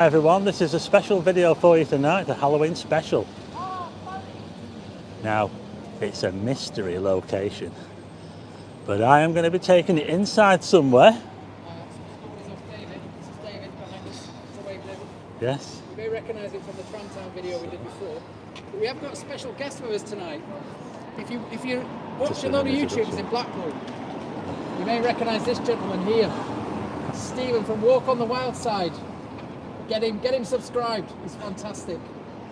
Hi everyone, this is a special video for you tonight, the Halloween special. Now, it's a mystery location, but I am going to be taking it inside somewhere. This is David behind us. Yes. You may recognise him from the TramTown video we did before. But we have got a special guest with us tonight. If you're watching a lot of YouTubers in Blackpool, you may recognise this gentleman here, Stephen from Walk on the Wild Side. Get him subscribed. He's fantastic.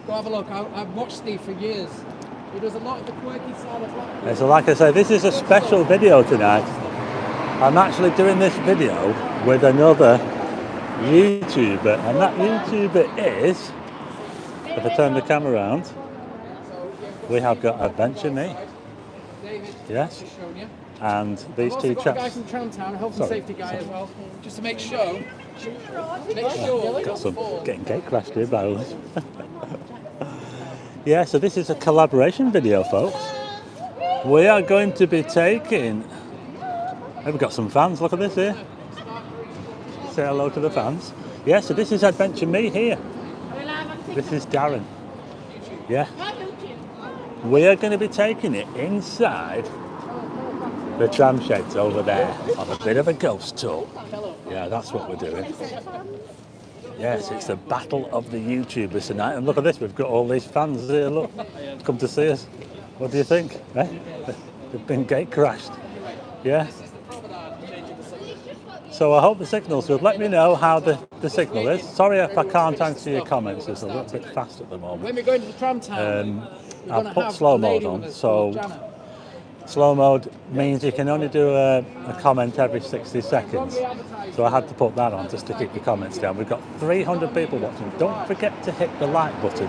Go have a look. I've watched Steve for years. He does a lot of the quirky side of Blackpool. So like I say, this is a special video tonight. I'm actually doing this video with another YouTuber, and that YouTuber is, if I turn the camera around, we have got AdventureMe. Yes. And these two chaps. I've got a guy from TramTown, a health and safety guy as well, just to make sure. Got some getting gate crashed here by us. Yeah, so this is a collaboration video, folks. We are going to be taking. We've got some fans. Look at this here. Say hello to the fans. Yeah, so this is AdventureMe here. This is Darren. Yeah. We are going to be taking it inside the tram sheds over there on a bit of a ghost tour. Yeah, that's what we're doing. Yes, it's the battle of the YouTubers tonight. And look at this, we've got all these fans here, look, come to see us. What do you think? Eh? They've been gate crashed. Yeah? So I hope the signal's good. Let me know how the signal is. Sorry if I can't answer your comments, it's a little bit fast at the moment. When we're going to the TramTown, I've put slow mode on, so slow mode means you can only do a comment every 60 seconds. So I had to put that on just to keep the comments down. We've got 300 people watching. Don't forget to hit the like button.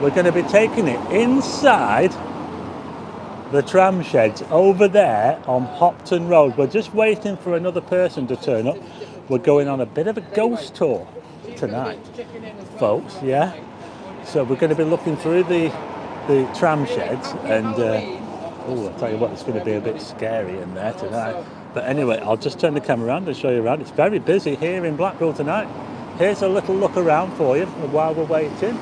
We're going to be taking it inside the tram sheds over there on Hopton Road. We're just waiting for another person to turn up. We're going on a bit of a ghost tour tonight, folks, yeah? So we're going to be looking through the tram sheds and oh, I'll tell you what, it's going to be a bit scary in there tonight. But anyway, I'll just turn the camera around and show you around. It's very busy here in Blackpool tonight. Here's a little look around for you while we're waiting.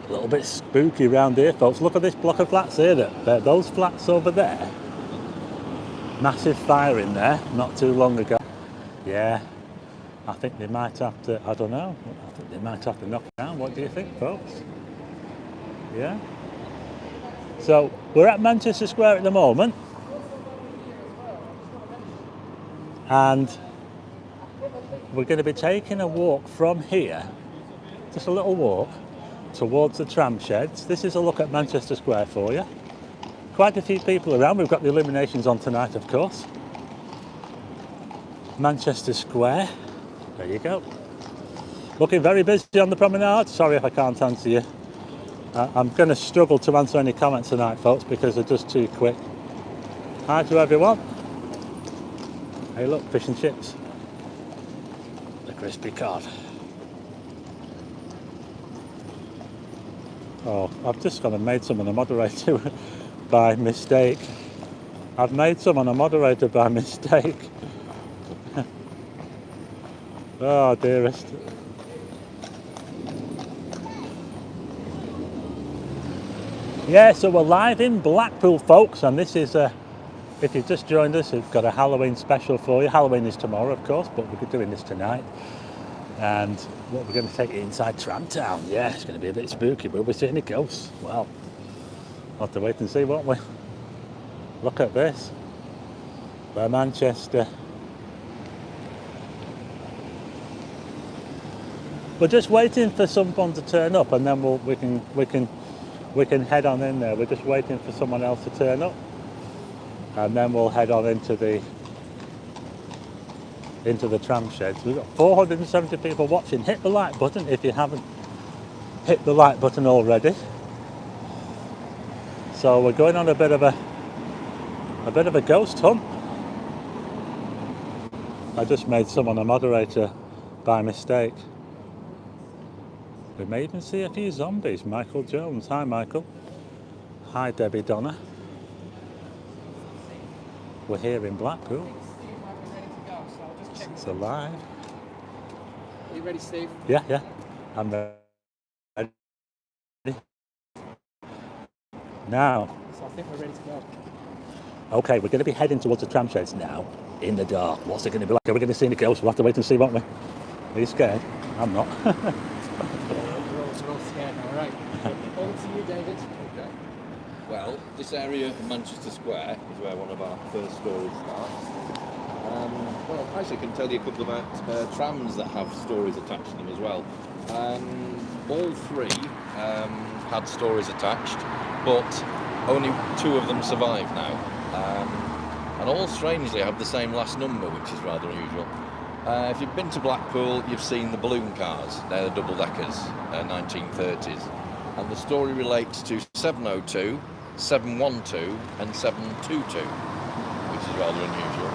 A little bit spooky around here, folks. Look at this block of flats here. Those flats over there. Massive fire in there not too long ago. Yeah. I think they might have to, I don't know, I think they might have to knock it down. What do you think, folks? Yeah? So, we're at Manchester Square at the moment. And we're going to be taking a walk from here, just a little walk, towards the tram sheds. This is a look at Manchester Square for you. Quite a few people around. We've got the illuminations on tonight, of course. Manchester Square. There you go. Looking very busy on the promenade. Sorry if I can't answer you. I'm going to struggle to answer any comments tonight, folks, because they're just too quick. Hi to everyone. Hey, look, fish and chips. The crispy cod. Oh, I've just gone and made someone a moderator by mistake. I've made someone a moderator by mistake. Oh, dearest. Yeah, so we're live in Blackpool, folks, and this is, if you've just joined us, we've got a Halloween special for you. Halloween is tomorrow, of course, but we're doing this tonight. And what we're going to take it inside TramTown. Yeah, it's going to be a bit spooky, but we're seeing any ghosts. Well, we'll have to wait and see, won't we? Look at this. We're Manchester. We're just waiting for someone to turn up, and then we can head on in there. We're just waiting for someone else to turn up, and then we'll head on into the tram sheds. We've got 470 people watching. Hit the like button if you haven't hit the like button already. So we're going on a bit of a ghost hunt. I just made someone a moderator by mistake. We may even see a few zombies. Michael Jones. Hi, Michael. Hi, Debbie Donna. we're here in Blackpool. It's alive. Are you ready, Steve? Yeah. I'm ready. Now. So I think we're ready to go. Okay, we're going to be heading towards the tram sheds now, in the dark. What's it going to be like? Are we going to see any ghosts? We'll have to wait and see, won't we? Are you scared? I'm not. We're all scared now, right? Over to you, David. Okay. Well, this area of Manchester Square is where one of our first stories starts. Well, actually, I can tell you a couple about trams that have stories attached to them as well. All three had stories attached, but only 2 of them survive now. And all strangely have the same last number, which is rather unusual. If you've been to Blackpool, you've seen the balloon cars. They're the double-deckers, 1930s. And the story relates to 702, 712 and 722, which is rather unusual.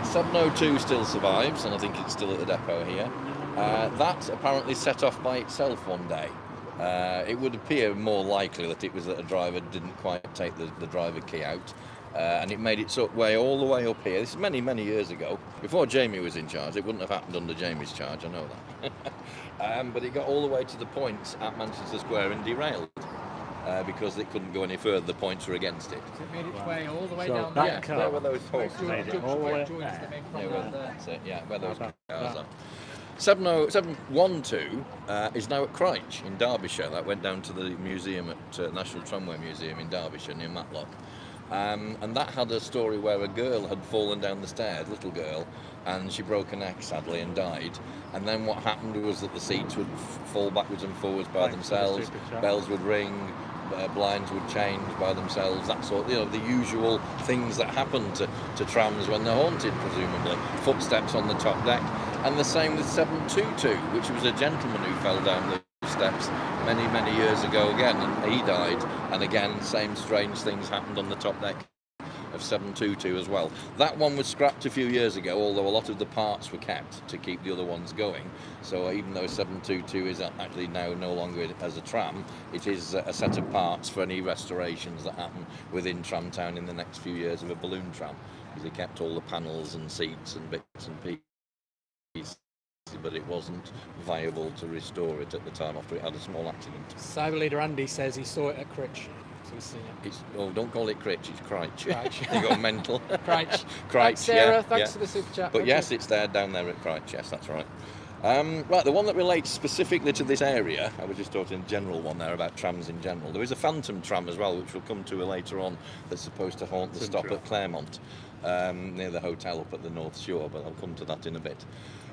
702 still survives, and I think it's still at the depot here. That apparently set off by itself one day. It would appear more likely that it was that a driver didn't quite take the driver key out, and it made its way all the way up here. This is many, many years ago. Before Jamie was in charge. It wouldn't have happened under Jamie's charge, I know that. But it got all the way to the points at Manchester Square and derailed. Because it couldn't go any further, the points were against it. So it made its way all the way So down that there. car There were those points. made it all the way there. That's it, yeah, where those cars are. 712 is now at Cryche in Derbyshire. That went down to the museum at National Tramway Museum in Derbyshire near Matlock. And that had a story where a girl had fallen down the stairs, little girl, and she broke her neck sadly and died. And then what happened was that the seats would fall backwards and forwards by themselves, bells would ring, blinds would change by themselves, that sort, the usual things that happen to trams when they're haunted, presumably. Footsteps on the top deck. And the same with 722, which was a gentleman who fell down the steps many, many years ago again, and he died. And again, same strange things happened on the top deck of 722 as well. That one was scrapped a few years ago, although a lot of the parts were kept to keep the other ones going. So even though 722 is actually now no longer as a tram, it is a set of parts for any restorations that happen within TramTown in the next few years of a balloon tram, because they kept all the panels and seats and bits and pieces, but it wasn't viable to restore it at the time after it had a small accident. Cyber leader Andy says he saw it at Cryche. So he's seen it. Don't call it Cryche, it's Cryche. Cryche. They go mental. Cryche. Cryche, Sarah, thanks for the super chat. But yes, it's there down there at Cryche, yes, that's right. Right, the one that relates specifically to this area, I was just talking a general one there about trams in general. There is a phantom tram as well, which we'll come to later on, that's supposed to haunt the stop at Claremont, near the hotel up at the North Shore, but I'll come to that in a bit.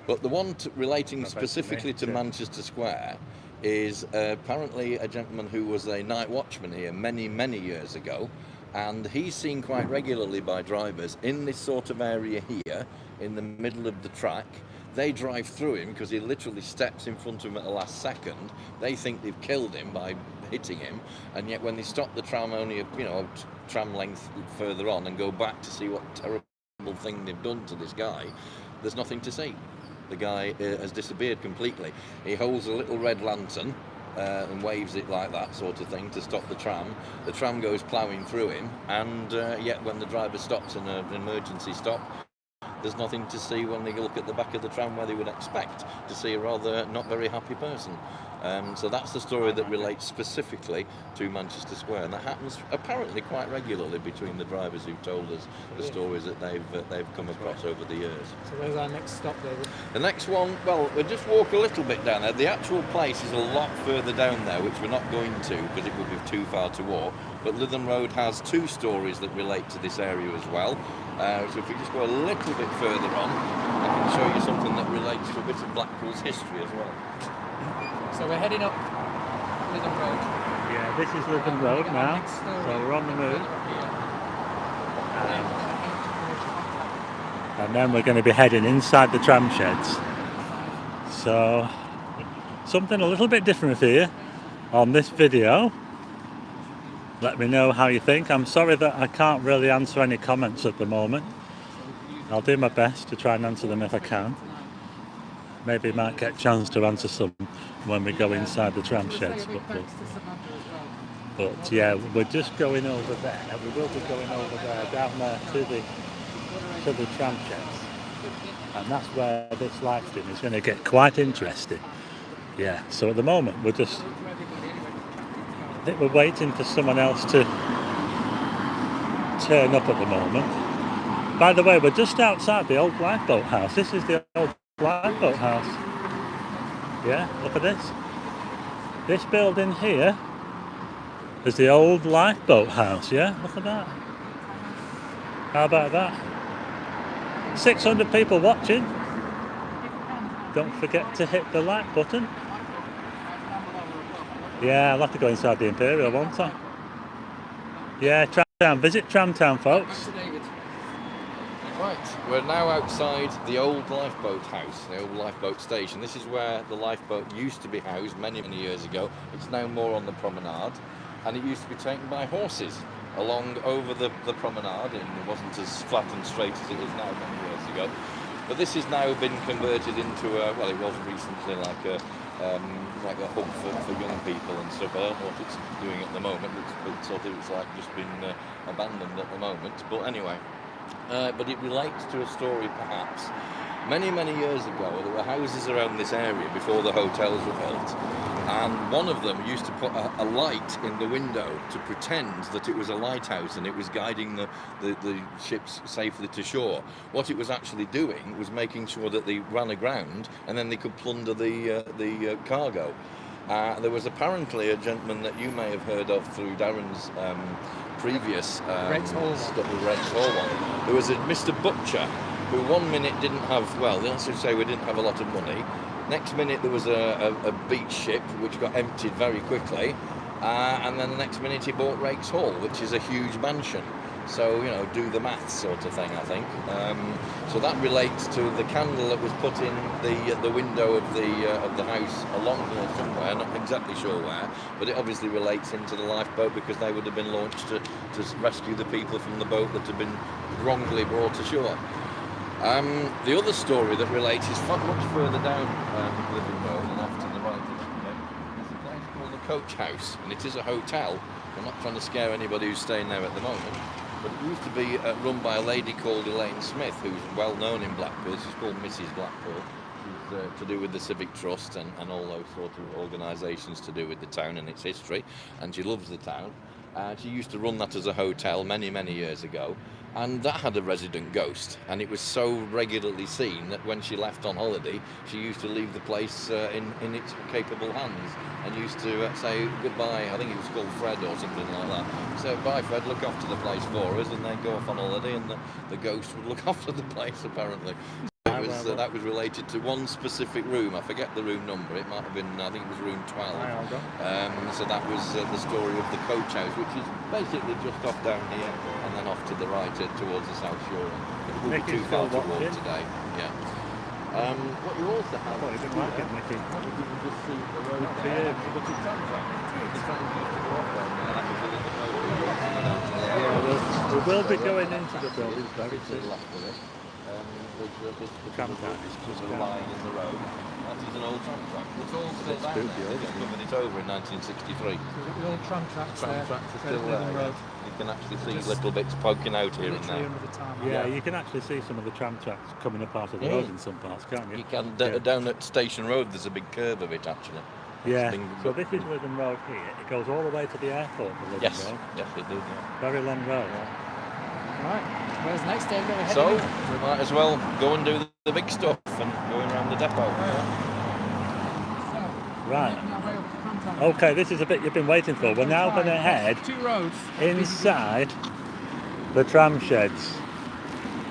But the one relating specifically to Manchester Square is apparently a gentleman who was a night watchman here many, many years ago, and he's seen quite regularly by drivers in this sort of area here, in the middle of the track. They drive through him because he literally steps in front of them at the last second. They think they've killed him by hitting him, and yet when they stop the tram only a tram length further on and go back to see what terrible thing they've done to this guy, there's nothing to see. The guy has disappeared completely. He holds a little red lantern and waves it like that sort of thing to stop the tram. The tram goes ploughing through him, and yet when the driver stops in an emergency stop, there's nothing to see when they look at the back of the tram where they would expect to see a rather not very happy person. So that's the story that relates specifically to Manchester Square, and that happens apparently quite regularly between the drivers who've told us the stories that they've come across over the years. So where's our next stop, David? The next one, well, we'll just walk a little bit down there. The actual place is a lot further down there, which we're not going to because it would be too far to walk. But Lytham Road has 2 stories that relate to this area as well. So if we just go a little bit further on, I can show you something that relates to a bit of Blackpool's history as well. So we're heading up Lytham Road. Yeah, this is Lytham Road now, so we're on the move. And then we're going to be heading inside the tram sheds. So, something a little bit different here on this video. Let me know how you think. I'm sorry that I can't really answer any comments at the moment. I'll do my best to try and answer them if I can. Maybe might get a chance to answer some when we go inside the tram sheds. But yeah, we're just going over there. We will be going over there, down there to the to the tram sheds, and that's where this live stream is going to get quite interesting. Yeah, so at the moment I think we're waiting for someone else to turn up at the moment. By the way, we're just outside the old lifeboat house. This is the old lifeboat house. Yeah, look at this. This building here is the old lifeboat house, yeah? Look at that. How about that? 600 people watching. Don't forget to hit the like button. Yeah, I'll have to go inside the Imperial, won't I? Yeah, TramTown. Visit TramTown, folks. Right, we're now outside the old lifeboat house, the old lifeboat station. This is where the lifeboat used to be housed many, many years ago. It's now more on the promenade, and it used to be taken by horses along over the promenade, and it wasn't as flat and straight as it is now many years ago. But this has now been converted into a, well, it was recently like a hub for young people and stuff. I don't know what it's doing at the moment. It's sort of, it's like just been abandoned at the moment. But anyway, but it relates to a story perhaps. Many, many years ago, there were houses around this area before the hotels were built, and one of them used to put a light in the window to pretend that it was a lighthouse and it was guiding the ships safely to shore. What it was actually doing was making sure that they ran aground and then they could plunder the cargo. There was apparently a gentleman that you may have heard of through Darren's previous Rex Hall one. There was a Mr. Butcher who one minute didn't have, well, let's just say we didn't have a lot of money. Next minute there was a beach ship which got emptied very quickly, and then the next minute he bought Rakes Hall, which is a huge mansion. So, you know, do the maths sort of thing, I think. So that relates to the candle that was put in the window of the house along here somewhere, not exactly sure where, but it obviously relates into the lifeboat because they would have been launched to rescue the people from the boat that had been wrongly brought ashore. The other story that relates is much further down Living Road and off to the right. There's a place called the Coach House, and it is a hotel. I'm not trying to scare anybody who's staying there at the moment, but it used to be run by a lady called Elaine Smith, who's well known in Blackpool. She's called Mrs. Blackpool. She's to do with the Civic Trust and all those sort of organisations to do with the town and its history, and she loves the town. She used to run that as a hotel many, many years ago. And that had a resident ghost, and it was so regularly seen that when she left on holiday, she used to leave the place in its capable hands and used to say goodbye. I think it was called Fred or something like that. So, bye Fred, look after the place for us, and then go off on holiday, and the ghost would look after the place apparently. That was related to one specific room. I forget the room number. It might have been, I think it was room 12. So that was the story of the Coach House, which is basically just off down here and then off to the right towards the South Shore. It would be too far to walk today. Yeah. What you also have, you can just see the road there. But it's the tram used to go off down there. We will be going into the building very soon. The tram track is just lying in the road. That is an old tram track. It's all still down there. They just covered it over in 1963. The old tram tracks Tram tracks are still there. You can actually see little bits poking out here and there. Yeah, you can actually see some of the tram tracks coming up out of the road in some parts, can't you? You can. Down at Station Road, there's a big curve of it actually. Yeah. So this is Lytham Road here. It goes all the way to the airport. The yes. Road. Yes, it does. Yeah. Very long road. Right. Where's next day? So we might as well go and do the big stuff and go around the depot. Right. Okay, this is a bit you've been waiting for. We're now going to head inside the tram sheds.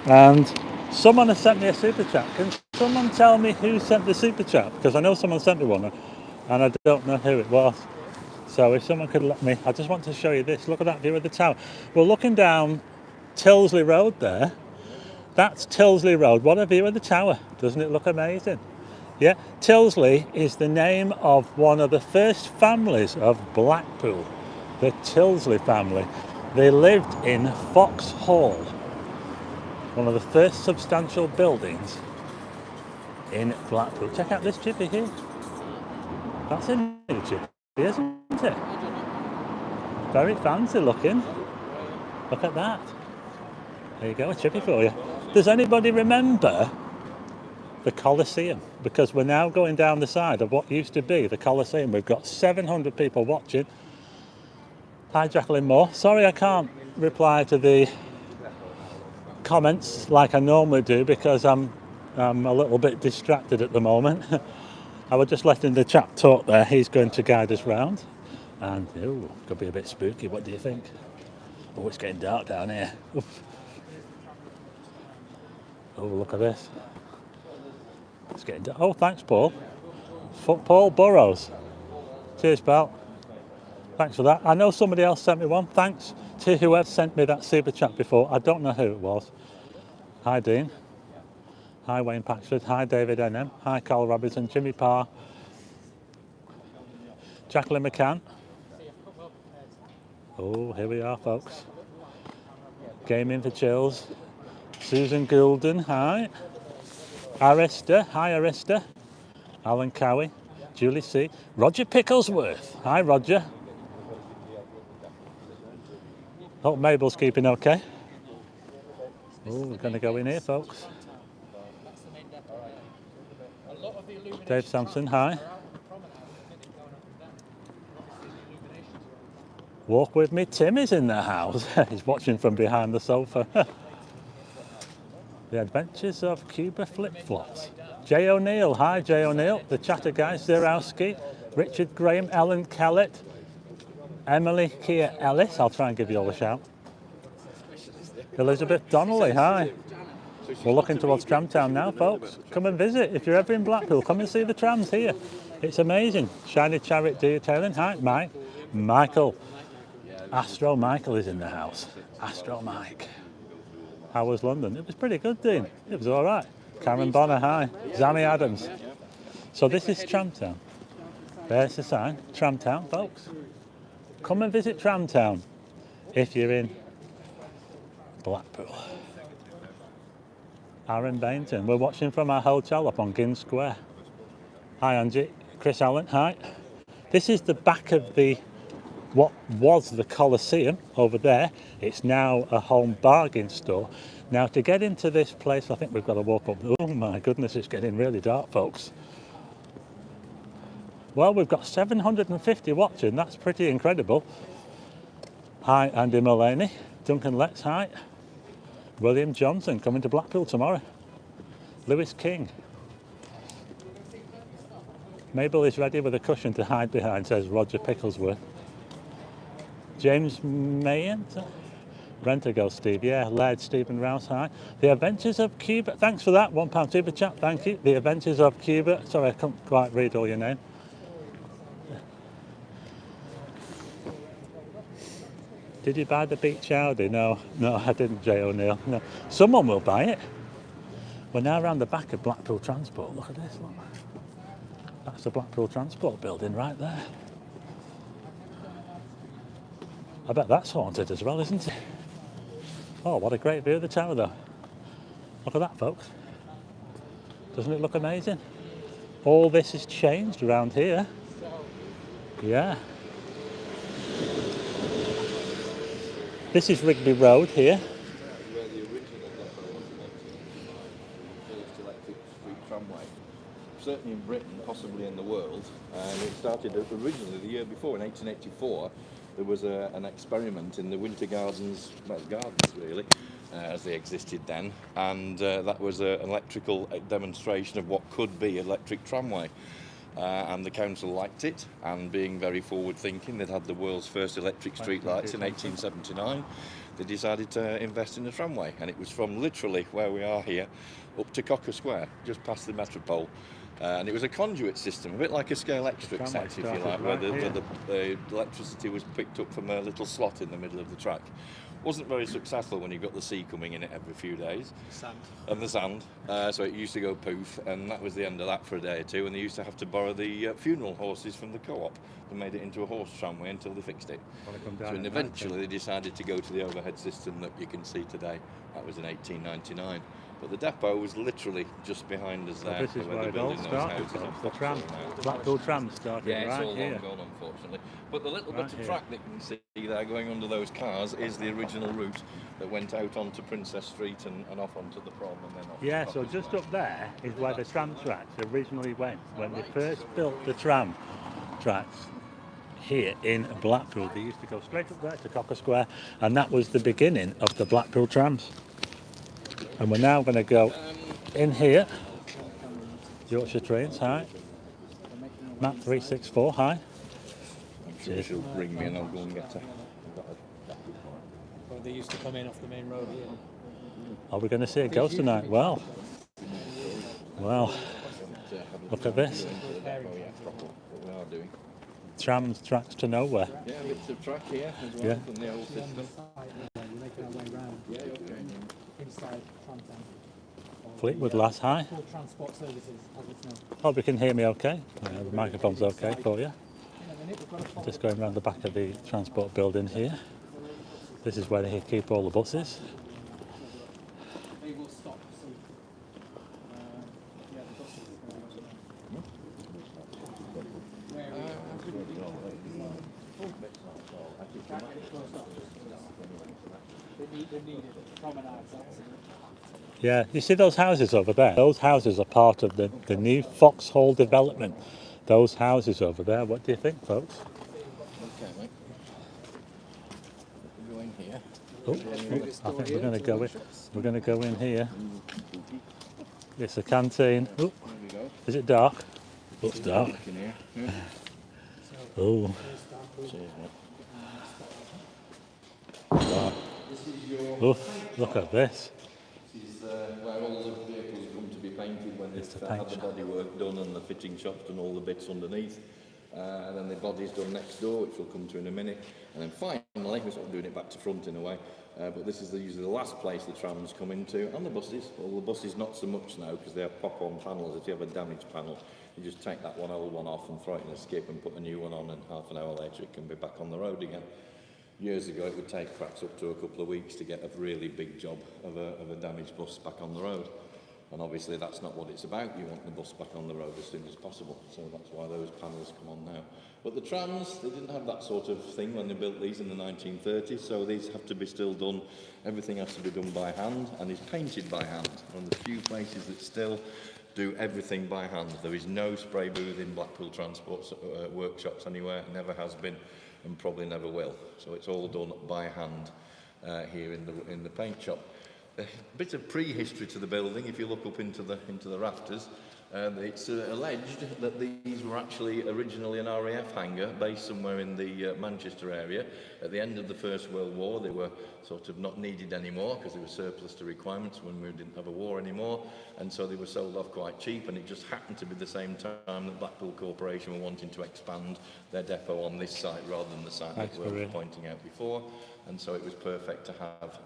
And someone has sent me a super chat. Can someone tell me who sent the super chat? Because I know someone sent me one and I don't know who it was. So if someone could let me, I just want to show you this. Look at that view of the tower. We're looking down Tilsley Road there. That's Tilsley Road. What a view of the tower. Doesn't it look amazing? Yeah, Tilsley is the name of one of the first families of Blackpool, the Tilsley family. They lived in Foxhall, one of the first substantial buildings in Blackpool. Check out this chippy here. That's a new chippy, isn't it? Very fancy looking. Look at that. There you go, a chippy for you. Does anybody remember the Colosseum? Because we're now going down the side of what used to be the Colosseum. We've got 700 people watching. Hi, Jacqueline Moore. Sorry I can't reply to the comments like I normally do because I'm a little bit distracted at the moment. I was just letting the chap talk there. He's going to guide us round. And, ooh, could be a bit spooky. What do you think? Oh, it's getting dark down here. Oof. Oh, look at this. It's getting dark. Oh, thanks, Paul. Paul Burrows. Cheers, pal. Thanks for that. I know somebody else sent me one. Thanks to whoever sent me that super chat before. I don't know who it was. Hi, Dean. Hi, Wayne Paxford. Hi, David NM. Hi, Carl Robinson. Jimmy Parr. Jacqueline McCann. Oh, here we are, folks. Gaming for Chills. Susan Goulden. Hi. Arista. Hi, Arista. Alan Cowie. Julie C. Roger Picklesworth. Hi, Roger. Hope Mabel's keeping okay. Oh, we're going to go in here, folks. Dave Sampson, hi. Walk with me, Tim is in the house. He's watching from behind the sofa. The Adventures of Cuba Flip-Flops. Jay O'Neill, hi Jay O'Neill. The Chatter Guy, Zirowski. Richard Graham, Ellen Kellett. Emily Kia Ellis, I'll try and give you all a shout. Elizabeth Donnelly, hi. We're looking towards TramTown now, folks. Come and visit. If you're ever in Blackpool, come and see the trams here. It's amazing. Shiny Chariot detailing. Hi, Mike. Michael. Astro Michael is in the house. Astro Mike. How was London? It was pretty good, Dean. It was all right. Karen Bonner, hi. Zammy Adams. So this is TramTown. There's the sign. TramTown, folks. Come and visit TramTown if you're in Blackpool. Aaron Bainton. We're watching from our hotel up on Ginn Square. Hi, Angie. Chris Allen, hi. This is the back of what was the Colosseum over there. It's now a home bargain store. Now, to get into this place, I think we've got to walk up. Oh my goodness, it's getting really dark, folks. Well, we've got 750 watching. That's pretty incredible. Hi, Andy Mullaney. Duncan Letts, hi. William Johnson coming to Blackpool tomorrow. Lewis King. Mabel is ready with a cushion to hide behind, says Roger Picklesworth. James Mayen. Rent-A-Go Steve, yeah. Laird Stephen Rouse, hi. The Adventures of Cuba. Thanks for that. £1 super chat, thank you. The Adventures of Cuba. Sorry, I can't quite read all your name. Did you buy the beach Audi? No, I didn't, Jay O'Neill. No. Someone will buy it. We're now around the back of Blackpool Transport. Look at this, look. That's the Blackpool Transport building right there. I bet that's haunted as well, isn't it? Oh, what a great view of the tower, though. Look at that, folks. Doesn't it look amazing? All this has changed around here. Yeah. This is Rigby Road here. Where the original depot was the first electric street tramway. Certainly in Britain, possibly in the world. And it started originally the year before, in 1884. There was an experiment in the Winter Gardens, well, gardens really, as they existed then. And that was an electrical demonstration of what could be electric tramway. And the council liked it, and being very forward-thinking, they'd had the world's first electric streetlights in 1879. They decided to invest in a tramway, and it was from literally where we are here up to Cocker Square, just past the Metropole. And it was a conduit system, a bit like a Scalextric set, if you like, where the electricity was picked up from a little slot in the middle of the track. Wasn't very successful when you got the sea coming in it every few days. And the sand. So it used to go poof, and that was the end of that for a day or two. And they used to have to borrow the funeral horses from the co-op. They made it into a horse tramway until they fixed it. So eventually they decided to go to the overhead system that you can see today. That was in 1899. But the depot was literally just behind us there. This is where it all started. The tram, Blackpool tram started right here. Yeah, it's all long gone, unfortunately. But the little bit of track that you can see there going under those cars is the original route that went out onto Princess Street and off onto the prom and then off. Yeah, so just up there is where the tram tracks originally went. When they first built the tram tracks here in Blackpool, they used to go straight up there to Cocker Square, and that was the beginning of the Blackpool trams. And we're now going to go in here. Yorkshire Trains, hi. Map 364, hi. I'm sure she'll bring me and I'll go and get her. Well, they used to come in off the main road here. Are we going to see a ghost tonight? Well, look at this. We are doing. Trams tracks to nowhere. Yeah, bits of track here as well from the old system. We're making our way round. Yeah, okay. Inside TramTown. Fleetwood Lass, hi. Full transport services, as it's known. Hope you can hear me okay. The microphone's okay for you. Just going around the back of the transport building here. This is where they keep all the buses. They will stop soon. Yeah, the buses. They needed promenades. Yeah, you see those houses over there? Those houses are part of the new Foxhall development. Those houses over there, what do you think, folks? Okay, mate. We'll go in here. Oh, I think we're going to go in. We're going to go in here. It's a canteen. Oh, There we go. is it dark? Looks dark. In here. Yeah. Oh, Cheers, mate. oh, look at this. This is where all the vehicles come to be painted when It's the they've paint had the shop. bodywork done and the fitting shops done all the bits underneath. And then the body's done next door, which we'll come to in a minute. And then finally, we're sort of doing it back to front in a way. But this is usually the last place the trams come into, and the buses. Well, the buses not so much now because they have pop-on panels. If you have a damaged panel, you just take that one old one off and throw it in a skip and put a new one on, and half an hour later it can be back on the road again. Years ago, it would take perhaps up to a couple of weeks to get a really big job of a damaged bus back on the road. And obviously that's not what it's about. You want the bus back on the road as soon as possible. So that's why those panels come on now. But the trams, they didn't have that sort of thing when they built these in the 1930s. So these have to be still done. Everything has to be done by hand and is painted by hand. One of the few places that still do everything by hand. There is no spray booth in Blackpool Transport workshops anywhere. Never has been and probably never will. So it's all done by hand here in the paint shop. A bit of prehistory to the building. If you look up into the rafters, it's alleged that these were actually originally an RAF hangar based somewhere in the Manchester area. At the end of the First World War, they were sort of not needed anymore because they were surplus to requirements when we didn't have a war anymore, and so they were sold off quite cheap. And it just happened to be the same time that Blackpool Corporation were wanting to expand their depot on this site rather than the site that we were pointing out before. And so it was perfect to have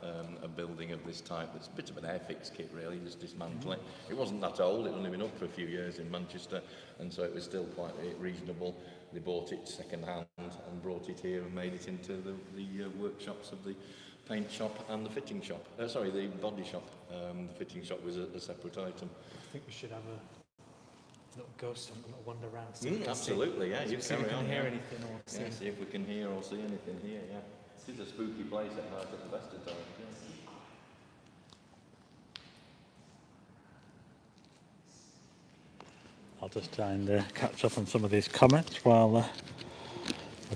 a building of this type that's a bit of an airfix kit, really, just dismantle it. It wasn't that old, it had only been up for a few years in Manchester, and so it was still quite reasonable. They bought it second hand and brought it here and made it into the workshops of the paint shop and the fitting shop. The body shop. The fitting shop was a separate item. I think we should have a little ghost hunt, a little wander around. Absolutely, yeah. You See if we can hear anything or see. Yeah, see if we can hear or see anything here, yeah. This is a spooky place at night at the best of times. I'll just try and catch up on some of these comments while we're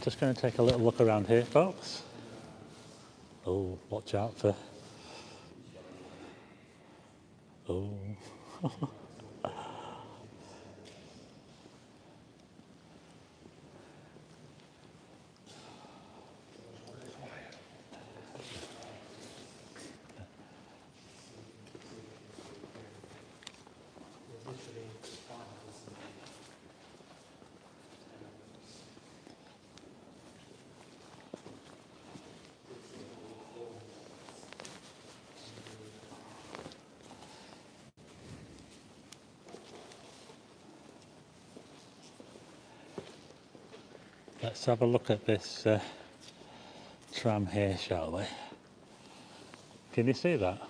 just going to take a little look around here, folks. Oh, watch out for... Oh. Let's have a look at this tram here, shall we? Can you see that?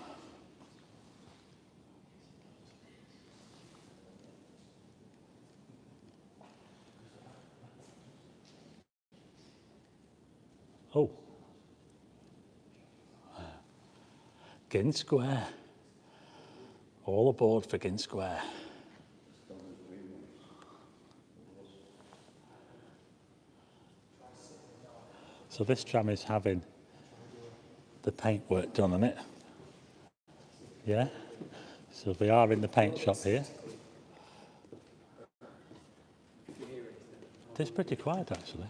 Oh. Gin Square. All aboard for Gin Square. So this tram is having the paint work done on it. Yeah. So we are in the paint shop here. It's pretty quiet actually.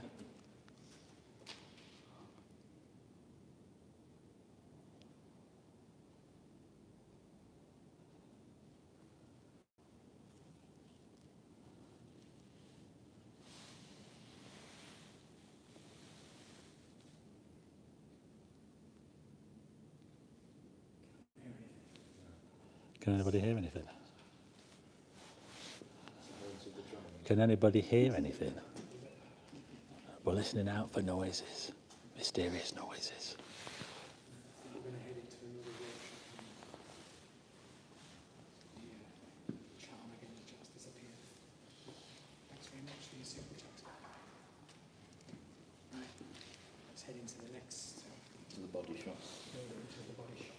Can anybody hear anything? Can anybody hear anything? We're listening out for noises, mysterious noises. We're going to head into another workshop. The charm again just disappeared. Thanks very much for your super chat. Right, let's head into the next To the body shop. building, to the body shop.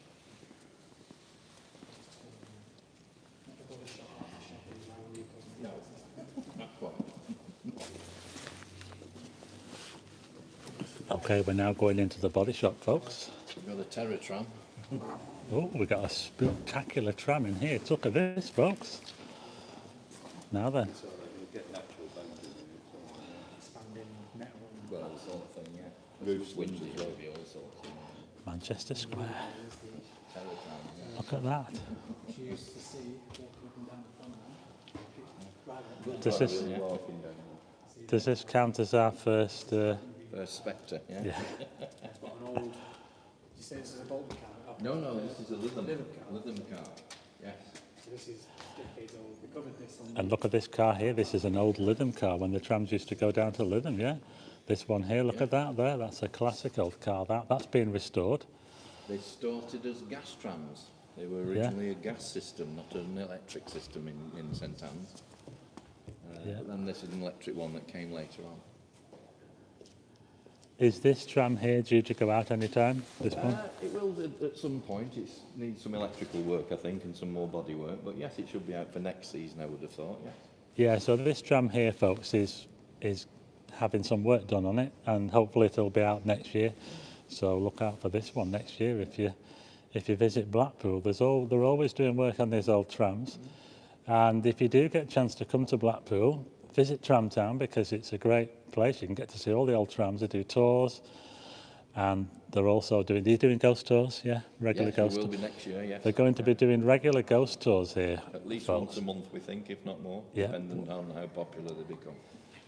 Not the body shop, the shop in Newcastle. No, not quite. Okay, we're now going into the body shop, folks. We've got a terror tram. Oh, we've got a spectacular tram in here. Look at this, folks. Now then. Expanding metal. Well, the sort of thing, yeah. Roofs, windows, maybe all sorts. Manchester Square. Terror tram, yeah. Look at that. She used to see walking up and down the front. Does this count as our first? First Spectre, yeah? Yeah. Got an old. Did you say this is a Bolton car? Oh, No, this is a Lytham car. Yes. So this is decades old. We covered this on. And look at this car here. This is an old Lytham car when the trams used to go down to Lytham, yeah? This one here, look at that there. That's a classic old car. That's been restored. They started as gas trams. They were originally a gas system, not an electric system in St Anne's. But then this is an electric one that came later on. Is this tram here due to go out any time? This one? It will at some point. It needs some electrical work, I think, and some more body work. But yes, it should be out for next season, I would have thought, yes. Yeah, so this tram here, folks, is having some work done on it, and hopefully it'll be out next year. So look out for this one next year if you visit Blackpool. They're always doing work on these old trams. And if you do get a chance to come to Blackpool, visit TramTown because it's a great place. You can get to see all the old trams. They do tours, and they're also doing ghost tours, yeah, regular ghost Yes, tours. will be next year, yes. They're going to be doing regular ghost tours here. At least folks. once a month, we think, if not more, Yeah. depending on how popular they become.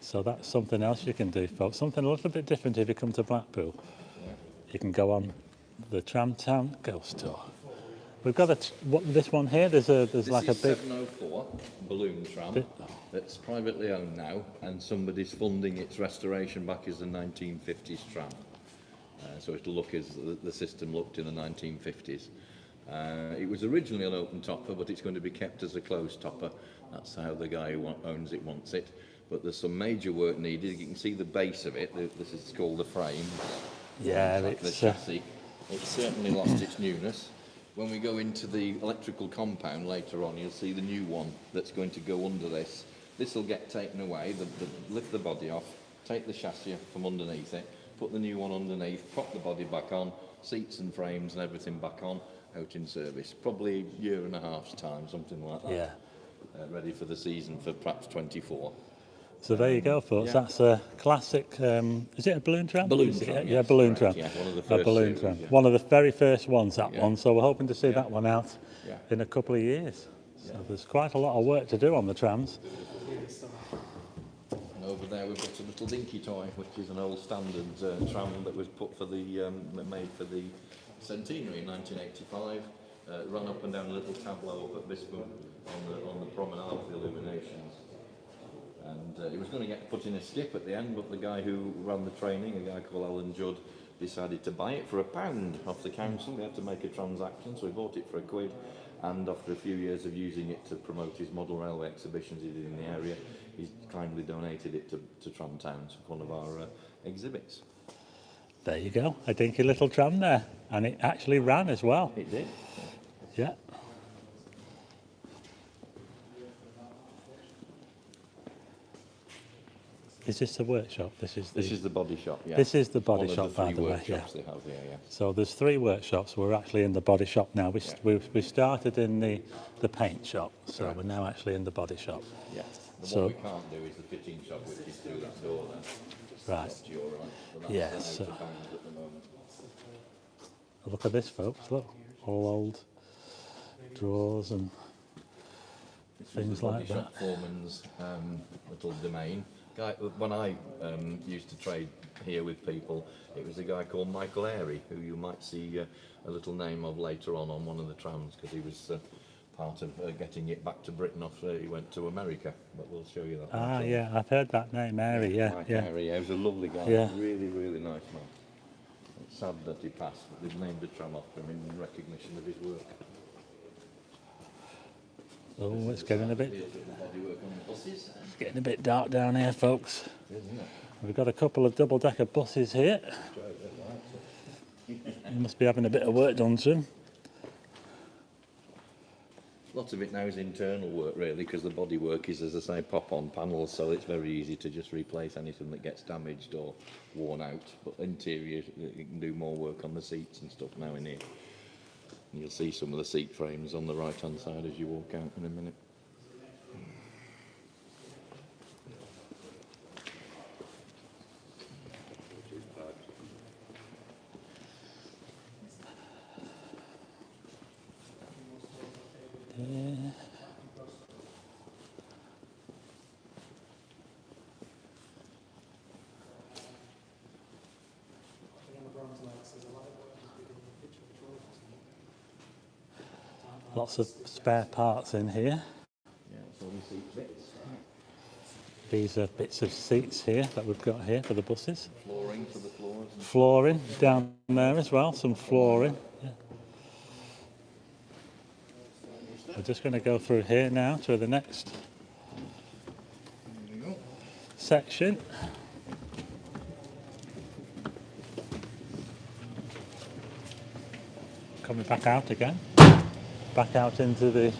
So that's something else you can do, folks. Something a little bit different if you come to Blackpool. Yeah. You can go on the TramTown ghost tour. We've got this one here. There's like a This big. is 704 balloon tram that's privately owned now, and somebody's funding its restoration back as a 1950s tram. So it'll look as the system looked in the 1950s. It was originally an open topper, but it's going to be kept as a closed topper. That's how the guy who owns it wants it. But there's some major work needed. You can see the base of it. This is called the frame. Yeah, Like the it's chassis. It's certainly lost its newness. When we go into the electrical compound later on, you'll see the new one that's going to go under this. This will get taken away, lift the body off, take the chassis from underneath it, put the new one underneath, pop the body back on, seats and frames and everything back on, out in service. Probably a year and a half's time, something like that. Yeah. Ready for the season for perhaps 24. So there you go, folks. Yeah. That's a classic. Is it a balloon tram? Balloon Is it? tram, Yeah, yes, balloon correct, tram. yeah, one of the A first balloon series, tram. yeah. One of the very first ones, that Yeah. one. So we're hoping to see that one out Yeah. in a couple of years. So there's quite a lot of work to do on the trams. And over there we've got a little dinky toy, which is an old standard tram that was put for made for the centenary in 1985. Run up and down a little tableau up at Bispham on the promenade for the illuminations. And it was going to get put in a skip at the end, but the guy who ran the training, a guy called Alan Judd, decided to buy it for £1 off the council. They had to make a transaction, so he bought it for £1. And after a few years of using it to promote his model railway exhibitions he did in the area, he's kindly donated it to TramTown, one of our exhibits. There you go, a dinky little tram there, and it actually ran as well. It did. Yeah. Is this the workshop? This is the body shop, yeah. This is the body One shop, of the by three the way. workshops Yeah. they have here, yeah. So there's 3 workshops. We're actually in the body shop now. We started in the paint shop, so Right. we're now actually in the body shop. Yeah. The So- one we can't do is the fitting shop, which is through that door there. Right. Up to your right. But that's Yeah, out so- of bounds at the moment. Look at this, folks. Look, all old drawers and things the body like shop that. Foreman's little domain. When I used to trade here with people, it was a guy called Michael Airy, who you might see a little name of later on one of the trams, because he was part of getting it back to Britain after he went to America. But we'll show you that. Ah, later on. yeah, I've heard that name, Airy. Yeah, Mike yeah. Airy, he was a lovely guy. Yeah. Really, really nice man. It's sad that he passed, but they've named the tram after him in recognition of his work. Oh, it's getting a bit Here's the bodywork on the buses. It's getting a bit dark down here, folks. Isn't it? We've got a couple of double-decker buses here. They must be having a bit of work done to them. Lots of it now is internal work, really, because the bodywork is, as I say, pop-on panels, so it's very easy to just replace anything that gets damaged or worn out. But interior, you can do more work on the seats and stuff now in here. And you'll see some of the seat frames on the right-hand side as you walk out in a minute. Yeah. Lots of spare parts in here. Yeah, it's all the seat bits. These are bits of seats here that we've got here for the buses. Flooring for the floors. And Flooring down there as well, some flooring. Yeah. We're just going to go through here now to the next section. Coming back out again. Back out into the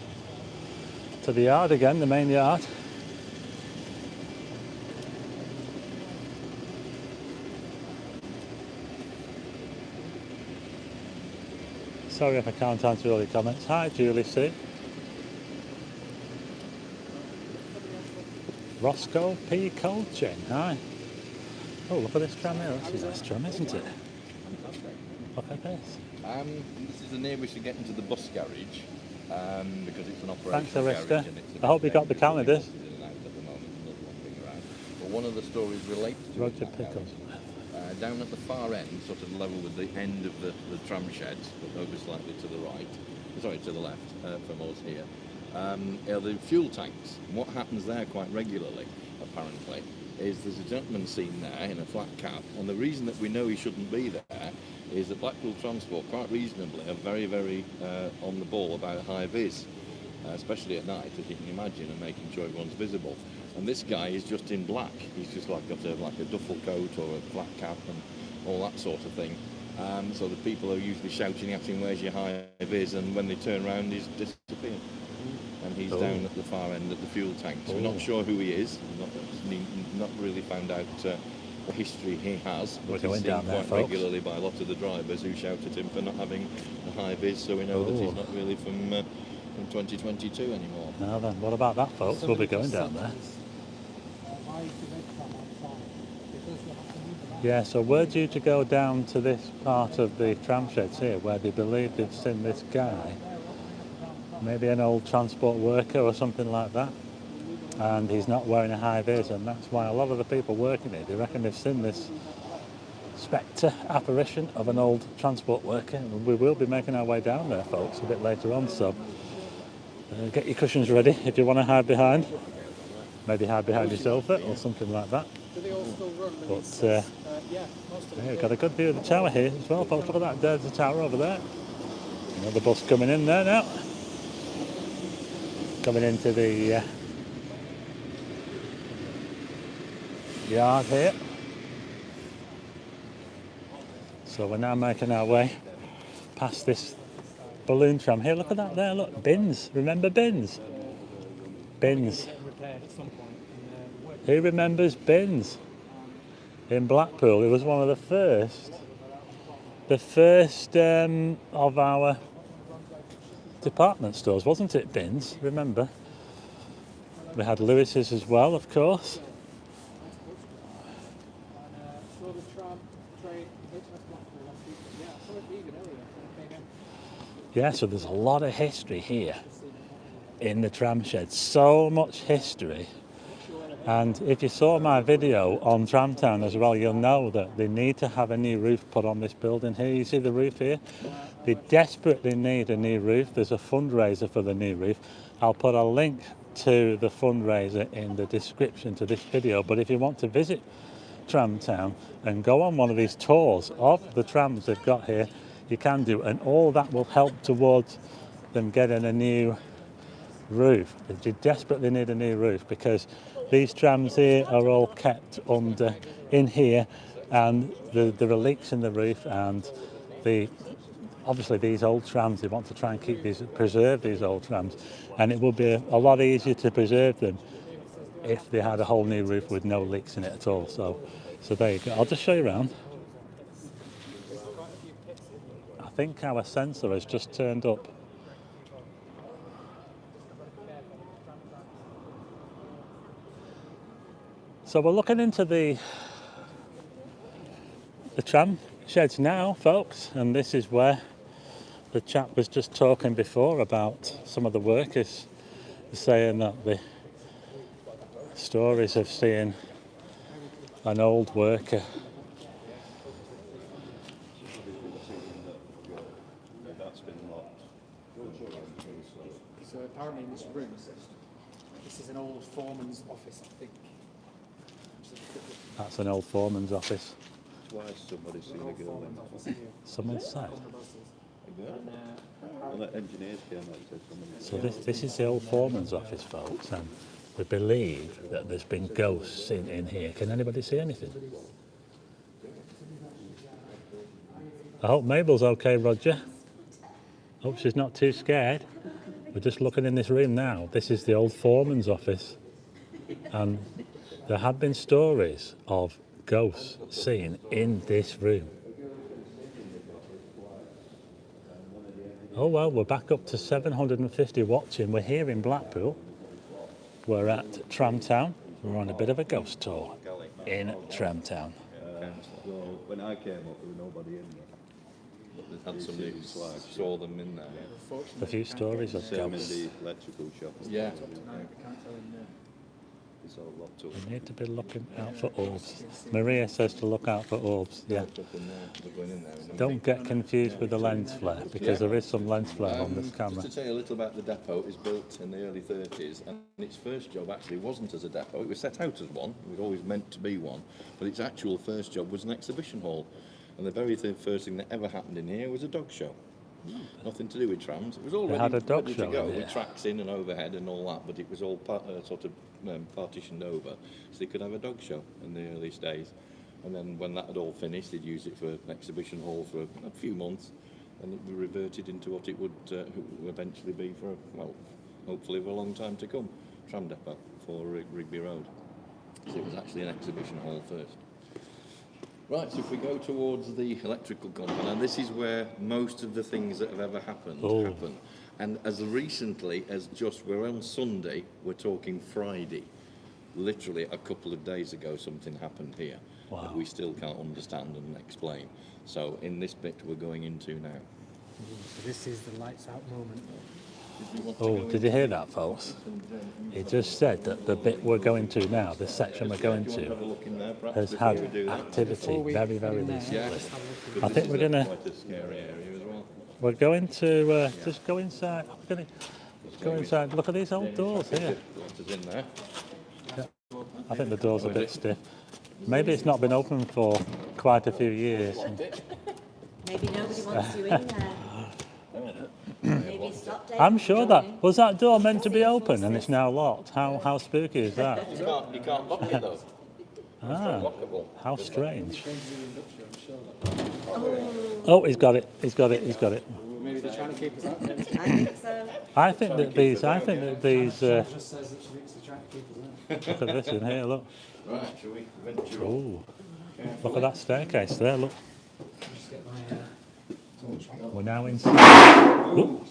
yard again, the main yard. Sorry if I can't answer all your comments. Hi Julie C. Roscoe P. Colchin, hi. Oh, look at this tram here. That's a nice tram, isn't it? Look at this. This is the nearest you get into the bus garage, because it's an Thanks, operational Arista. garage. And it's I hope you got the calendars. But one of the stories relates to Roger that Pickles. down at the far end, sort of level with the end of the tram sheds, but over slightly to the right, sorry, to the left from us here, are the fuel tanks. And what happens there quite regularly, apparently, is there's a gentleman seen there in a flat cap, and the reason that we know he shouldn't be there is that Blackpool Transport, quite reasonably, are very, very on the ball about high vis, especially at night, as you can imagine, and making sure everyone's visible. And this guy is just in black. He's just got a duffel coat or a flat cap and all that sort of thing. So the people are usually shouting at him, "Where's your high vis?" And when they turn around, he's disappeared. And he's down at the far end at the fuel tanks. We're not sure who he is. Not really found out what history he has. But he's seen quite regularly by a lot of the drivers who shout at him for not having the high vis. So we know that he's not really from 2022 anymore. Now then, what about that, folks? We'll be going down there. Yeah, so we're due to go down to this part of the tram sheds here where they believe they've seen this guy, maybe an old transport worker or something like that, and he's not wearing a high vis, and that's why a lot of the people working here, they reckon they've seen this spectre apparition of an old transport worker. And we will be making our way down there, folks, a bit later on, so get your cushions ready if you want to hide behind. Maybe hide behind your sofa or something like that. But yeah, we've got a good view of the tower here as well, folks. Look at that, there's the tower over there. Another bus coming in there now. Coming into the yard here. So we're now making our way past this balloon tram. Here, look at that there, look, bins. Remember bins? Bins. Who remembers bins? In Blackpool, it was one of the first of our department stores, wasn't it, bins? Remember? We had Lewis's as well, of course. Yeah, so there's a lot of history here in the tram shed. So much history. And if you saw my video on TramTown as well, you'll know that they need to have a new roof put on this building here. You see the roof here? They desperately need a new roof. There's a fundraiser for the new roof. I'll put a link to the fundraiser in the description to this video. But if you want to visit TramTown and go on one of these tours of the trams they've got here, you can do. And all that will help towards them getting a new roof. They desperately need a new roof because these trams here are all kept under in here, and there are leaks in the roof, and obviously these old trams, they want to try and preserve these old trams, and it would be a lot easier to preserve them if they had a whole new roof with no leaks in it at all. So there you go. I'll just show you around. I think our sensor has just turned up. So we're looking into the tram sheds now, folks, and this is where the chap was just talking before about some of the workers saying that the stories of seeing an old worker So apparently in this room, this is an old foreman's office, I think. That's an old foreman's office. Twice somebody's seen a girl in. Someone said. Well, that engineers came out and said something. So this is the old foreman's office, folks, and we believe that there's been ghosts in here. Can anybody see anything? I hope Mabel's okay, Roger. Hope she's not too scared. We're just looking in this room now. This is the old foreman's office, and there have been stories of ghosts seen in this room. Oh well, we're back up to 750 watching. We're here in Blackpool. We're at TramTown. We're on a bit of a ghost tour in TramTown. So when I came up, there was nobody in there. But had somebody who saw them in there. A few stories of Same in ghosts. the electrical shop. Yeah. It's all locked up. We need to be looking out for orbs. Maria says to look out for orbs. Yeah. Don't get confused with the lens flare, because there is some lens flare on this camera. Just to tell you a little about the depot, it was built in the early 30s, and its first job actually wasn't as a depot. It was set out as one. It was always meant to be one, but its actual first job was an exhibition hall. And the very first thing that ever happened in here was a dog show. Nothing to do with trams. It was all had a dog ready show to go in here. with tracks in and overhead and all that, but it was all sort of partitioned over, so they could have a dog show in the earliest days. And then when that had all finished, they'd use it for an exhibition hall for a few months, and it reverted into what it would eventually be for, well, hopefully for a long time to come. Tram depot for Rigby Road. So it was actually an exhibition hall first. Right, so if we go towards the electrical company, and this is where most of the things that have ever happened happen. And as recently as we're on Sunday, we're talking Friday. Literally a couple of days ago, something happened here that we still can't understand and explain. So in this bit we're going into now. So this is the lights out moment. Oh, did you hear that, folks? He just said that the bit we're going to now, the section we're going to, has had activity very, very recently. I think we're going to... Quite a scary area as well. We're going to just go inside. We're going to go inside. Look at these old doors here. Water's in there. I think the door's a bit stiff. Maybe it's not been open for quite a few years. Maybe nobody wants you in there. Maybe it's stopped. I'm sure that was that door meant to be open and it's now locked. How spooky is that? You can't lock it though. Ah, Lockable. how strange. Oh, he's got it. He's got it. He's got it. Maybe they're trying to keep us out. I think so. I think that these. I think that these. Sean just says that she thinks they're trying to keep us out. Look at this in here. Look. Right, shall we venture on? Oh, look at that staircase there. Look. Just get my We're now inside. Look.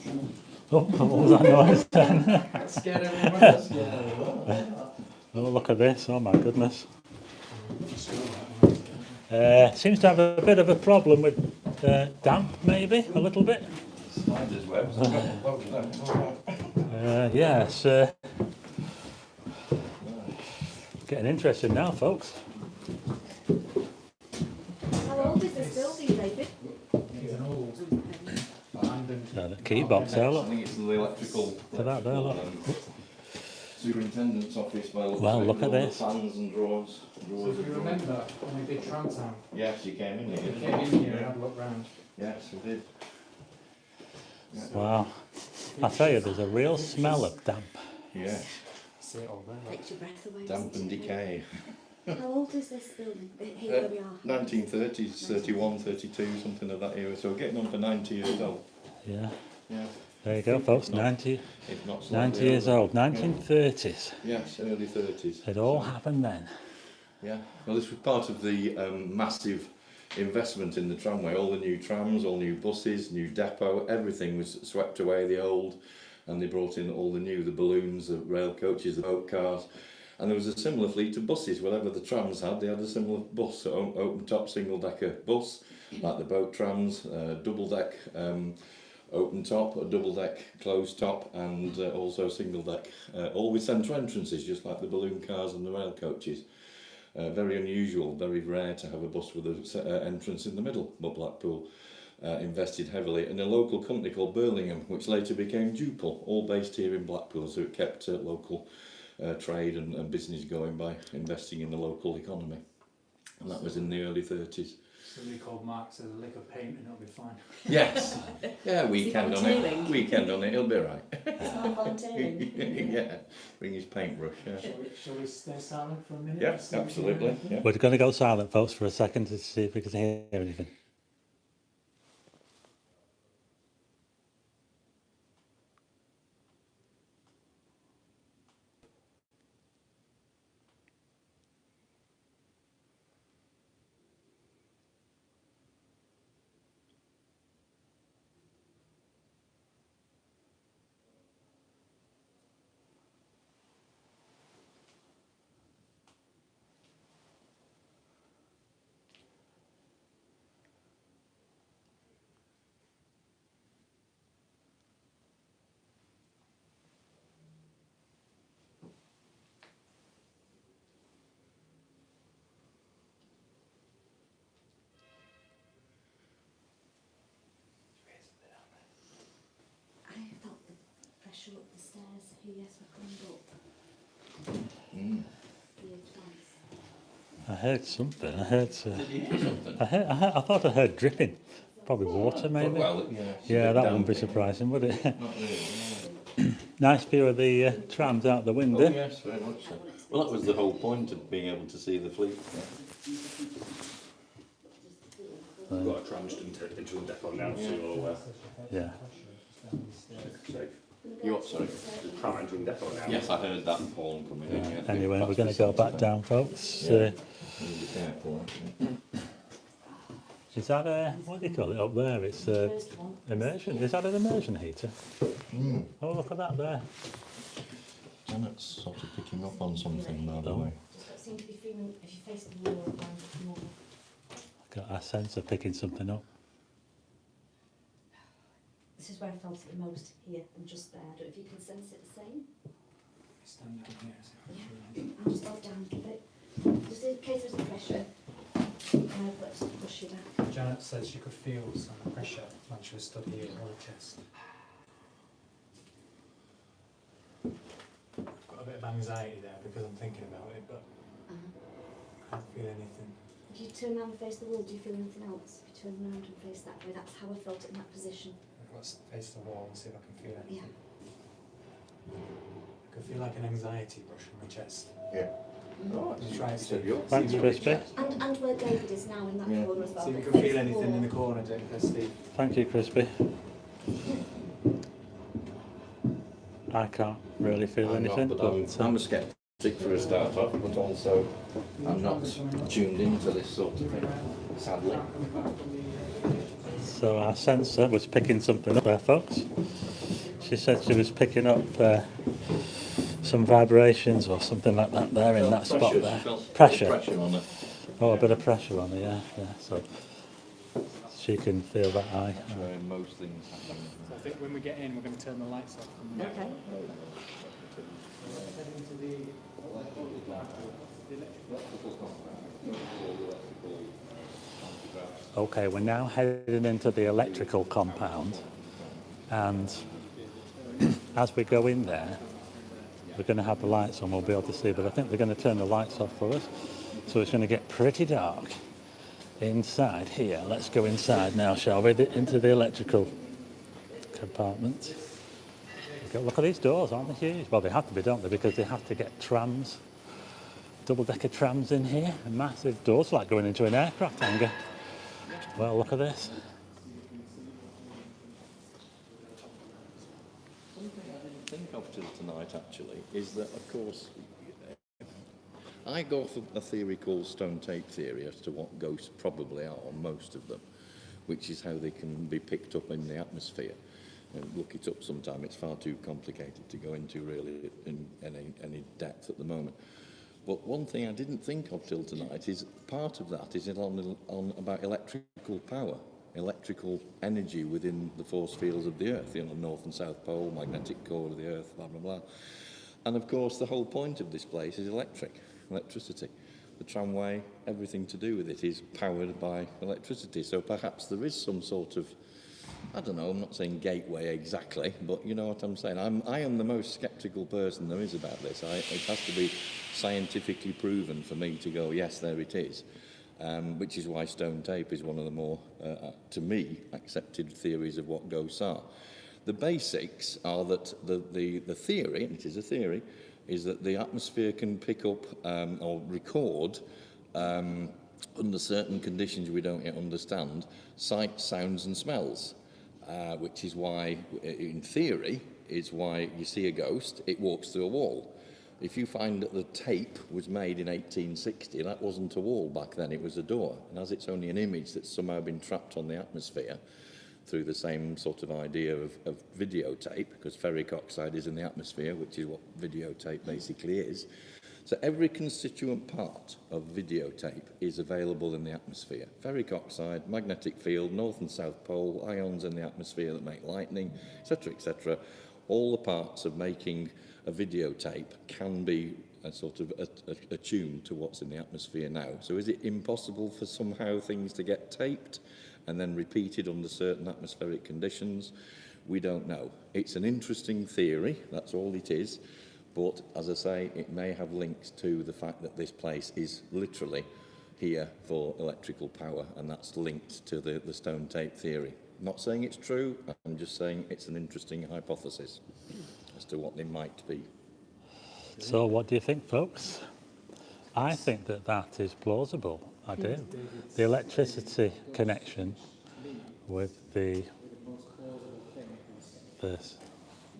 Oh, what was that noise then? scared everyone. Scared everyone. Oh, look at this. Oh my goodness. Seems to have a bit of a problem with damp, maybe a little bit. Spider's webs. Yes. Getting interested now, folks. How old is this building, David? He's an old abandoned. The key box there. I Look. think it's the electrical. To that there, look. Superintendent's office. By the looks Well, of it, look with at all the this. Plans and drawers. So Drawers if you of drawings. remember when we did TramTown, Yes, you came in here. we didn't came you? in here and had a look round. Yes, we did. Wow. I tell you, there's a real smell of damp. Yes, See it all there. Takes your breath away. damp doesn't and it? decay. How old is this building? Here where we are. 1930s, 31, 32, something of that era. So we're getting on for 90 years old. Yeah. Yeah, There you go, folks. 90, if not 90 slightly years over. old. 1930s. Yes, early 30s. It all happened then. Yeah, well, this was part of the massive investment in the tramway. All the new trams, all new buses, new depot, everything was swept away, the old, and they brought in all the new, the balloons, the rail coaches, the boat cars. And there was a similar fleet of buses. Whatever the trams had, they had a similar bus, so open top single decker bus, like the boat trams, double deck open top, a double deck closed top, and also single deck, all with central entrances, just like the balloon cars and the rail coaches. Very unusual, very rare to have a bus with an entrance in the middle, but Blackpool invested heavily in a local company called Birmingham, which later became Dupel, all based here in Blackpool, so it kept local trade and business going by investing in the local economy. And that was in the early 30s. Somebody called Mark says a lick of paint and it'll be fine. Yes, yeah, weekend on it, volunteering? weekend on it, he'll be right. It's not volunteering. Yeah, bring his paintbrush, yeah. Shall we stay silent for a minute? Yeah, See if we can hear absolutely, anything? yeah. We're going to go silent, folks, for a second to see if we can hear anything. I felt the pressure up the stairs here as we climbed up. Mm. Weird twice. I heard something. I heard. Did you hear something? I thought I heard dripping. Probably water, maybe. Well, yeah. Yeah, that wouldn't be Damping. surprising, would it? Not really, no. Nice view of the trams out the window. Oh, yes, very much so. Well, that was the whole point of being able to see the fleet. We've got a tram just into the depot now, so you're Yeah. safe. You what, sorry? The tram entering depot now. Yes, I heard that horn coming in. Yeah. Anyway, we're going to go back down, folks. Yeah. Be careful. Is that a, what do you call it up there? It's First one. immersion. Is that an immersion heater? Mm. Oh, look at that there. Janet's sort of picking up on something, by the way. Just don't seem to be feeling if you face the wall and more. Got a sense of picking something up. This is where I felt it the most here and just there. I don't know if you can sense it the same. Stand down here. Yeah. I'll just hold down a bit. Just in case there's a pressure. Let's push you back. Janet said she could feel some pressure when she was stood here on her chest. Got a bit of anxiety there because I'm thinking about it, but I can't feel anything. If you turn around and face the wall, do you feel anything else? If you turn around and face that way, that's how I felt it in that position. Let's face the wall and see if I can feel Yeah. anything. I could feel like an anxiety brush in my chest. Yeah. Just try and see. Thanks, Crispy. And where David is now in that corner as well. See if you but can face feel anything wall. in the corner, Steve. Thank you, Crispy. I can't really feel anything, but I'm a sceptic for a start off, but also I'm not tuned into this sort of thing, sadly. so our sensor was picking something up there, folks. She said she was picking up some vibrations or something like that there in that spot there. Pressure. Pressure on it. Oh, a bit of pressure on it, yeah. So she can feel that eye. Where most things happen. So I think when we get in, we're going to turn the lights off. Okay. Okay, we're now heading into the electrical compound, and as we go in there, we're going to have the lights on, we'll be able to see, but I think they're going to turn the lights off for us, so it's going to get pretty dark inside here. Let's go inside now, shall we, into the electrical compartment. Look at these doors, aren't they huge? Well, they have to be, don't they, because they have to get trams, double-decker trams in here, and massive doors like going into an aircraft hangar. Well, look at this. Something I didn't think of till tonight, actually, is that, of course, I go for a theory called stone tape theory as to what ghosts probably are, most of them, which is how they can be picked up in the atmosphere. And look it up sometime. It's far too complicated to go into really in any depth at the moment. But one thing I didn't think of till tonight is part of that is on about electrical power, electrical energy within the force fields of the Earth, North and South Pole, magnetic core of the Earth, blah, blah, blah. And of course, the whole point of this place is electricity. The tramway, everything to do with it is powered by electricity. So perhaps there is some sort of, I don't know, I'm not saying gateway exactly, but you know what I'm saying. I am the most sceptical person there is about this. It has to be scientifically proven for me to go, yes, there it is, which is why stone tape is one of the more, to me, accepted theories of what ghosts are. The basics are that the theory, and it is a theory, is that the atmosphere can pick up or record under certain conditions we don't yet understand, sights, sounds and smells. Which is why, in theory, is why you see a ghost, it walks through a wall. If you find that the tape was made in 1860, that wasn't a wall back then, it was a door. And as it's only an image that's somehow been trapped on the atmosphere through the same sort of idea of videotape, because ferric oxide is in the atmosphere, which is what videotape basically is. So every constituent part of videotape is available in the atmosphere. Ferric oxide, magnetic field, north and south pole, ions in the atmosphere that make lightning, etc., etc. All the parts of making a videotape can be sort of attuned to what's in the atmosphere now. So is it impossible for somehow things to get taped and then repeated under certain atmospheric conditions? We don't know. It's an interesting theory, that's all it is. But, as I say, it may have links to the fact that this place is literally here for electrical power, and that's linked to the stone tape theory. I'm not saying it's true, I'm just saying it's an interesting hypothesis as to what they might be. So what do you think, folks? I think that is plausible. I do. The electricity connection with the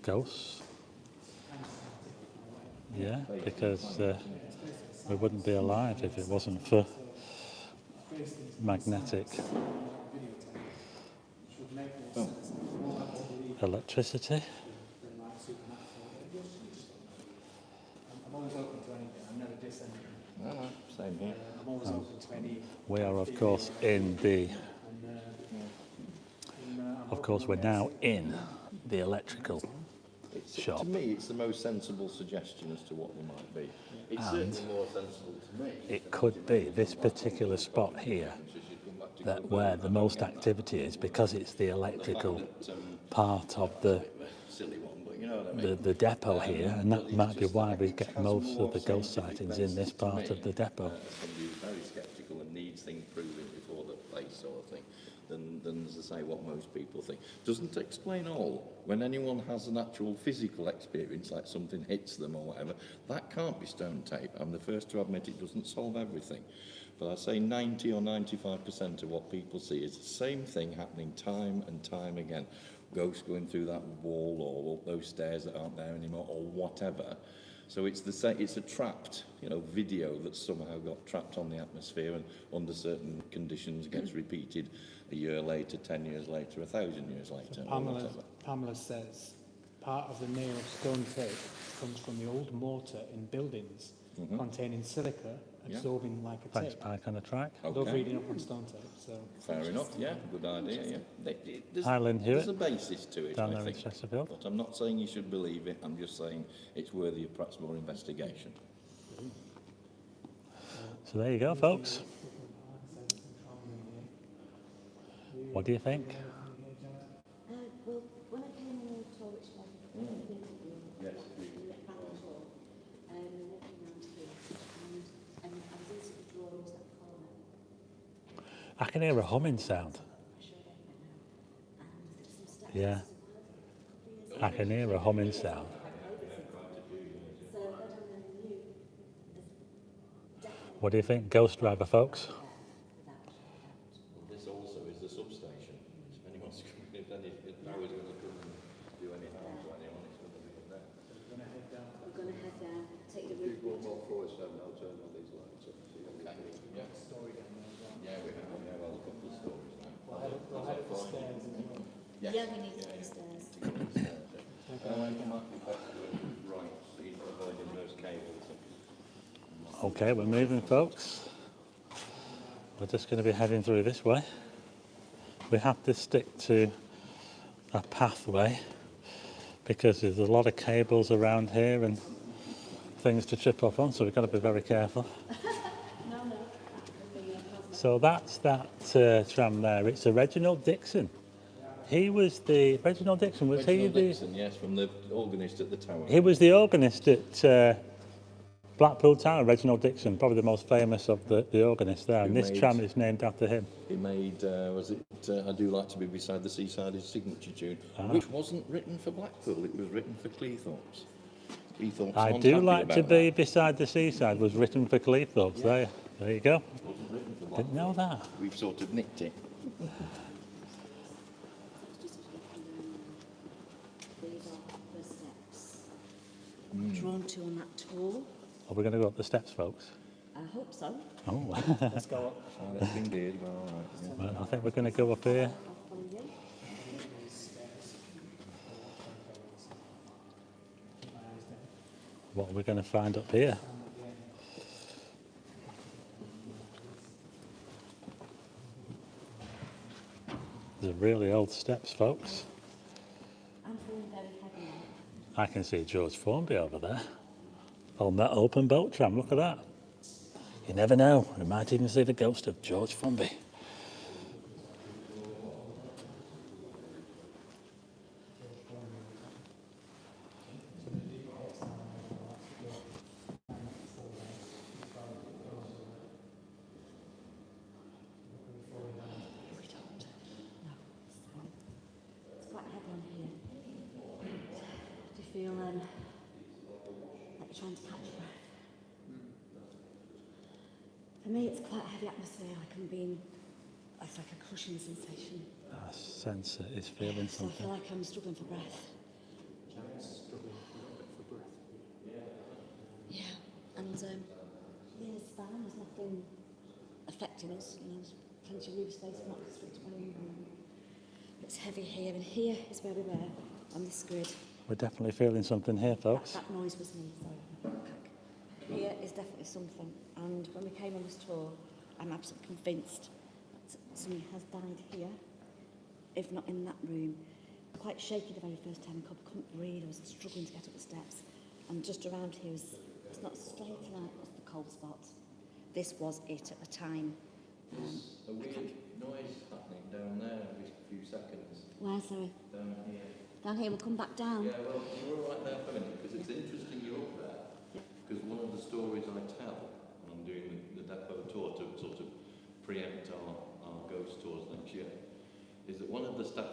ghosts. Yeah, because we wouldn't be alive if it wasn't for magnetic electricity. I'm always open to anything. I'm never diss anything. No, same here. I'm always open to any. We are, of course, in the. Of course, we're now in the electrical shop. To me, it's the most sensible suggestion as to what they might be. It's certainly more sensible to me. It could be this particular spot here that where the most activity is, because it's the electrical part of the Silly one, but you know what I mean. the depot here, and that might be why we get most of the ghost sightings in this part of the depot. Somebody who's very sceptical and needs things proving before the place sort of thing, than as I say, what most people think. Doesn't explain all. When anyone has an actual physical experience, like something hits them or whatever, that can't be stone tape. I'm the first to admit it doesn't solve everything. But I say 90 or 95% of what people see is the same thing happening time and time again. Ghosts going through that wall or those stairs that aren't there anymore or whatever. So it's a trapped, video that's somehow got trapped on the atmosphere and under certain conditions gets repeated a year later, 10 years later, 1,000 years later. Pamela says part of the name of stone tape comes from the old mortar in buildings containing silica, absorbing like a Thanks, tape. Pike on the track. I love reading up on stone tape. So Fair enough, yeah, good idea, yeah. Highland Hewitt, There's a basis to it, down I there in think. Chesterfield. But I'm not saying you should believe it, I'm just saying it's worthy of perhaps more investigation. So there you go, folks. What do you think? Well, when I came on the tour, which was Yes. tour, and I came around here, and I was into the drawings that Foreman. I can hear a humming sound. Yeah, I can hear a humming sound. What do you think, Ghost Driver, folks? This also is the substation. If anyone's if power's going to come and do any harm to anyone, it's going to be from there. We're going to head down, take the route. Go more forward, so I'll turn all these lights up. Yeah. Yeah, we have a couple of stories now. Yeah, we need to go upstairs. Right, so you're avoiding those cables. Okay, we're moving, folks. We're just going to be heading through this way. We have to stick to a pathway because there's a lot of cables around here and things to trip up on, so we've got to be very careful. So that's that tram there. It's a Reginald Dixon. Reginald Dixon, was Reginald he Dixon, yes, from the organist at the tower. He was the organist at Blackpool Tower, Reginald Dixon, probably the most famous of the organists there, and this tram is named after him. He made, I Do Like to Be Beside the Seaside, his signature tune, which wasn't written for Blackpool, it was written for Cleethorpes. Cleethorpes I Do Like to Be Beside the Seaside was written for Cleethorpes, there you go. Didn't know that. We've sort of nicked it. These are the steps drawn to on that tour. Are we going to go up the steps, folks? I hope so. Oh, let's go up. That's been good, well, all right. well, I think we're going to go up here. I'll follow you. What are we going to find up here? These are really old steps, folks. I'm feeling very heavy now. I can see George Formby over there on that open boat tram. Look at that. You never know. We might even see the ghost of George Formby. It's quite heavy on here. Do you feel like you're trying to catch your breath? For me, it's quite a heavy atmosphere, like I'm being, it's like a crushing sensation. I sense it. It's feeling So I feel something. like I'm struggling for breath. Yeah, and yeah, it's fine. There's nothing affecting us. There's plenty of roof space, not restricted by anything. It's heavy here, and here is where we were on this grid. We're definitely feeling something here, folks. That noise was me, sorry. Here is definitely something. And when we came on this tour, I'm absolutely convinced that somebody has died here, if not in that room. Quite shaky the very first time, I couldn't breathe, I was struggling to get up the steps. And just around here, it's not a straight line, it's the cold spot. This was it at the time. There's a weird noise happening down there every few seconds. Where, sorry? Down here. Down here, we'll come back down. Yeah, well, you were right there for a minute, because it's interesting you're up there. Because one of the stories I tell when I'm doing the depot tour to sort of preempt our ghost tours next year is that one of the staff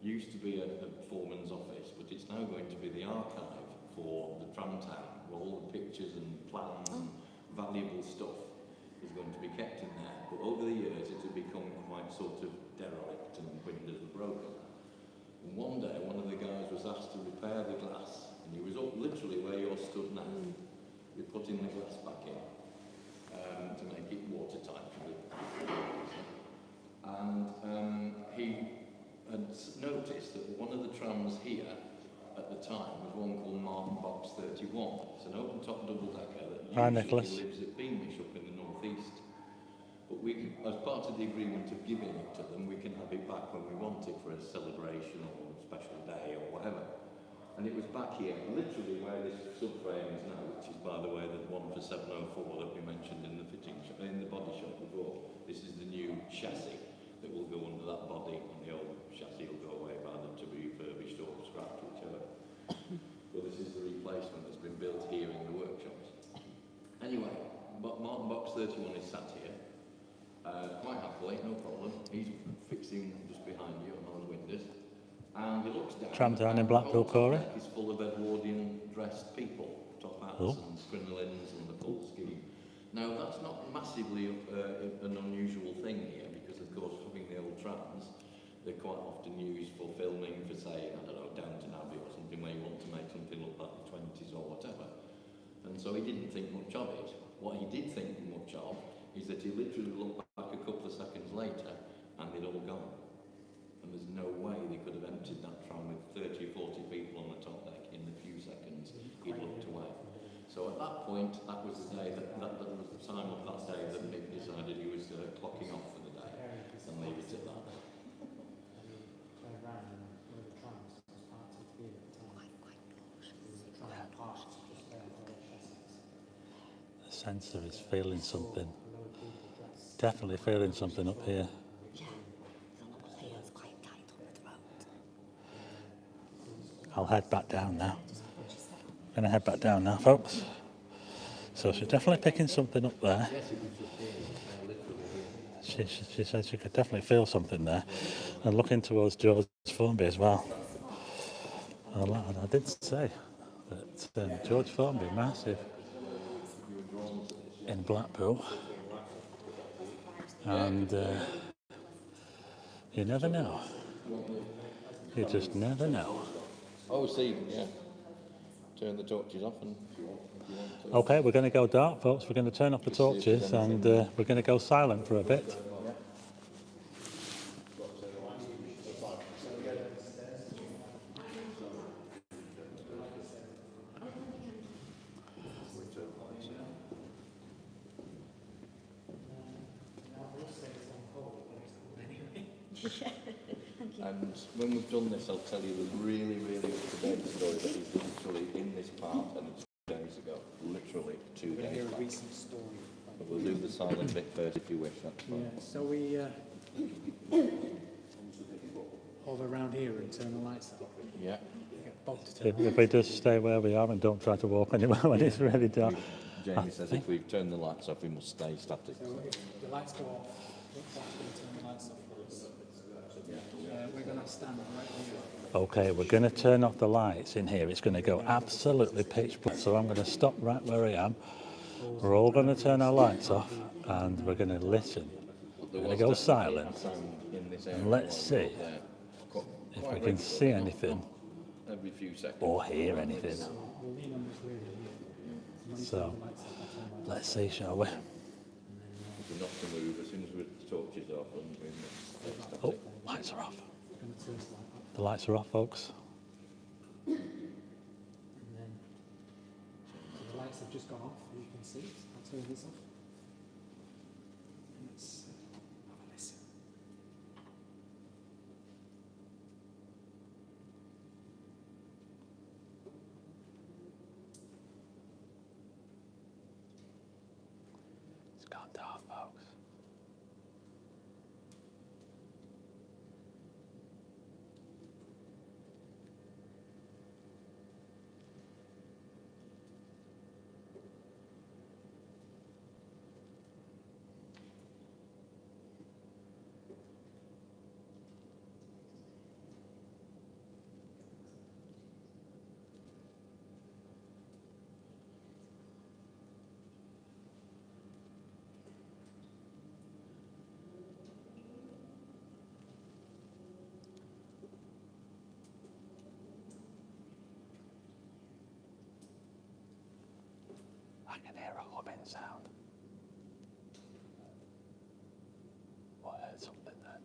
used to be a Foreman's office, but it's now going to be the archive for the TramTown, where all the pictures and plans and valuable stuff is going to be kept in there. But over the years, it had become quite sort of derelict and windows were broken. And one day, one of the guys was asked to repair the glass, and he was up literally where you're stood now. We're putting the glass back in to make it watertight. And he had noticed that one of the trams here at the time was one called Martin Box 31. It's an open-top double-decker that usually lives at Beamish up in the northeast. But we, as part of the agreement of giving it to them, we can have it back when we want it for a celebration or a special day or whatever. And it was back here, literally where this subframe is now, which is, by the way, the one for 704 that we mentioned in the fitting shop, in the body shop before. This is the new chassis that will go under that body, and the old chassis will go away by them to be refurbished or scrapped, whichever. But this is the replacement that's been built here in the workshops. Anyway, Martin Box 31 is sat here, quite happily, no problem. He's fixing just behind you on those windows. And he looks down. TramTown in Blackpool, Corey. It's full of Edwardian dressed people, top hats and crinolines and the full scheme. Now, that's not massively an unusual thing here, because, of course, having the old trams, they're quite often used for filming, for, say, I don't know, Downton Abbey or something, where you want to make something look like the 20s or whatever. And so he didn't think much of it. What he did think much of is that he literally looked back a couple of seconds later and they'd all gone. And there's no way they could have emptied that tram with 30 or 40 people on the top deck in the few seconds he'd looked away. So at that point, that was the day that was the time of that day that Nick decided he was clocking off for the day and leave it at that. The sensor is feeling something. Definitely feeling something up here. I'll head back down now. Gonna head back down now, folks. So she's definitely picking something up there. She said she could definitely feel something there. And looking towards George Formby as well. I did say that George Formby, massive in Blackpool. And you never know. You just never know. Oh, see, yeah. Turn the torches off and... Okay, we're going to go dark, folks. We're going to turn off the torches and we're going to go silent for a bit. And when we've done this, I'll tell you the really, really up-to-date story that is literally in this part, and it's 2 days ago. Literally 2 days Hear a back. recent story. But we'll do the silent bit first if you wish, that's fine. Yeah, so we hover around here and turn the lights off. Yeah. Get Bob to turn If we just stay where we are and don't try to walk anywhere when it's really dark. Jamie says if we turn the lights off, we must stay static. So if the lights go off, Bob's going to turn the lights off for us. We're going to stand right here. Okay, we're going to turn off the lights in here. It's going to go absolutely pitch black. So I'm going to stop right where I am. We're all going to turn our lights off and we're going to listen. We're going to go silent. And let's see if we can see anything Every few seconds. or hear anything. So let's see, shall we? If we're not to move, as soon as the torches are off, we're static. Oh, lights are off. The lights are off, folks. And then so the lights have just gone off, you can see. I'll turn this off. And let's have a listen. It's gone dark, folks. sound. Oh, I heard something then.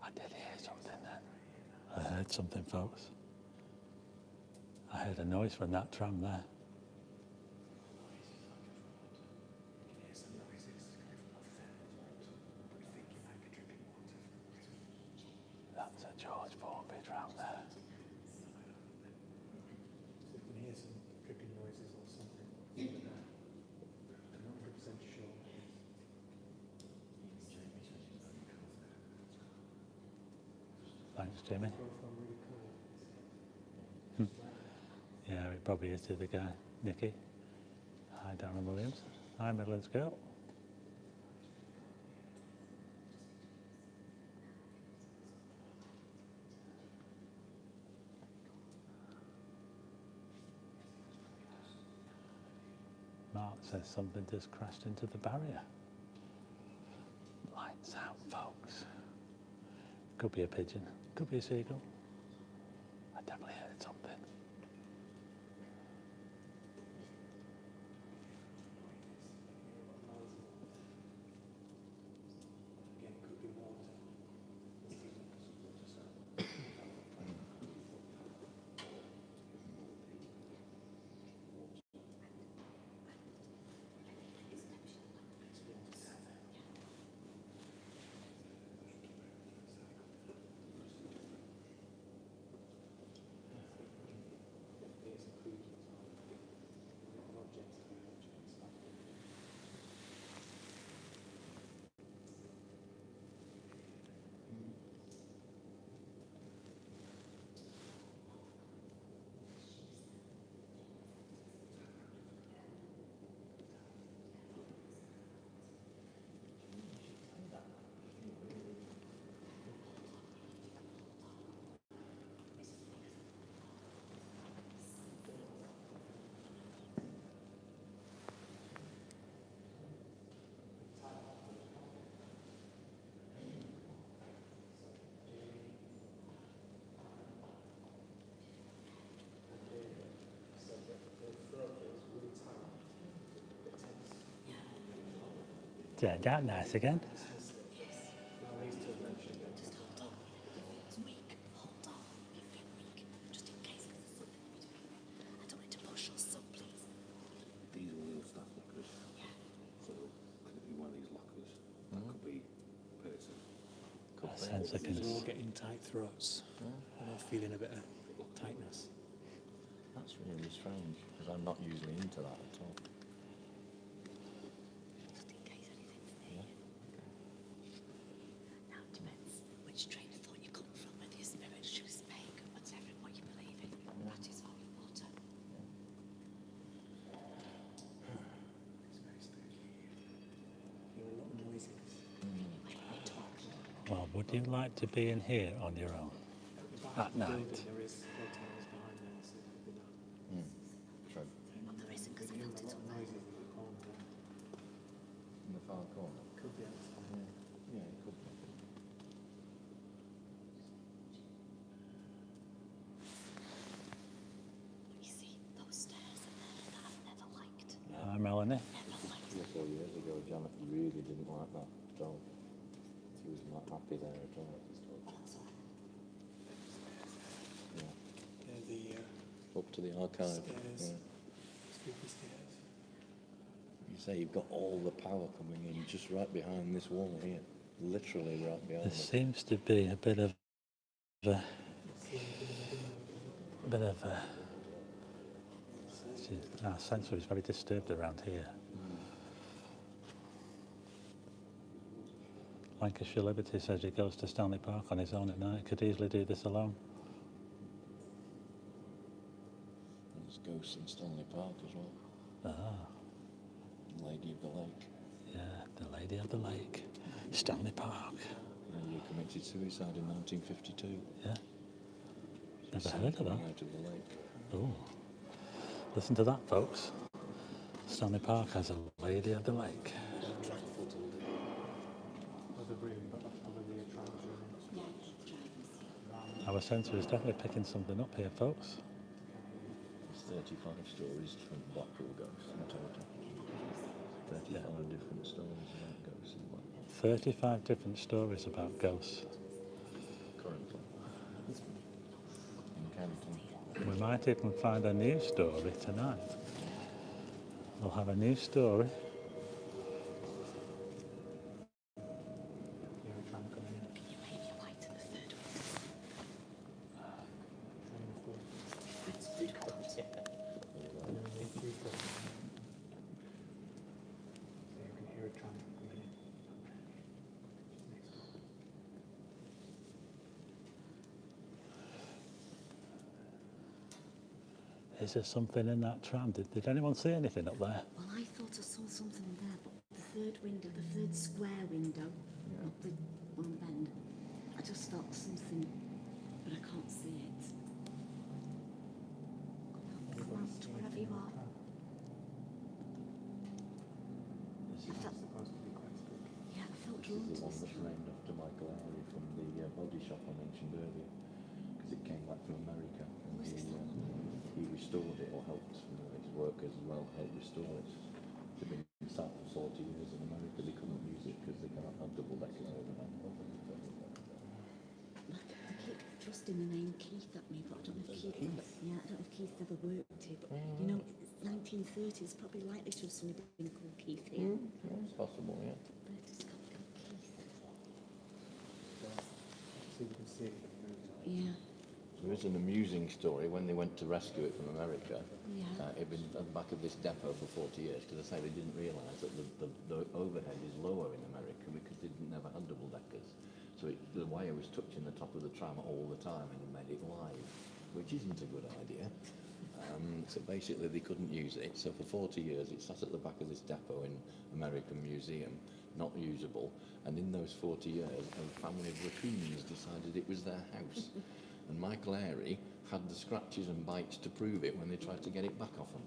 I did hear something then. I heard something, folks. I heard a noise from that tram there. That's a George Formby tram there. You can hear some dripping noises or something. I'm not 100% sure. Thanks, Jimmy. Profile really cool. Yeah, it probably is to the guy, Nicky. Hi, Darren Williams. Hi, Midlands Girl. Mark says something just crashed into the barrier. Lights out, folks. Could be a pigeon, could be a seagull. I definitely heard something. Again, it could be water. Yeah, that nice again. These are all staff lockers. So could it be one of these lockers? That could be a person. I sense I These are all can. getting tight throats. And I'm feeling a bit of tightness. That's really strange, because I'm not usually into that at all. Just in case anything's near you. Now it depends which train of thought you come from, whether your spirit chooses make or whatever, what you believe in. That is holy water. It's very spooky. Hear a lot of noises. Well, would you like to be in here on your own? Back At of the building, night. there is hotels behind there, so it could be that. True. But there isn't because I Hear felt a it lot up of there. noises in the corner there. In the far corner. Could be outside. Yeah, it could be. But you see, those stairs in there that I've never liked. Hi, Melanie. Never liked. 3 or 4 years ago, Janet really didn't like that at all. She was not happy there at all. That's all. Yeah. They're the Up to the archive. Stairs. Yeah. spooky stairs. You say you've got all the power coming in just right behind this wall here. Literally right behind There it. seems to be a bit of a our sensor is very disturbed around here. Lancashire Liberty says he goes to Stanley Park on his own at night. Could easily do this alone. There's ghosts in Stanley Park as well. Ah, Lady of the Lake. yeah, the Lady of the Lake, Stanley Park. Yeah, who committed suicide in 1952. Yeah, never Seen heard of coming that. out of the lake. Oh, listen to that, folks. Stanley Park has a Lady of the Lake. Other room, but probably a trams room. Our centre is definitely picking something up here, folks. There's 35 stories from Blackpool ghosts in total. 35 different stories about ghosts in Blackpool. 35 different stories about ghosts. Currently. In Canton. We might even find a new story tonight. We'll have a new story. Yeah, a tram coming in. Maybe a light at the third one. Train of thought. It's food court. Yeah, food court. So you can hear a tram coming in. Next door. Is there something in that tram? Did anyone see anything up there? Well, I thought I saw something there, but the third window, the third square window, not the one bend. I just thought something, but I can't see it. Come out, wherever you are. This I is, felt, Supposed to be quite quick. yeah, I felt this drawn is to the one this. that's named after Michael Airy from the body shop I mentioned earlier. Because it came back from America. And he restored it, or helped his workers as well, helped restore it. They've been sat for 40 years in America. They couldn't use it because they can't have double deckers over there. They keep thrusting the name Keith at me, but I don't know if Keith, yeah, I don't know if Keith ever worked here, but you know, 1930s, probably likely to have somebody been called Keith here. Yeah, it's possible, yeah. But it's got to be Keith. So you can see it. Yeah, There is an amusing story when they went to rescue it from America. yeah. It'd been at the back of this depot for 40 years because I say they didn't realise that the overhead is lower in America because they never had double deckers. So the wire was touching the top of the tram all the time and it made it live, which isn't a good idea. So basically they couldn't use it. So for 40 years it sat at the back of this depot in American Museum, not usable. And in those 40 years a family of raccoons decided it was their house. And Michael Airy had the scratches and bites to prove it when they tried to get it back off him.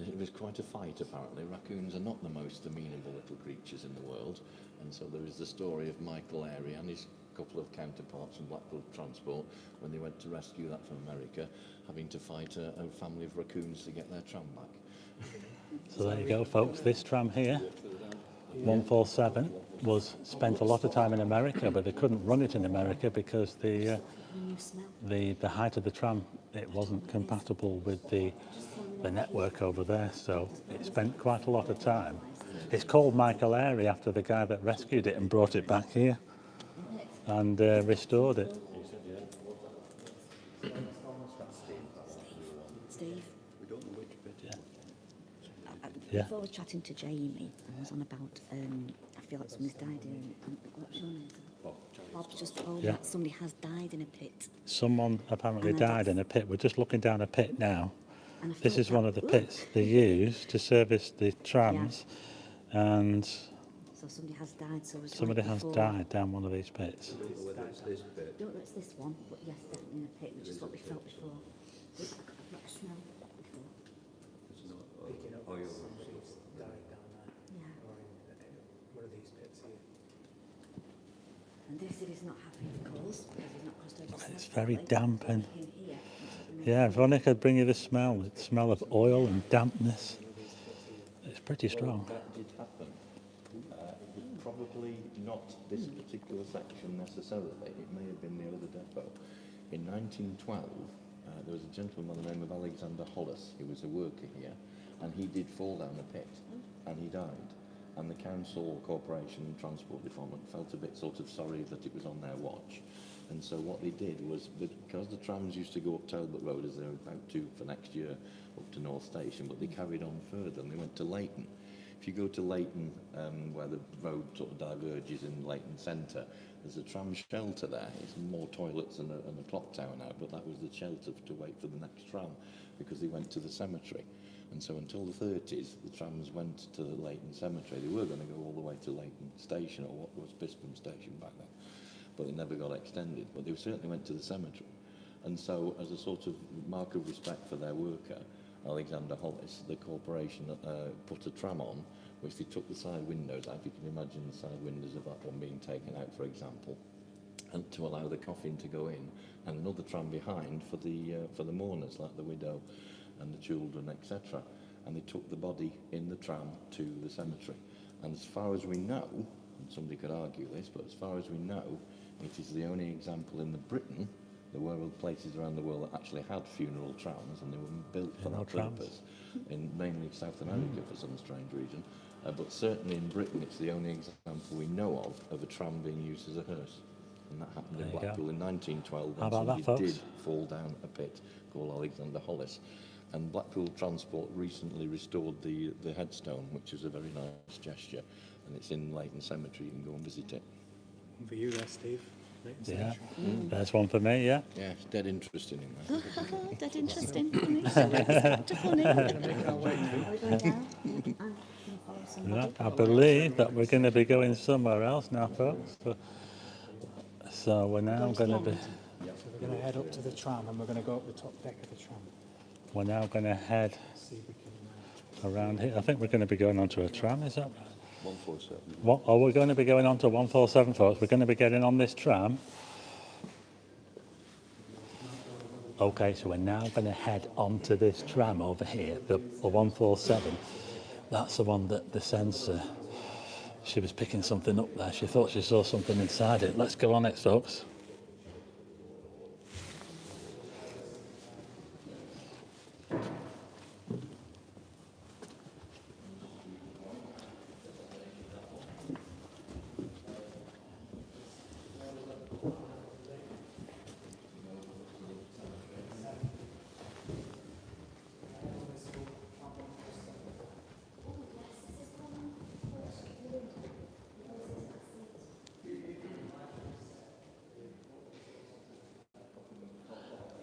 It was quite a fight, apparently. Raccoons are not the most amenable little creatures in the world, and so there is the story of Michael Airy and his couple of counterparts from Blackpool Transport when they went to rescue that from America, having to fight a family of raccoons to get their tram back. So there you go, folks. This tram here, 147, was spent a lot of time in America, but they couldn't run it in America because the height of the tram, it wasn't compatible with the network over there, so it spent quite a lot of time. It's called Michael Airy after the guy that rescued it and brought it back here and restored it. Steve? We don't know which bit. Yeah. Before I was chatting to Jamie, I was on about, I feel like somebody's died in, what's your name? Bob's just told me that somebody has died in a pit. Someone apparently died in a pit. We're just looking down a pit now. And I This felt is one of the pits they use to service the trams, and So somebody has died, so it was somebody right has before. died down one of these pits. Whether it's this bit. Don't know it's this one, but yes, definitely in a pit, which is what we felt before. I've got a smell before. Picking up Oil. somebody's died down there. Yeah. Or in one of these pits here. And this is not happy, of course, because he's not crossed over. It's very damp and In here. yeah, Veronica would bring you the smell. The smell of oil and dampness. It's pretty strong. That did happen. It was probably not this particular section necessarily. It may have been the other depot. In 1912, there was a gentleman by the name of Alexander Hollis. He was a worker here, and he did fall down a pit, and he died. And the council, corporation, and transport department felt a bit sort of sorry that it was on their watch. And so what they did was, because the trams used to go up Talbot Road, as they're about to for next year, up to North Station, but they carried on further and they went to Leighton. If you go to Leighton, where the road sort of diverges in Leighton Centre, there's a tram shelter there. It's more toilets and a clock tower now, but that was the shelter to wait for the next tram, because they went to the cemetery. And so until the 30s, the trams went to the Leighton Cemetery. They were going to go all the way to Leighton Station, or what was Bisping Station back then, but it never got extended. But they certainly went to the cemetery. And so, as a sort of mark of respect for their worker, Alexander Hollis, the corporation put a tram on, which they took the side windows out. You can imagine the side windows of that one being taken out, for example, and to allow the coffin to go in, and another tram behind for the mourners, like the widow and the children, etc. And they took the body in the tram to the cemetery. And as far as we know, and somebody could argue this, but as far as we know, it is the only example in Britain. There were other places around the world that actually had funeral trams, and they were built for that purpose, in mainly South America for some strange reason. But certainly in Britain, it's the only example we know of a tram being used as a hearse. And that happened in Blackpool in 1912 when somebody did fall down a pit called Alexander Hollis. And Blackpool Transport recently restored the headstone, which is a very nice gesture, and it's in Leighton Cemetery. You can go and visit it. One for you there, Steve. Yeah, there's one for me, yeah. Yeah, it's dead interesting in that. Dead interesting. Funny. Funny. Are we going down? I'm going to follow somebody. I believe that we're going to be going somewhere else now, folks. So we're now going to be... So we're going to head up to the tram and we're going to go up the top deck of the tram. We're now going to head See if we can... around here. I think we're going to be going onto a tram, is that right? 147. What, oh, we're going to be going on to 147, folks. We're going to be getting on this tram. Okay, so we're now going to head onto this tram over here, the 147. That's the one that the sensor, she was picking something up there. She thought she saw something inside it. Let's go on it, folks.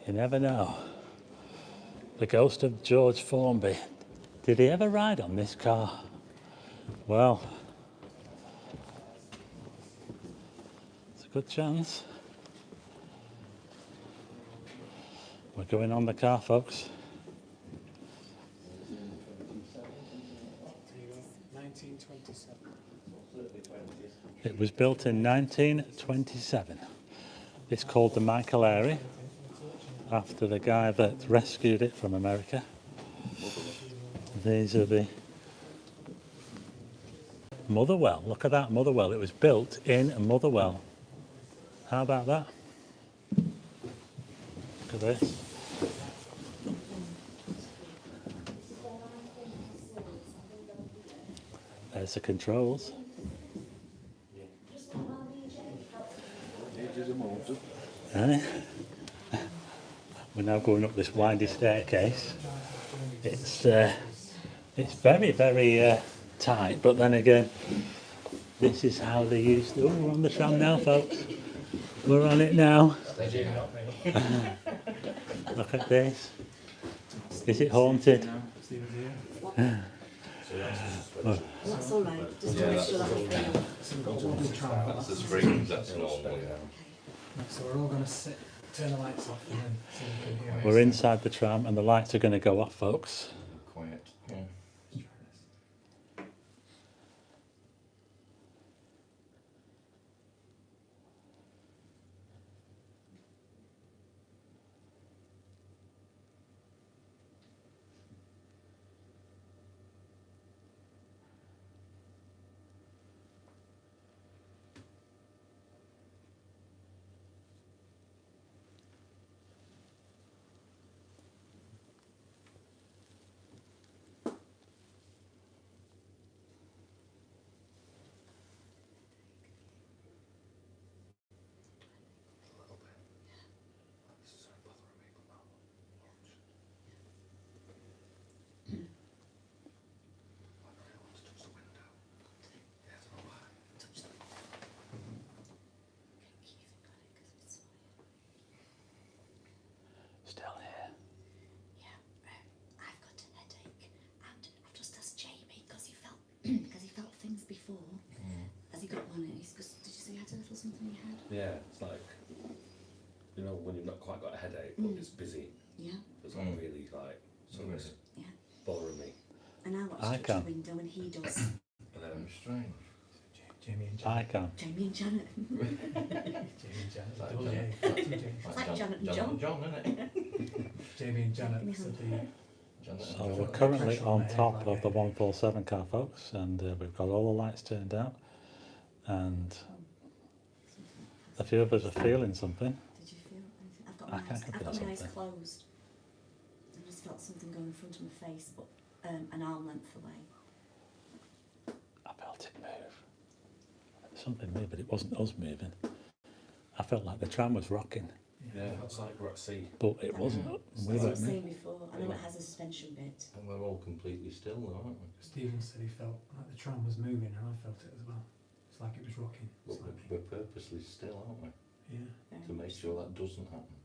You never know. The ghost of George Formby. Did he ever ride on this car? Well, it's a good chance. We're going on the car, folks. 1927. It was built in 1927. It's called the Michael Airy, after the guy that rescued it from America. These are the Motherwell. Look at that, Motherwell. It was built in Motherwell. How about that? Look at this. There's the controls. Aye. We're now going up this windy staircase. It's very, very tight, but then again, this is how they used to... Oh, we're on the tram now, folks. We're on it now. Look at this. Is it haunted? That's all right. Just to make sure that we feel. That's the springs, that's normal, yeah. So we're all going to turn the lights off and then see if we can hear We're inside the tram and the lights are going to go off, folks. Quiet. Yeah. Still here. Yeah, I've got a headache, and I've just asked Jamie because he felt things before. Has he got one? Did you say you had a little something in your head? Yeah, it's like, you know, when you've not quite got a headache, but it's busy. Yeah. It's like really like So it's Yeah. bothering me. And I watch I through can. the window and he does. And then Strange. Jamie and I Janet. can. Jamie and Janet. Jamie and Janet. Like Oh, Janet. yeah, James. It's like Janet and John. John, isn't it? Jamie and Janet. Give me So some. the, Janet and So John. we're currently on top of the 147 car, folks, and we've got all the lights turned down, and a few of us are feeling something. Did you feel anything? I've got I my can eyes, feel I've got my eyes something. closed. I just felt something go in front of my face, but an arm length away. I felt it move. Something moved, but it wasn't us moving. I felt like the tram was rocking, Yeah, that's like we're at sea. but it wasn't. We That's what I weren't was moving. saying before. I know it has a suspension bit. And we're all completely still, though, aren't we? Stephen said he felt like the tram was moving, and I felt it as well. It's like it was rocking. But slightly. we're purposely still, aren't we? Yeah. Very To make much sure so. that doesn't happen.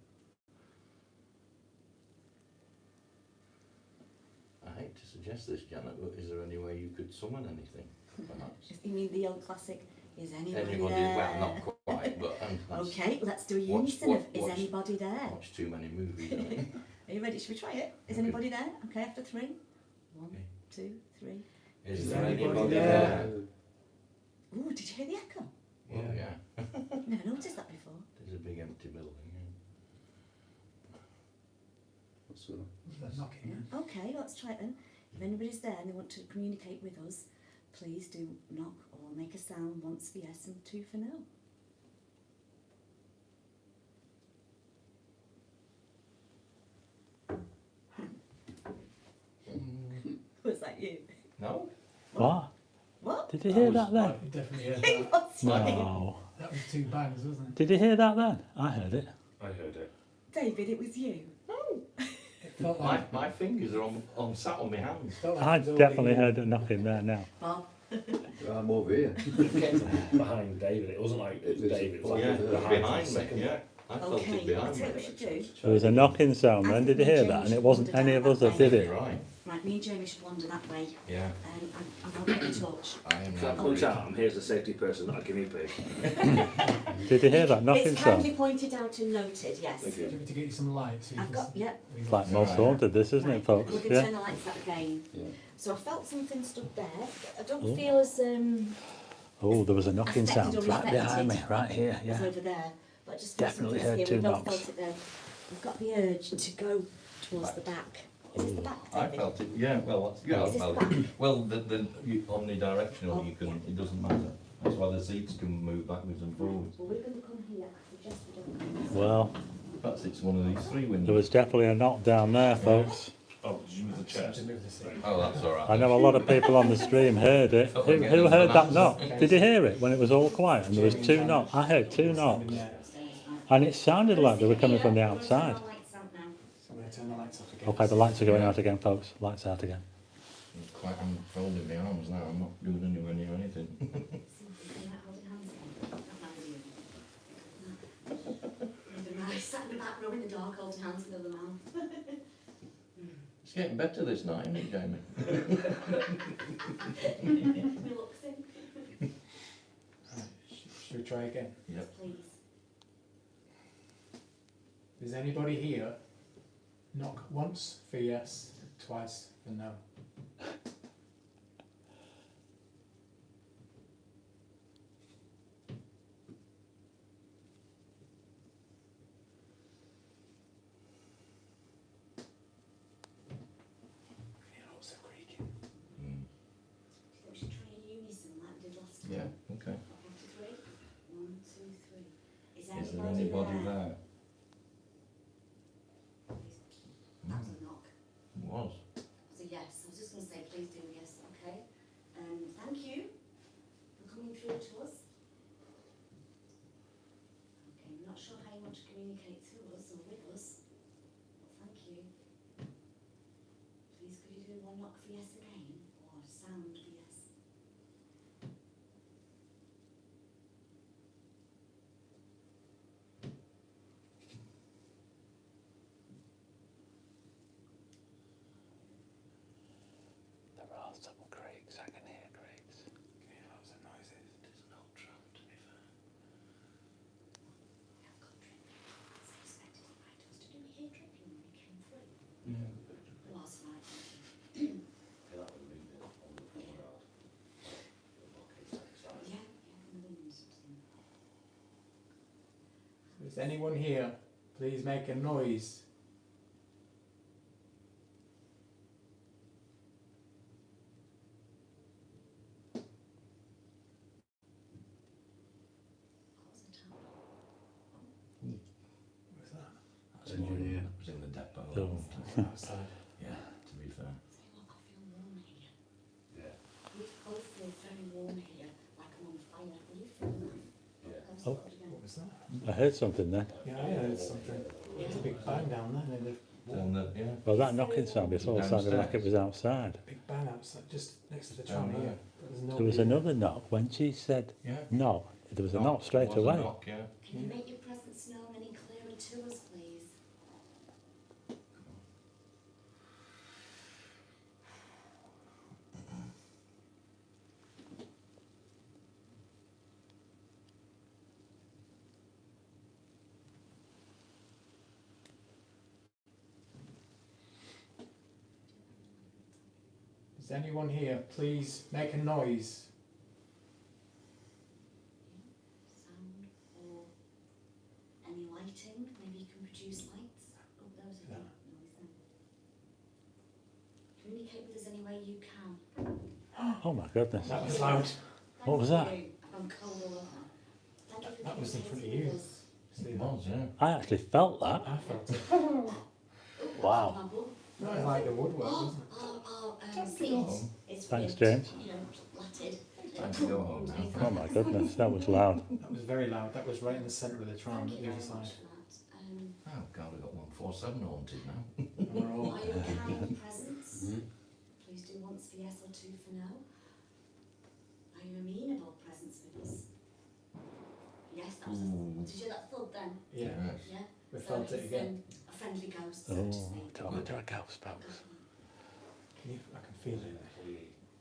I hate to suggest this, Janet, but is there any way you could summon anything, perhaps? You mean the old classic, is anybody, Anybody, there? well, not quite, but that's Okay, let's do a Watch- unison of, watch- is watch- anybody there? watch too many movies, haven't you? Are you ready? Should we try it? Is Okay. anybody there? Okay, after 3. 1, Okay. 2, 3. Is there there anybody anybody there? there? Ooh, did you hear the echo? Oh, yeah. Never noticed that before. There's a big empty building, What's that? They're knocking. Yeah. Okay, let's try it then. If anybody's there and they want to communicate with us, please do knock or make a sound once for yes and 2 for no. Was that you? No? What? What? Did you hear that then? You definitely heard that. What's No. That was 2 bangs, wasn't it? Did you hear that then? I heard it. I heard it. David, it was you. It felt like, My fingers are on sat on my hands. felt like I it was over definitely here. heard it knocking there now. Bob. I'm over here. Behind David. It wasn't like it was David. It was like Yeah, behind behind me, yeah. I felt Okay, it I'll behind tell you me. what we should do. There was a knocking sound then, did you hear that? And it wasn't any of us that did it. You're right. Right, me and Jamie should wander that way. Yeah. I won't get in touch. I am Can I now. point out, I'm here as a safety person, not a guinea pig. Did you hear that knocking It's kindly sound? pointed out and noted, yes. Thank Do you want me to get you some light? So you I've can got, s- yeah. It's like most haunted, this, isn't it, folks? We can Yeah. turn the lights up again. Yeah. So I felt something stood there. I don't Oh. feel as Oh, there was a knocking affected sound or right behind me, affected right here, as yeah. over there. But I just feel Definitely something's heard here. 2 We've both knocks. felt it there. We've got the urge to go towards the back. Is it the back, I David? felt it, yeah, well, that's, yeah, Is this well, the back? well, omnidirectional, Oh, you can, yeah. it doesn't matter. That's why the seats can move backwards and forwards. Well, we're going to come here. I suggest we don't come this way. Well, Perhaps it's one of these 3 windows. there was definitely a knock down there, folks. Oh, did you move the chair? to move the seat. Oh, that's all right. I know a lot of people on the stream heard it. Who heard that knock? Did you hear it when it was all quiet and there was 2 knocks? I heard 2 knocks. Yeah. And it sounded like they were coming from the Here, we're gonna turn outside. our lights out now. So I'm going to turn the lights off again. Okay, the lights are going out again, folks. Lights out again. I'm folding my arms now, I'm not doing anywhere near anything. Something like holding hands again. Not nice. I sat in the back row in the dark holding hands with other man. It's getting better this night, isn't it, Jamie? We look thin. Right, should we try again? Yep. Please. Is anybody here? Knock once for yes, twice for no. Hear lots of creaking. We should try a unison like we did last time. Yeah, okay. After 3. 1, 2, 3. Is Is there anybody there? That was a knock. It was. That was a yes. I was just going to say, please do yes, okay? Thank you for coming through to us. Okay, I'm not sure how you want to communicate to us or with us, but thank you. Please could you do 1 knock for yes again, or sound for yes? There are some creaks, I can hear creaks. Hear lots of noises. There's an old tram, to be fair. We have got dripping. It's expected right us to do we hear dripping when we came through? Yeah. There was. Is anyone here? Please make a noise. What's that? That's engineer. That was in the depot. Oh. Outside. Yeah, to be fair. I feel warm here. Yeah. We both feel very warm here, like I'm on fire. Will you feel that? Yeah. Oh. What was that? I heard something then. Yeah, I heard something. There's a big bang down there. There's Down the, yeah. Well, that knocking sound before sounded like it was outside. a big bang outside, just next to the Down tram here. there. But there's no There was here. another knock when she said Yeah. no. There was a knock straight Was a away. knock, yeah. Can you make your presence known any clearer to us, please? Is anyone here? Please make a noise. Sound or any lighting? Maybe you can produce lights? Oh, those are Yeah. noise then. Communicate with us any way you can. Oh my goodness. That was loud. What was that? Thank you. I'm cold all over. Thank you for That was in front of communicating you. with us. It was, yeah. I actually felt that. I felt it. Wow. Marble. That was like the woodwork, wasn't it? Seat is Thanks, ribbed, James. You know, latted. Time to go home now. Oh my goodness, that was loud. That was very loud. That was right in the centre of the tram Thank at you the very other much side. for that. Oh God, we've got 147 haunted now. And we're all, Are you a kind presence? Please do once for yes or two for no. Are you amenable presence with us? Yes, that was did you hear that thud then? yeah, Yes. Yeah? we So felt it he's, again. a friendly ghost, so to Oh, speak. talking to a ghost, folks. Can you, I can feel it.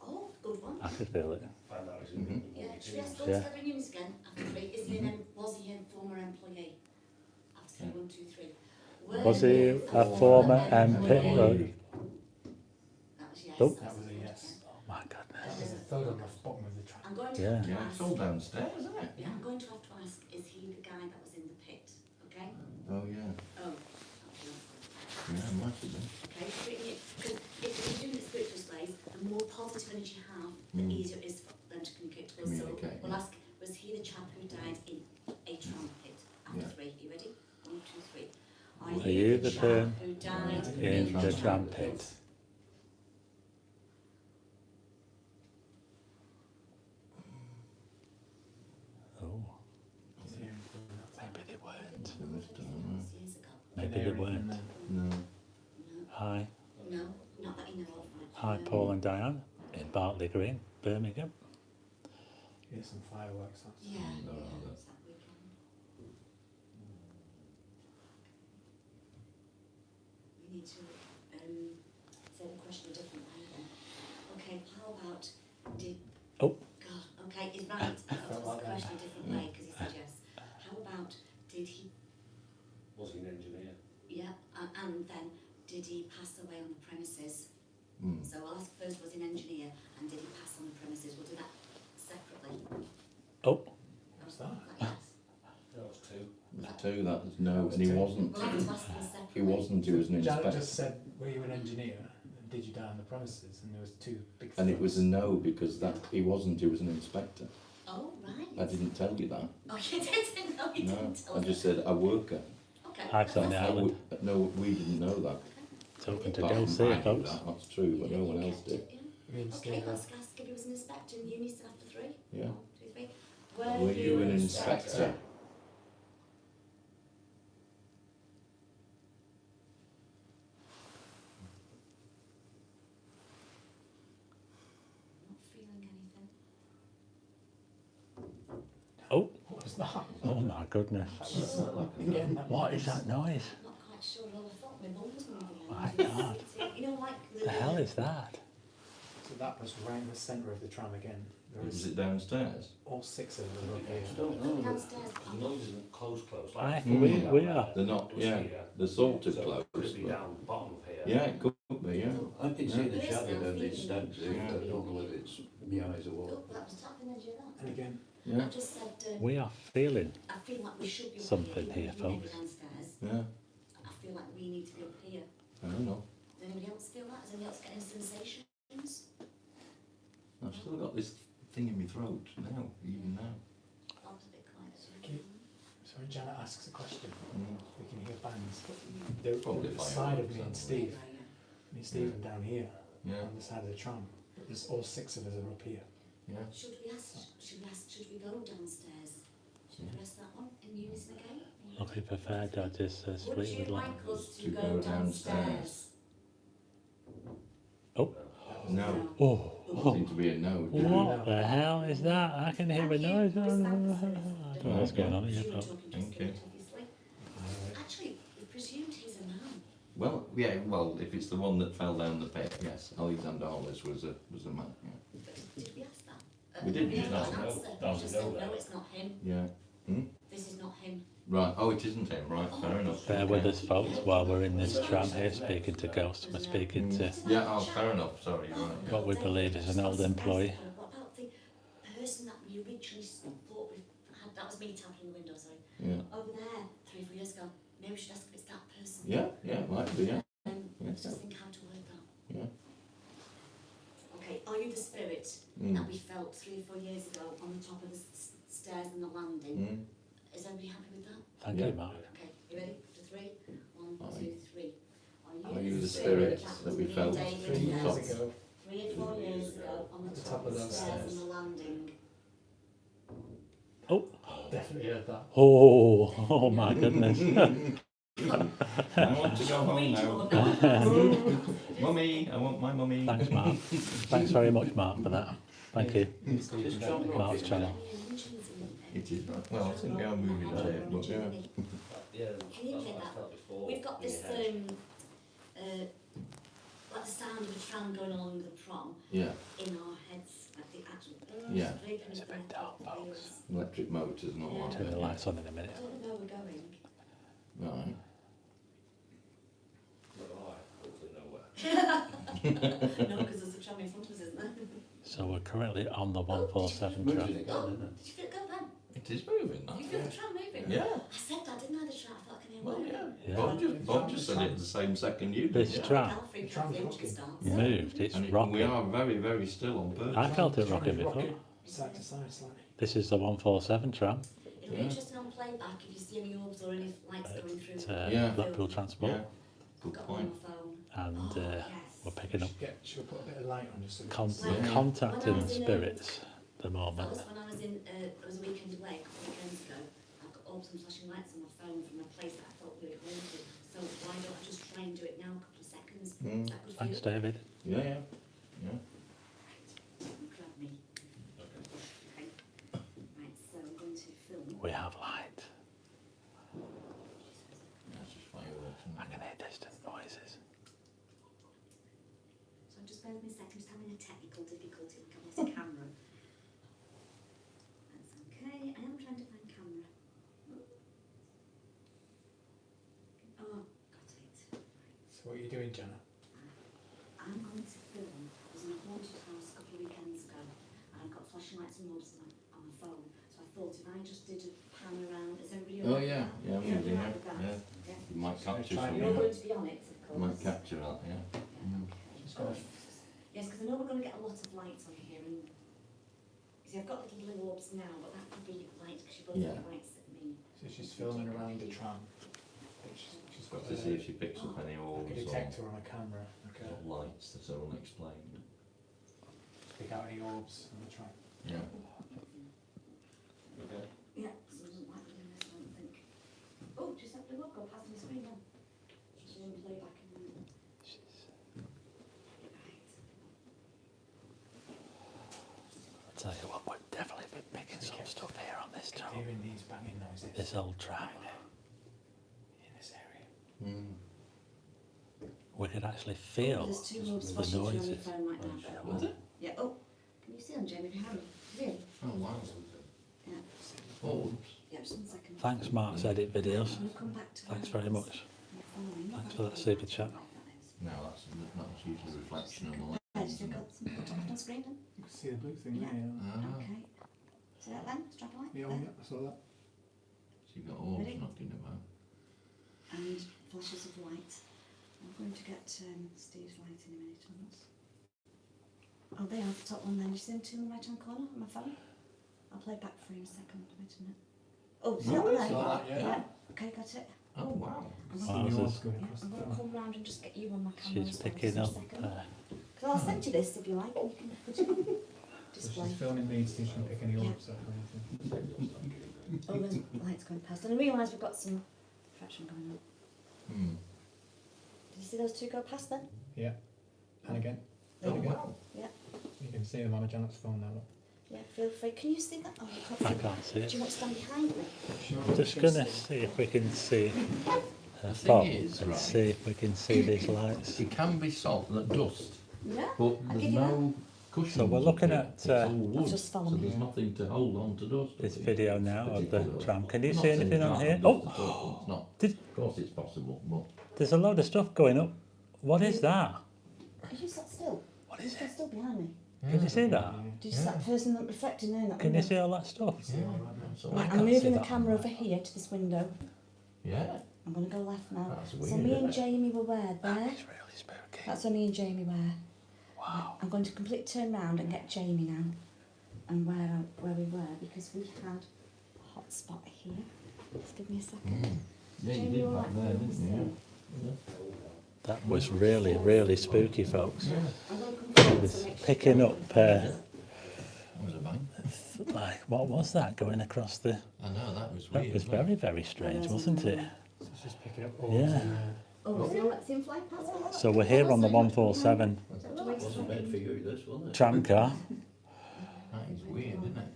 Oh, good one. I could feel it. Find out Yeah, should we ask all Yeah. together in unison again? After three, is he was he a former employee? After three, 1, 2, 3. Was he a former MP? That was yes. Oh. That was a yes. Oh my goodness. That was a thud on the bottom of the tram. I'm going to Yeah. have to Yeah, ask. it's all downstairs, isn't it? Yeah, I'm going to have to ask, is he the guy that was in the pit? Okay? Oh yeah. Oh. Yeah, might have been. Okay, because if you're doing the spiritual displays, the more positive energy you have, the easier it is for them to communicate to us. Communicate, So we'll yeah. ask, was he the chap who died in a tram pit? After Yeah. 3, you ready? 1, 2, 3. Are you the chap person who died in the tram pit? Oh, maybe they weren't. They must have done, Years ago. Maybe they weren't. right. No. Hi. No, not that you know of. Hi, Paul and Diane in Bartley Green, Birmingham. Here's some fireworks. Yeah, No, yeah, no. it's that weekend. We need to say the question a different way then. Okay, how about did... Oh. God, okay, it's right. Ask the like that. question a different way because he said yes. How about did he... Was he an engineer? Yeah, and then did he pass away on the premises? Mm. So I'll ask first, was he an engineer and did he pass on the premises? We'll do that separately. Oh, What's that? Yes. That was two. It was two, that was no, and he wasn't. We'll have to ask them separately. He wasn't, he was an Janet inspector. just said, were you an engineer? And did you die on the premises? And there was two big And it was a thuds. no, because that he wasn't, he was an inspector. Oh, right. I didn't tell you that. Oh, you didn't know, you No, didn't tell I us. just said a worker. Okay. I've on the I island. no, we didn't know that. Talking to Apart Del from C, I knew folks. that, that's true, but no one else did. Means Okay, they were- let's ask if he was an inspector in unison after 3. Yeah. 1, 2, 3. Were you an inspector? Not feeling anything. Oh, What was that? oh my goodness. Again, that What is that noise? I'm not quite sure at all. I thought my mum was moving. My God. You know, like The hell is that? So that was right in the centre of the tram again. There Was was it downstairs? all 6 of them I up here. don't know. downstairs. The noise isn't close. Aye, Like, we are. They're not, was yeah, here. they're sort of So close. could it be but- down bottom of here? Yeah, it could be, yeah. I can see the Yes, shadow now of these feeling. steps. I don't know whether it's my eyes or Oh, what. that was tapping, did you hear that? And again, Yeah. I just said, We are feeling I feel like we should be up something here, you may be folks. downstairs. Yeah. I feel like we need to be up here. I don't know. Does anybody else feel that? Does anybody else get any sensations? I've still got this thing in my throat now, even now. I was a bit quiet. Okay. Sorry, Janet asks a question. Mm. We can hear bangs. The Probably the fire side of alarms, me and aren't Steve, Yeah. me and Stephen down here, Yeah. on the side of the tram. But there's all 6 of us are up here. Yeah. Should we go downstairs? Should we press that one in unison again? Looking for fair judges, says Would you Fleetwood Mac. like us to To go go downstairs? downstairs. Oh, No. oh, Seems to be a no. what the hell is that? I can hear a noise. I don't know what's going on here, You were folks. talking to Thank Steve, you. obviously. Actually, we presumed he's a man. Well, yeah. Well, if it's the one that fell down the pit, yes. Alexander Hollis was a man. Yeah. But did we ask that? We did, We yeah. didn't That was have no. an answer. That We was just no said, there. no, it's not him. Yeah. Hmm? This is not him. Right. Oh, it isn't him. Right. Fair enough. Bear with us, folks, while we're in this tram here speaking to ghosts. We're speaking to Yeah. Oh, fair enough. Sorry. You're right. Yeah. what we believe is an old employee. What about the person that we originally thought we had? That was me tapping the window, sorry. Yeah. Over there, 3 or 4 years ago. Maybe we should ask if it's that person. Yeah. Yeah. It might be. Yeah. Let's just think how to word that. Yeah. Okay, are you the spirit that we felt 3 or 4 years ago on the top of the stairs and the landing? Mm. Is everybody happy with that? Thank Yeah. you, Mark. Okay, you ready? To 3? 1, Aye. 2, 3. Are you the spirit that we felt David 3 years top? ago, 3 or 4 years ago on the top of the stairs and the landing? Oh, definitely heard that. oh my goodness. I want to go home now. Mummy, I want my mummy. Thanks, Mark. Thanks very much, Mark, for that. Thank you. Stephen, Mark's channel. It is right. Well, I think I'm moving tape, but yeah. Yeah, Can you that's hear what I that? felt before. We've got this, Yeah. like the sound of a tram going along the prom Yeah. in our heads, like the actual. Yeah. It's a bit dark, folks. Electric motors and all Turn the that. lights on in a minute. I don't know where we're going. Right. Not gonna lie, hopefully nowhere. No, because there's a tram in front of us, isn't there? So we're currently on the 147 tram. Oh, did you feel it go then? It is moving, Did you that. feel the tram moving? Yeah. I said that, didn't I, the tram? I thought I could hear Well, one. yeah. Yeah. Bob just said it the same second you did. This yeah. tram Gallifrey The tram's the engine rocking. starts. moved, it's And we rocking. are very, very still on purpose. I felt it Tram rocking is before. Side to side slightly. This is the 147 tram It'll be interesting on playback if you see any orbs or any lights going through. at Yeah. Blackpool Transport, Yeah. I've Good got one on point. my phone. and Yes. we're picking up Should we put a bit of light on just so we con- can see? Yeah. contacting the spirits at the That moment. was when I was in, it was a weekend away, a couple of weekends ago. I've got orbs and flashing lights on my phone from a place that I thought really haunted. So why don't I just try and do it now, a couple of seconds? Mm. Is that good for Thanks, you? David. Yeah, yeah. Yeah. Grab me. Okay. Right, so I'm going to film. We have light. That's just fireworks. isn't I it? can hear distant noises. So just bear with me a second, just having a technical difficulty with the camera. That's okay, I am trying to find camera. Oh, got it. So what are you doing, Jenna? I'm going to film. I was in a haunted house a couple of weekends ago, and I've got flashing lights and orbs on my phone. So I thought if I just did a pan around, is everybody Oh, alright with yeah. that? Yeah, I'm Is with you. everybody Yeah. alright with that? Yeah. Yeah. You might capture Try it. You're something. going to be on it, of course. Might capture that, yeah. Mm. Just got Yes, because I know we're going to get a lot of lights on here. And you see, I've got little blue orbs now, but that could be light because you both Yeah. got lights at me. So she's filming around the tram. She's got To see if she picks up any like orbs a or detector on a camera. Okay. lights that are unexplained. Pick out any orbs on the tram. Yeah. Yeah, so it doesn't like doing this, I don't think. Oh, just that blue orb go past my screen then. Just one play back in the Right. I tell you what, we've definitely been picking some stuff here on this tram. Hearing these banging noises This old tram. in this area. Mm. We could actually feel There's two orbs the flashing through on your noises. phone right now. Was it? Yeah, oh, can you see them, Jamie, if you haven't? Really? Oh, wow. Yeah. Orbs. Yeah, just 1 second. Thanks, Mark's edit videos. We'll come back to Thanks where I very was. much. Not Thanks for that super chat. No, that's usually a reflection of the light. Yeah, just got some put on screen then. You can see the blue thing Yeah. there. Ah. Okay. See that then? Strap light? Yeah, there. yeah, I saw that. So you've got orbs Ready? knocking about. And flashes of light. I'm going to get Steve's light in a minute on us. Oh, they are the top one then. You see them two in the right hand corner on my phone? I'll play back for you in a second. Wait a minute. Oh, see that one there? Saw that, yeah. Okay, got it. Oh wow. See Wow, the this orbs is- going Yeah, across I'm the going to front. come round and just get you on my camera. She's as well picking just up. a second. Because I'll send you this if you like, and you can put it on So display. she's filming me, Steve can pick any Yeah. orbs up or anything. Oh, there's lights going past. And I realise we've got some traction going on. Hmm. Did you see those two go past then? Yeah. And again. There And you again. go. Yeah, You can see them on Janet's phone now. Look. yeah, feel free. Can you see that? Oh, you can't see I that. can't see Do it. you want to stand behind me? I'm just going to see if we can see her The thing phone is, and right. see if we can see these lights. It can be salt, dust, Yeah, but I'll there's give you no cushion. So we're looking at, it's all wood, just follow so me. there's nothing to hold on to dust. This up here. video now of the Particularly. tram. Can you Not see saying anything you on can't here? have Oh, dust at all, it's not. did, Of course it's possible, but there's a load of stuff going up. What is that? Could you sit still? What Could is you stand it? still behind me? Can you see that? Did you see that person that reflecting there in that Can you window? see all that stuff? yeah, that's all Right, right. I'm can't see moving the that. camera over here to this window. Yeah, I'm going to go left now. That's So weird, me and isn't it? Jamie were where? There? It's really spooky. That's where me and Jamie were. Wow. I'm going to completely turn round and get Jamie now. And where we were, because we had a hot spot here. Just give me a second. yeah, you Jamie, did you're back right, there, you're didn't you? still. That was really, really spooky, folks. I'm going to come It forward was to make sure picking you're up, That was a bang. like, what was that going across the... I know, that was That weird. was wasn't it? very, very strange, wasn't it? So it's just picking up orbs Yeah. and Oh, see, let's see him fly past me. So we're here on the 147 Wasn't bad for you, this, wasn't it? tram car. That is weird, isn't it?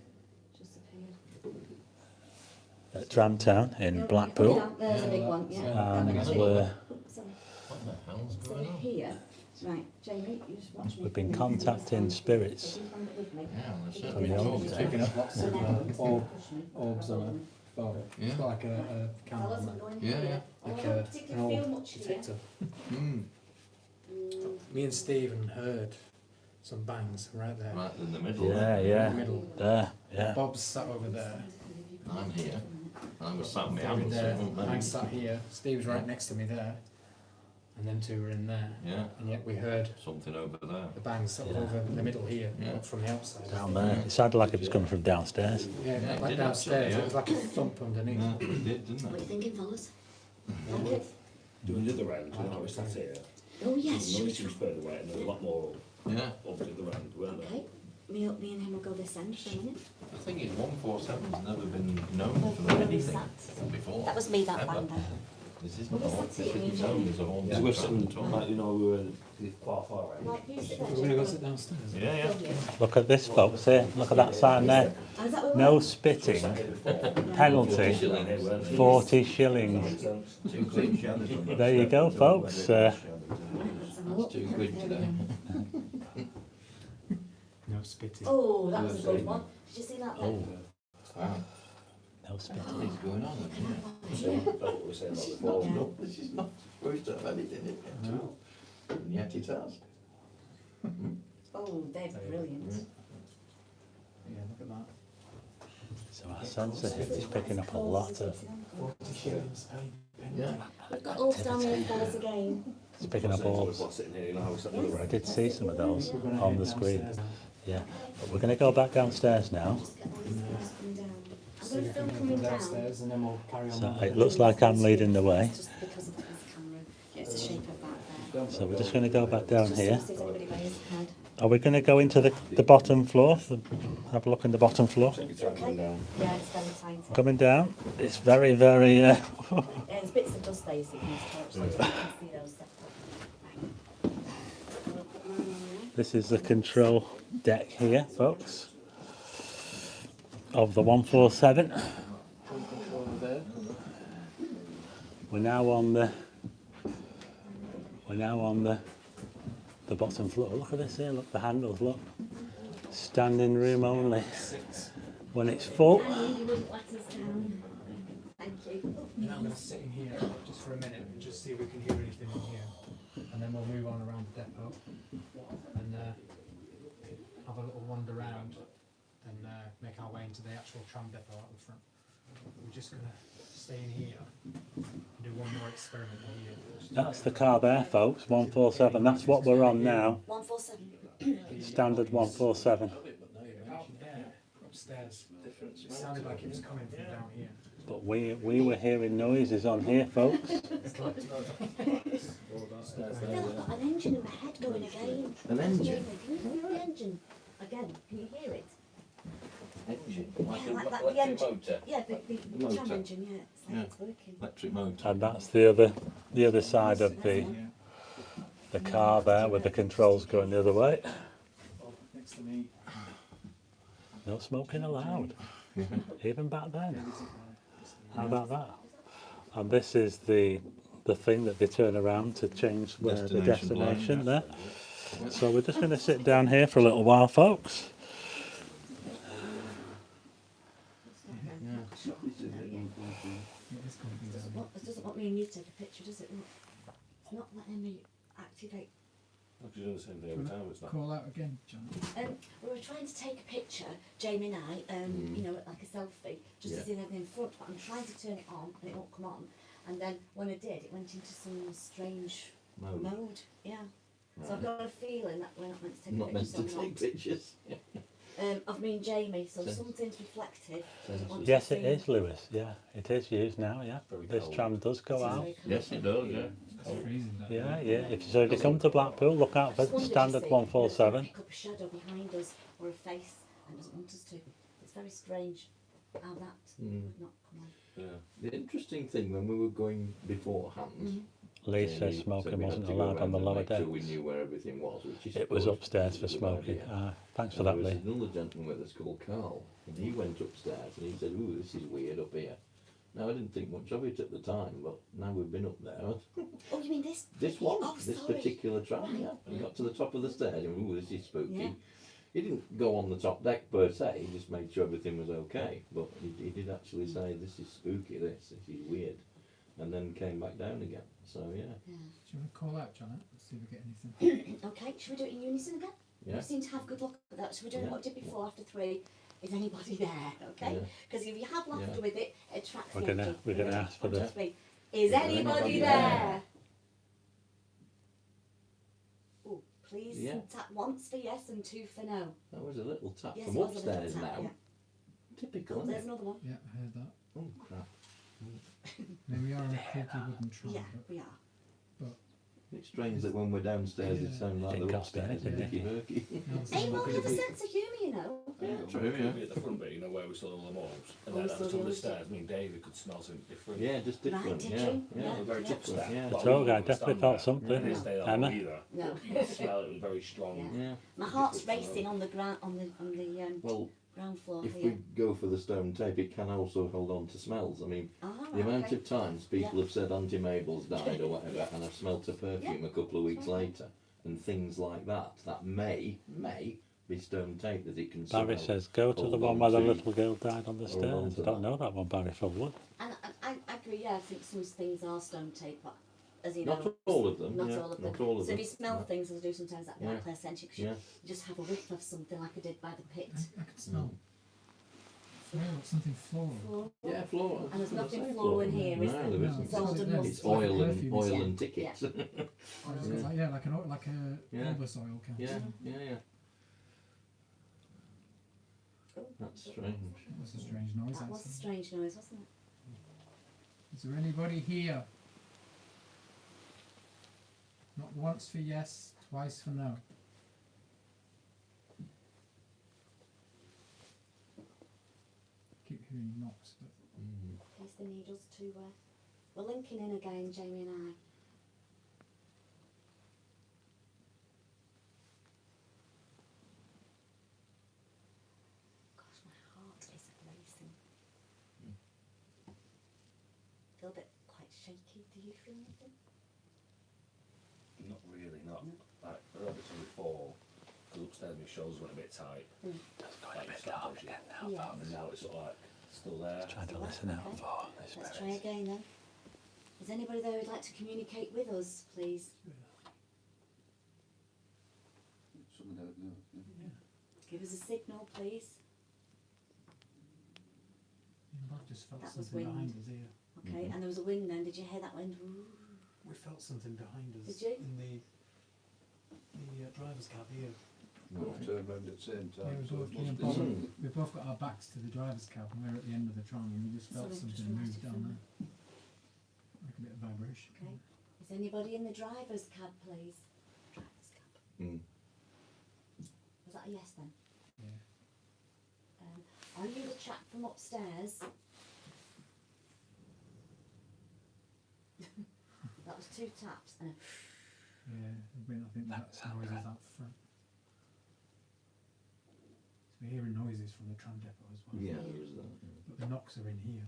Just appeared. At TramTown in Yeah, Blackpool. down- There's a big one, yeah. And Down there. we're, So, What the hell's so going on? here, right, Jamie, you just watch me. we've been contacting spirits. So you stand it with me. Yeah, well, there's From certainly the talk old to picking it. up lots So of now, orbs push me. on a phone. Yeah. It's got like a camera Fellas, on I'm it. going Yeah, here. yeah. Oh, Like I don't an particularly feel old much here. detector. Mm. Me and Stephen heard some bangs right there. Right in the middle. Yeah, there. yeah. Middle. There, yeah. Bob's sat over there. I'm here. I was sat David behind there. there. I'm sat here. Steve's right next to me there. And them two were in there. Yeah, And yet we heard something over there. the bangs sort of Yeah. over the middle here, Yeah. not from the outside. Down there. It sounded like it was coming from downstairs. Yeah, Yeah, it like did downstairs. actually, It was like a thump underneath. Yeah, it did, didn't What are you it? thinking, fellas? Like it? Doing the other round, when I was sat here, Oh, the yes. noise seems further away and there were a lot more Yeah. up the other round, weren't there? Okay. Me and him will go this end for a minute. The thing is, 147's never been known Where for we anything sat. before. That was me, that ever. bang there. This isn't Well, a that's this it, isn't you known as a haunted So we're tram sitting, at all. like, you know, we were far, far away. Right, you sit there, We're going to go Jamie. sit downstairs. Yeah, yeah. Go here. Look at this, folks, here. Look at that sign there. Oh, is that where we No were? spitting. Right. Penalty. Here, weren't there? 40 shillings. Too quick, Shannon. There you go, folks. Let's have a That's look. too quick There we today. go. No spitting. Oh, that was a good one. Did you see that there? Oh, Wow. no spitting. What is going on? So that's what we were saying about This is before. not, no, this is not supposed to have anything in it at all. And yet it has. Oh, they're brilliant. Yeah, look at that. So our sensor here is picking up a lot of... 40 shillings. Yeah. We've got all down here, fellas, again. It's picking up All orbs. sitting here, you know, I was sat the other I round. did see some of those We're gonna on head the screen. downstairs now. Yeah. But we're going to go back downstairs now. Just get all these things coming down. I'm See going to if film we can coming come down. downstairs and then we'll carry on. So on. it looks like I'm leading the way. It's just because of this camera. It's the shape of that there. So we're just going to go back down Just here. to see if anybody raised their head. Are we going to go into the bottom floor? Have a look in the bottom floor. Take your time coming down. Yeah, it's very tiny. Coming down. It's very, very... Yeah, there's bits of dust there, you see, from this torch, so you can see those separate. Right. I'll put mine on there. This is the control deck here, folks, of the 147. We're now on the bottom floor. Look at this here. Look, the handles. Look, standing room only. When it's full, And you wouldn't let us down. Thank you. Now I'm going to sit in here just for a minute and just see if we can hear anything in here. And then we'll move on around the depot and have a little wander around and make our way into the actual tram depot out the front. We're just going to stay in here and do one more experiment here. That's the car there, folks, 147. That's what we're on now. 147. Standard 147. Out there, upstairs, it sounded like it was coming from down here. But we were hearing noises on here, folks. I feel like I've got an engine in my head going again. An engine? Can you hear the engine again? Can you hear it? Engine? Yeah, like the electric engine. motor? Yeah, the Motor. tram engine, yeah. It's like Yeah. it's working. Electric motor. And that's the other side of the car there with the controls going the other way. Next to me. No smoking allowed, even back then. How about that? And this is the thing that they turn around to change where the destination there. So we're just going to sit down here for a little while, folks. It doesn't want me and you to take a picture, does it? It's not letting me activate. I'm just doing the same thing every time, it's not. Call out again, John. We were trying to take a picture, Jamie and I, you know, like a selfie, just to see everything in front, but I'm trying to turn it on and it won't come on. And then when I did, it went into some strange mode. Yeah. So I've got a feeling that we're not meant to take Not meant pictures. to take pictures. Of me and Jamie, so something's reflective. Doesn't want Yes, to it see. is, Lewis. Yeah, it is used now. Yeah, this tram does go out. Yes, it does, yeah. It's freezing down Yeah, yeah. So if you come to Blackpool, look out for standard 147. Pick up a shadow behind us or a face and doesn't want us to. It's very strange how that would not come on. Yeah. The interesting thing when we were going beforehand, Lee Jamie says said smoking we had wasn't to go allowed on round the and lower make sure decks. we knew where everything was, which is It was upstairs for a good smoking. idea. Thanks for And that, there was Lee. another gentleman with us called Carl, and he went upstairs and he said, "Ooh, this is weird up here." Now I didn't think much of it at the time, but now we've been up there. Oh, you mean this? This one, Oh, this sorry. particular tram, Right. yeah. And got to the top of the stairs and ooh, this is spooky. Yeah. He didn't go on the top deck per se, he just made sure everything was okay. But he did actually say, "This is spooky, this is weird." And then came back down again. So yeah. Yeah. Do you want to call out, John? Let's see if we get anything. Okay, should we do it in unison again? Yeah. We seem to have good luck with that. Should we do Yeah. what we did before after 3? Is anybody there? Okay? Yeah. Because if you have laughter Yeah. with it, it attracts We're the gonna- energy. we're gonna ask for One, the- two, three. Is anybody there? Oh, please Yeah. tap once for yes and 2 for no. That was a little tap Yes, from it was a little upstairs tap, now. yeah. Typical, Oh, isn't there's it? another one. Yeah, I heard that. Oh crap. Now we are on a creaky wooden tram, Yeah, but we are. It's strange that when we're downstairs it sounds like Didn't they're cost me upstairs anything, and did it? herky. Anyone with a sense of humour, you know. Yeah, true, Maybe yeah. at the front bit, you know, where we saw all the malls. And Oh, then we at saw the the top of the others. stairs, me and David could smell something different. Yeah, just different, Right, did yeah. you? Yeah. Yeah. They were very Yeah. upstairs. Yeah. The tour guide definitely felt something. I didn't stay that Emma? long either. No. You could smell it was very strong. Yeah. Yeah. My heart's racing on the ground, on the Well, ground floor if here. we go for the stone tape, it can also hold on to smells. I mean, Ah, the amount okay. of times people Yeah. have said Auntie Mabel's died or whatever, and I've smelt a perfume a couple of weeks later, and things like that, that may be stone tape that it can Barry somehow says, go to the hold one on where the to. little girl died on the Hold on stairs. to I don't that. know that one, Barry Fullwood. And I agree, yeah, I think some things are stone tape, but as you Not know, all of them, not yeah, all of them. not all of So if them. you smell Yeah. things, as I do sometimes, that Yeah. might play sense, because Yeah. you just have a whiff of something like I did by the pit. I can smell floral, something floral. Floral. Yeah, floral. And there's I was nothing gonna say floral in here, is No, there? there No, isn't. It's all done It's must- oil and Perfume, oil yeah. and tickets. Oh, it's got like, yeah, like a Yeah. bulbous oil kind. Yeah, yeah. That's strange. That was a strange noise. That was a actually. strange noise, wasn't it? Is there anybody here? Not once for yes, twice for no. Keep hearing knocks, but Mm. In case they need us to, we're linking in again, Jamie and I. Gosh, my heart is racing. Feel a bit quite shaky. Do you feel anything? Not really, not. Like, I don't think before, because upstairs my shoulders went a bit tight. It's going a bit dark again now. Yeah. And now it's sort of like still there. Trying to listen out for the Let's try spirits. again then. Is anybody there who'd like to communicate with us, please? Something like that, Give us a signal, please. just felt That was something wind. behind us here. Okay, and there was a wind then. Did you hear that wind? Ooh. We felt something behind us. Did you? In the driver's cab here. We all turned round at the same Yeah, time. we so both, it you know, must be something. we both got our backs to the driver's cab and we're at the end of the tram and we just felt Something just something move realised down it there. Like a bit of vibration. Okay. Is anybody in the driver's cab, please? Driver's cab. Was that a yes then? Yeah. Are you the chap from upstairs? That was 2 taps and a Yeah, I think that's noises out front. So we're hearing noises from the tram depot as well. Yeah, there is that. But the knocks are in here.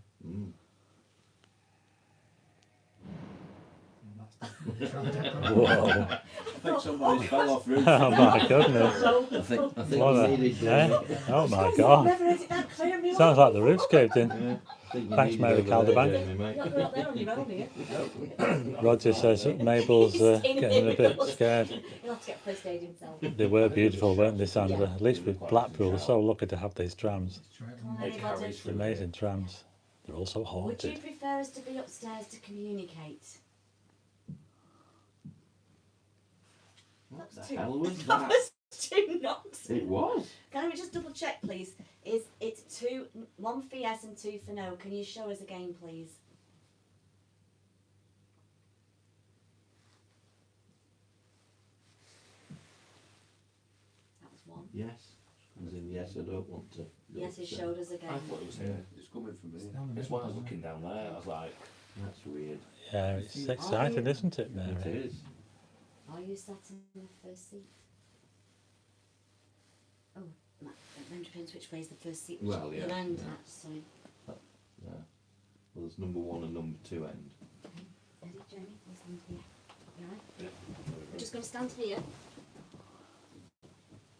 And that's definitely the tram depot. Whoa. I think somebody's fell off roof. Oh my goodness. I think What you a, needed yeah? Oh my God. never had it that clear in my Sounds like the roof's caved in. Yeah. I think you Thanks, needed Mary over there, Calderbank. Jamie, mate. You're not going up there on your own here. Roger says that Mabel's getting a bit scared. He'll have to get first aid himself. They were beautiful, weren't they, Sandra? At least with Blackpool, they're so lucky to have these trams. Straight Come on. on, anybody. Amazing trams. They're also Would you haunted. prefer us to be upstairs to communicate? What That's the two. hell was That that? was 2 knocks. It was. Can we just double check, please? Is it 1 for yes and 2 for no? Can you show us again, please? That was 1. Yes. As in, yes, I don't want to. go Yes, it upstairs. showed us I again. thought it was Yeah, here. it's coming from It's here. down the That's middle, why I was isn't it? looking down there. I was like, That's weird. Yeah, it's exciting, isn't it, It Mary? is. Are you sat in the first seat? Oh, that then depends which way is the first seat. Well, yeah, The end, yeah. sorry. Yeah. Well, there's number 1 and number 2 end. Okay, ready, Jamie? We'll stand here. You alright? We're just going to stand here.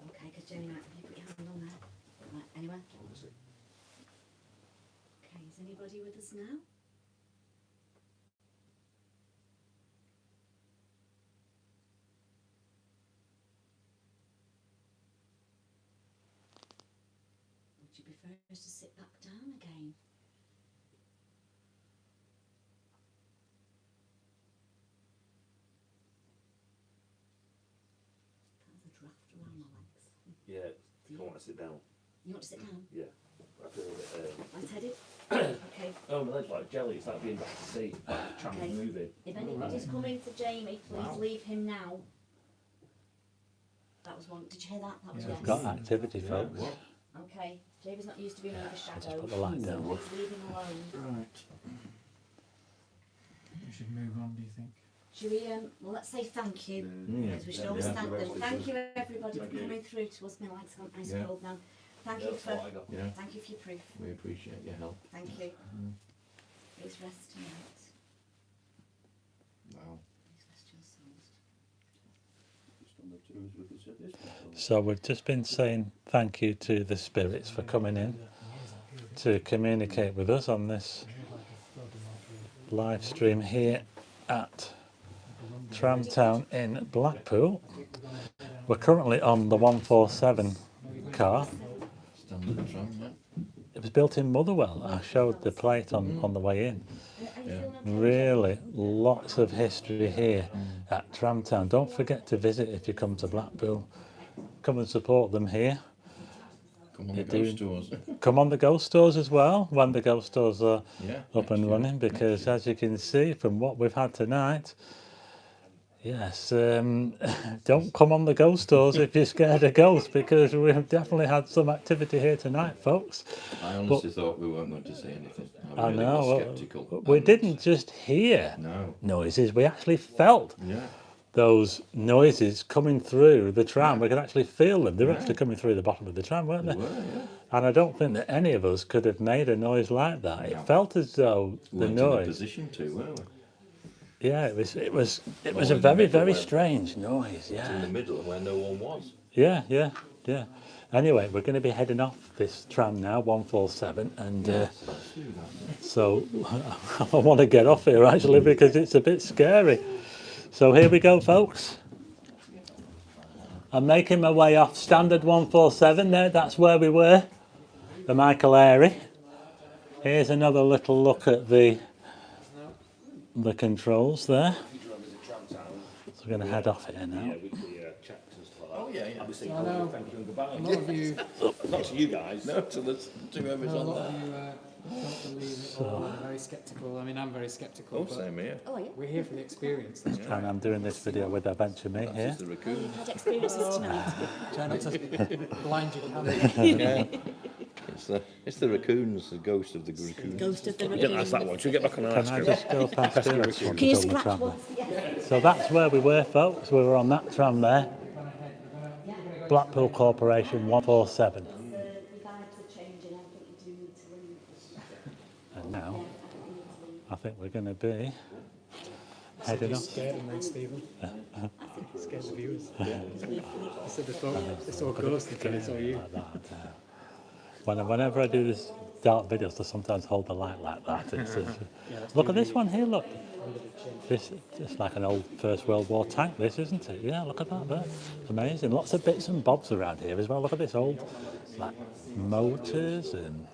Okay, because Jamie might have you put your hand on there. Right, anywhere? Okay, is anybody with us now? Would you prefer us to sit back down again? That's a draft around my legs. yeah, I want to sit down. You want to sit down? Yeah. I feel a bit. Light-headed? Okay. Oh, my leg's like jelly. It's like being back to sea. The tram's Okay. moving. If anybody's coming for Jamie, please Wow. leave him now. That was 1. Did you hear that? That was Yeah. yes. We've got activity, Yeah, folks. what? Okay. Jamie's not used to being over shadow. Just put the light down. Please leave him alone. Right. We should move on, do you think? Should we, well, let's say thank you. Yeah. Because we should always Yeah. thank them. Thank you, everybody, Thank for you. coming through to us. My legs gone ice Yeah. cold now. Thank Yeah, you that's for, what I got. Yeah. thank you for your proof. We appreciate your help. Thank you. Please rest tonight. Wow. Please rest your souls. Just on the tours we could sit this one. So we've just been saying thank you to the spirits for coming in to communicate with us on this live stream here at TramTown in Blackpool. We're currently on the 147 car. Standard tram, yeah. It was built in Motherwell. I showed the plate on the way in. Are you Yeah. feeling okay? Really, lots of history here at TramTown. Don't forget to visit if you come to Blackpool. Come and support them here. Come on, You the do. ghost tours. Come on the ghost stores as well when the ghost stores are Yeah. up and next year. running, because as you can see from what we've had tonight, yes, don't come on the ghost stores if you're scared of ghosts, because we've definitely had some activity here tonight, folks. I honestly thought we weren't going to see anything. I really know. was sceptical. We And- didn't just hear No. noises, we actually felt Yeah. those noises coming through the tram. We could actually feel them. They were actually coming through the bottom of the tram, weren't They they? were, yeah. And I don't think that any of us could have made a noise like that. It No. felt as though We the weren't in a noise. position to, were we? Yeah, it was Well, a in the very, middle very where- strange noise. It's in Yeah, the middle where no one was. yeah. Anyway, we're going to be heading off this tram now, 147, and Let's do that. so I want to get off here actually because it's a bit scary. So here we go, folks. I'm making my way off standard 147 there. That's where we were, the Michael Airy. Here's another little look at the controls there. So we're going to head off here now. Weekly checks and stuff like that. Oh, yeah, yeah. I'll be saying I know. thank you and goodbye. A lot of you, Not to you guys. No, to the to whoever's a on lot there. of you don't believe it all. I'm very sceptical. I mean, I'm very sceptical. Oh, but same here. Oh, yeah. we're here for the experience. That's And I'm doing this video with AdventureMe here. This is the raccoon. You've had experiences tonight. Try not to blind your camera. Yeah. It's the raccoons, the ghost of the raccoon. Ghost of the You didn't ask that one. Should we get back on our Can I just go past here? I just want Can to you go on the scratch tram. once? Yeah. So that's where we were, folks. We were on that tram there. Blackpool Corporation 147. The vibes are changing. I think you do need to leave. And now, I think we're going to be heading off. Scared of me, Stephen. Scared the viewers. I said before, it's all ghosts and it's all you. Like that. Whenever I do this dark videos, I sometimes hold the light like that. Look at this one here, look. This it's like an old First World War tank, this, isn't it? Yeah, look at that there. Amazing. Lots of bits and bobs around here as well. Look at this old like motors, and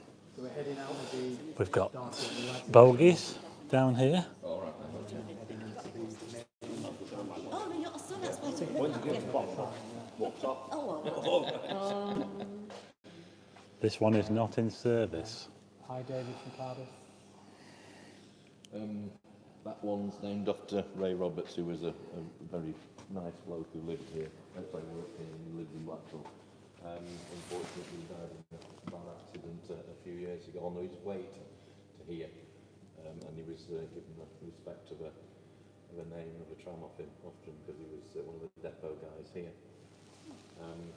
we've got bogies down here. Oh, no, you're a son. That's why. This one is not in service. Hi, David from Cardiff. That one's named after Ray Roberts, who was a very nice bloke who lived here. Actually, worked here and he lived in Blackpool. Unfortunately, he died in a bad accident a few years ago on his way to here. And he was given the respect of a name of a tram off him, often because he was one of the depot guys here.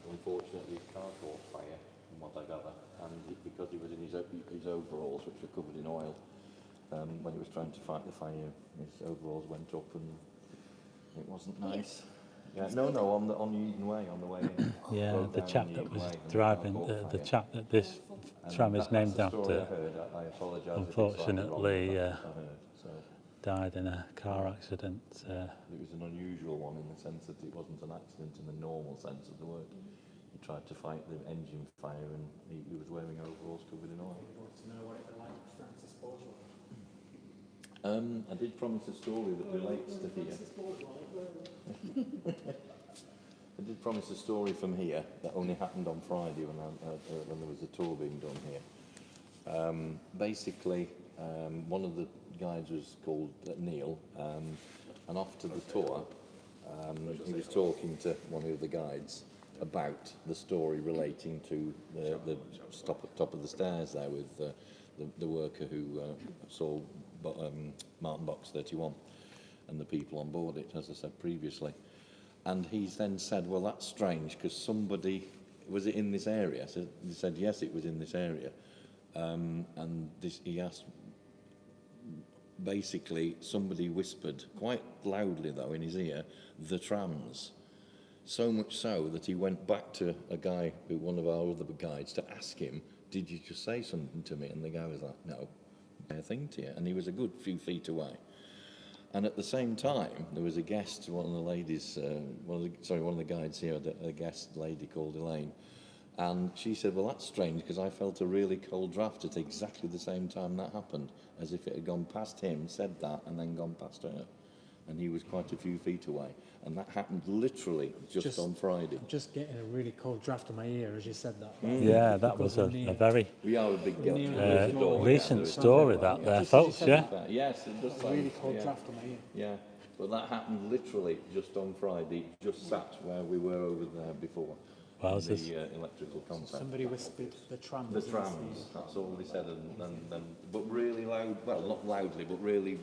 Unfortunately, his car caught fire, from what I gather, and because he was in his overalls, which were covered in oil, when he was trying to fight the fire, his overalls went up and it wasn't nice. Yeah, no, on Eden Way, on the way in. Yeah, Broke the down chap on that Eden was Way and driving, car caught the fire. chap that this And tram is that's named the story after, I heard. I apologise if it's unfortunately, slightly wrong, but that's what I heard. So died in a car accident. it was an unusual one in the sense that it wasn't an accident in the normal sense of the word. He tried to fight the engine fire and he was wearing overalls covered in oil. I did promise a story that relates to here. I did promise a story from here that only happened on Friday when there was a tour being done here. Basically, one of the guides was called Neil, and after the tour, he was talking to one of the guides about the story relating to the stop at top of the stairs there with the worker who saw Martin Box 31 and the people on board it, as I said previously. And he then said, well, that's strange because somebody, was it in this area? So he said, yes, it was in this area. And he asked, basically, somebody whispered, quite loudly though, in his ear, the trams. So much so that he went back to a guy, one of our other guides, to ask him, did you just say something to me? And the guy was like, no, I think to you. And he was a good few feet away. And at the same time, there was a guest, one of the ladies, one of the guides here, a guest lady called Elaine. And she said, well, that's strange because I felt a really cold draft at exactly the same time that happened, as if it had gone past him, said that, and then gone past her. And he was quite a few feet away. And that happened literally just on Friday. I'm just getting a really cold draft in my ear as you said that. Yeah, that was a very We are a big recent story that there, folks, yeah. Yes, it does sound, Really cold yeah. draft in my ear. Yeah, but that happened literally just on Friday, just sat where we were over there before. Wowzers. The electrical contact. Somebody whispered the trams. The trams, that's all they said, and but really loud, well, not loudly, but really,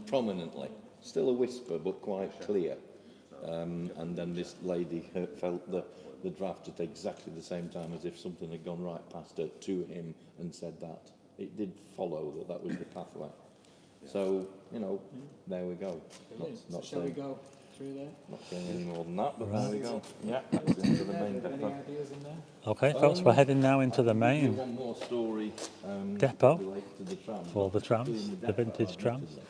prominently. Still a whisper, but quite clear. And then this lady felt the draft at exactly the same time as if something had gone right past her to him and said that. It did follow that was the pathway. So, there we go. Not Shall we saying, go through there? not saying any more than that, but there we go. Yeah, that's into the main Any depot. ideas in there? Okay, folks, we're heading now into the main One more story depot related to the tram. for the trams, In the depot, vintage trams. admittedly.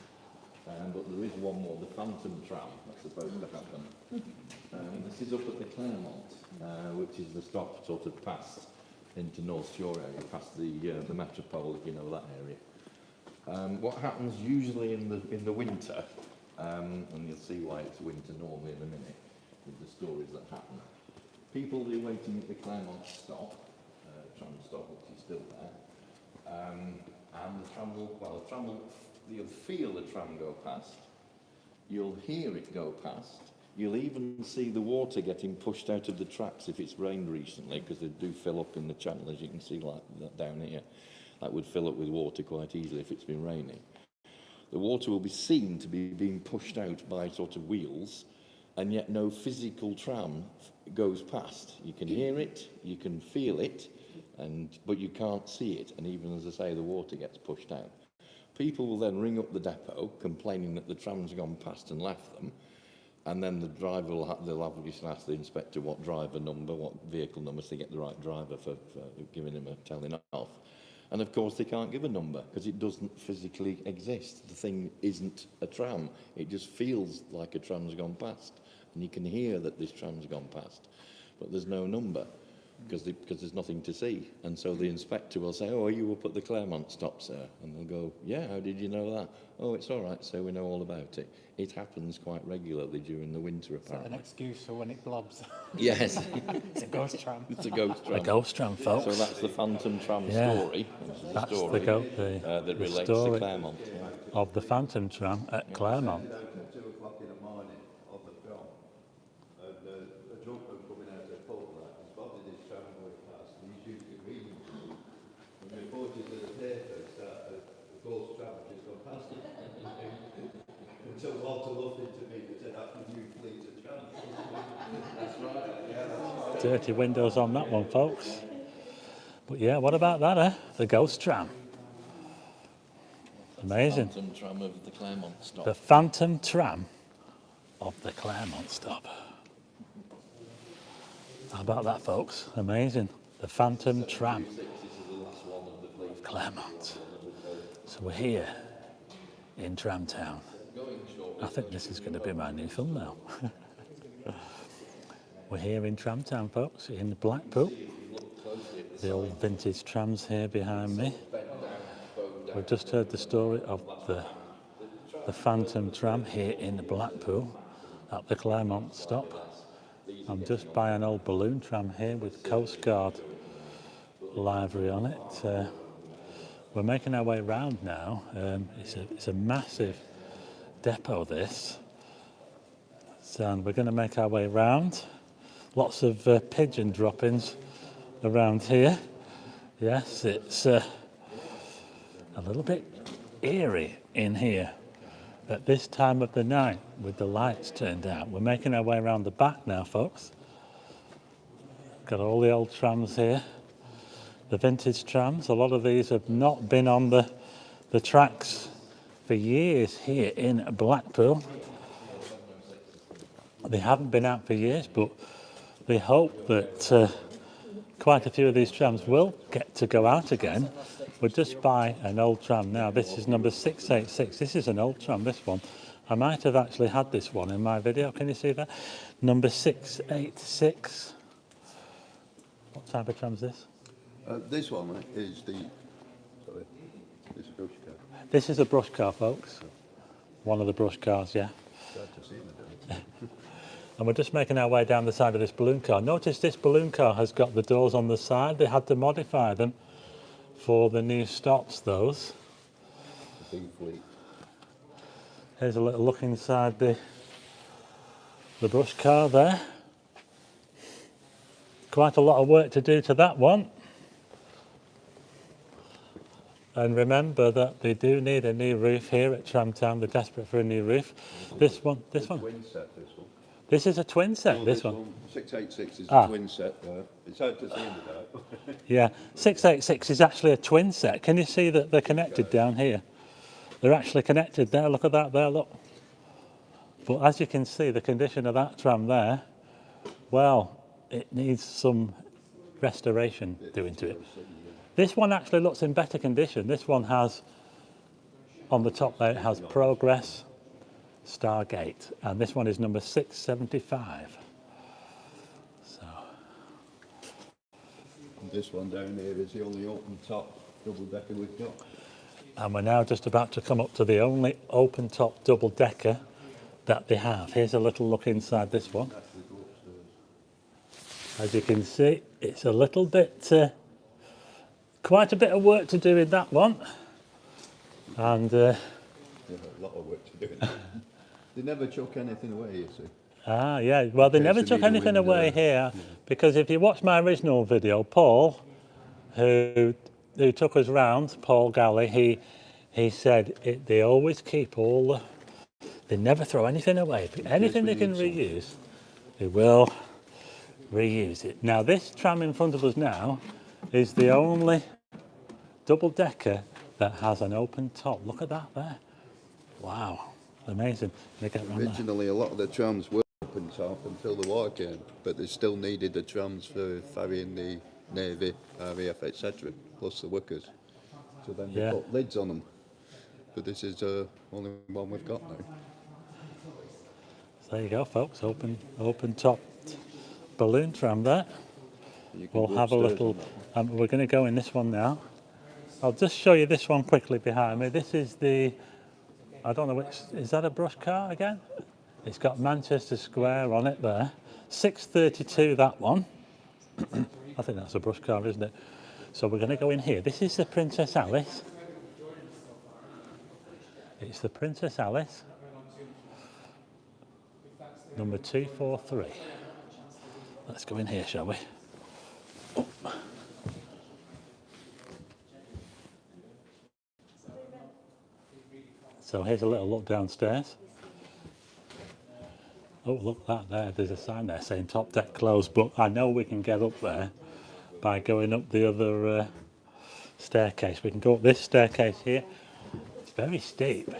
But there is one more, the phantom tram that's supposed to happen. This is up at the Claremont, which is the stop sort of past into North Shore area, past the Metropole, if you know that area. What happens usually in the winter, and you'll see why it's winter normally in a minute, with the stories that happen. People will be waiting at the Claremont stop, tram stop, which is still there, and the tram will, you'll feel the tram go past, you'll hear it go past, you'll even see the water getting pushed out of the tracks if it's rained recently, because they do fill up in the channel, as you can see like that down here. That would fill up with water quite easily if it's been raining. The water will be seen to be being pushed out by sort of wheels, and yet no physical tram goes past. You can hear it, you can feel it, but you can't see it, and even as I say, the water gets pushed out. People will then ring up the depot complaining that the tram's gone past and left them, and then the driver they'll obviously ask the inspector what driver number, what vehicle number, so they get the right driver for giving him a telling off. And of course they can't give a number because it doesn't physically exist. The thing isn't a tram. It just feels like a tram's gone past, and you can hear that this tram's gone past, but there's no number because there's nothing to see. And so the inspector will say, "Oh, are you up at the Claremont stop, sir?" And they'll go, "Yeah, how did you know that?" "Oh, it's all right, so we know all about it." It happens quite regularly during the winter, apparently. An excuse for when it blobs. Yes. It's a ghost tram. It's a ghost tram. A ghost tram, folks. So that's the Phantom Tram Yeah. story. That's story the that relates story to Claremont. Yeah. of the Phantom Tram at Claremont. At 2 o'clock in the morning of the film, and a drunken coming out of the pub, like, he spotted his tram going past, and he's used to reading to me. And reported to the paper that the ghost tram had just gone past him. Until Walter looked into me and said, "That's the new fleet of trams." That's right, yeah, that's right. Dirty windows on that one, folks. But yeah, what about that, eh? The ghost tram. Amazing. The Phantom Tram of the Claremont stop. The Phantom Tram of the Claremont stop. How about that, folks? Amazing. The Phantom Tram of Claremont. So we're here in TramTown. I think this is going to be my new film now. We're here in TramTown, folks, in Blackpool. The old vintage trams here behind me. We've just heard the story of the Phantom Tram here in Blackpool at the Claremont stop. I'm just by an old balloon tram here with Coast Guard livery on it. We're making our way round now. It's a massive depot, this. And we're going to make our way round. Lots of pigeon droppings around here. Yes, it's a little bit eerie in here at this time of the night with the lights turned out. We're making our way around the back now, folks. Got all the old trams here, the vintage trams. A lot of these have not been on the tracks for years here in Blackpool. They haven't been out for years, but they hope that quite a few of these trams will get to go out again. We're just by an old tram now. This is number 686. This is an old tram, this one. I might have actually had this one in my video. Can you see that? Number 686. What type of tram is this? This one is the... Sorry, this is a brush car. This is a brush car, folks. One of the brush cars, yeah. Glad to see them. And we're just making our way down the side of this balloon car. Notice this balloon car has got the doors on the side. They had to modify them for the new stops, those. The big fleet. Here's a little look inside the brush car there. Quite a lot of work to do to that one. And remember that they do need a new roof here at TramTown. They're desperate for a new roof. This one. Twin set, this one. This is a twin set, No, this one. 686 is a twin set there. It's hard to see in the dark. Yeah, 686 is actually a twin set. Can you see that they're connected down here? They're actually connected there. Look at that there, look. But as you can see, the condition of that tram there, well, it needs some restoration doing to it. This one actually looks in better condition. This one has, on the top there, it has Progress, Stargate, and this one is number 675. So, This one down here is the only open top double decker we've got. And we're now just about to come up to the only open top double decker that they have. Here's a little look inside this one. As you can see, it's a little bit, quite a bit of work to do in that one. And Yeah, a lot of work to do. They never chuck anything away, you see. yeah, well, they In case never they took need a anything window. away here, Yeah. because if you watch my original video, Paul, who took us round, Paul Galley, he said they always keep they never throw anything away. Anything we they can need reuse, they will reuse it. Now, this tram in front of us now is the only double decker that has an open top. Look at that there. Wow, amazing. Let me get round there. Originally, a lot of the trams were open top until the war came, but they still needed the trams for ferrying the Navy, RAF, etc., plus the workers. So then they Yeah. put lids on them. But this is the only one we've got now. So there you go, folks. Open top balloon tram there. You can We'll go have a upstairs little. on that. We're going to go in this one now. I'll just show you this one quickly behind me. This is the. I don't know which. Is that a brush car again? It's got Manchester Square on it there. 632, that one. I think that's a brush car, isn't it? So we're going to go in here. This is the Princess Alice. It's the Princess Alice. Number 243. Let's go in here, shall we? Oh. So here's a little look downstairs. Oh, look that there. There's a sign there saying top deck closed, but I know we can get up there by going up the other staircase. We can go up this staircase here. It's very steep.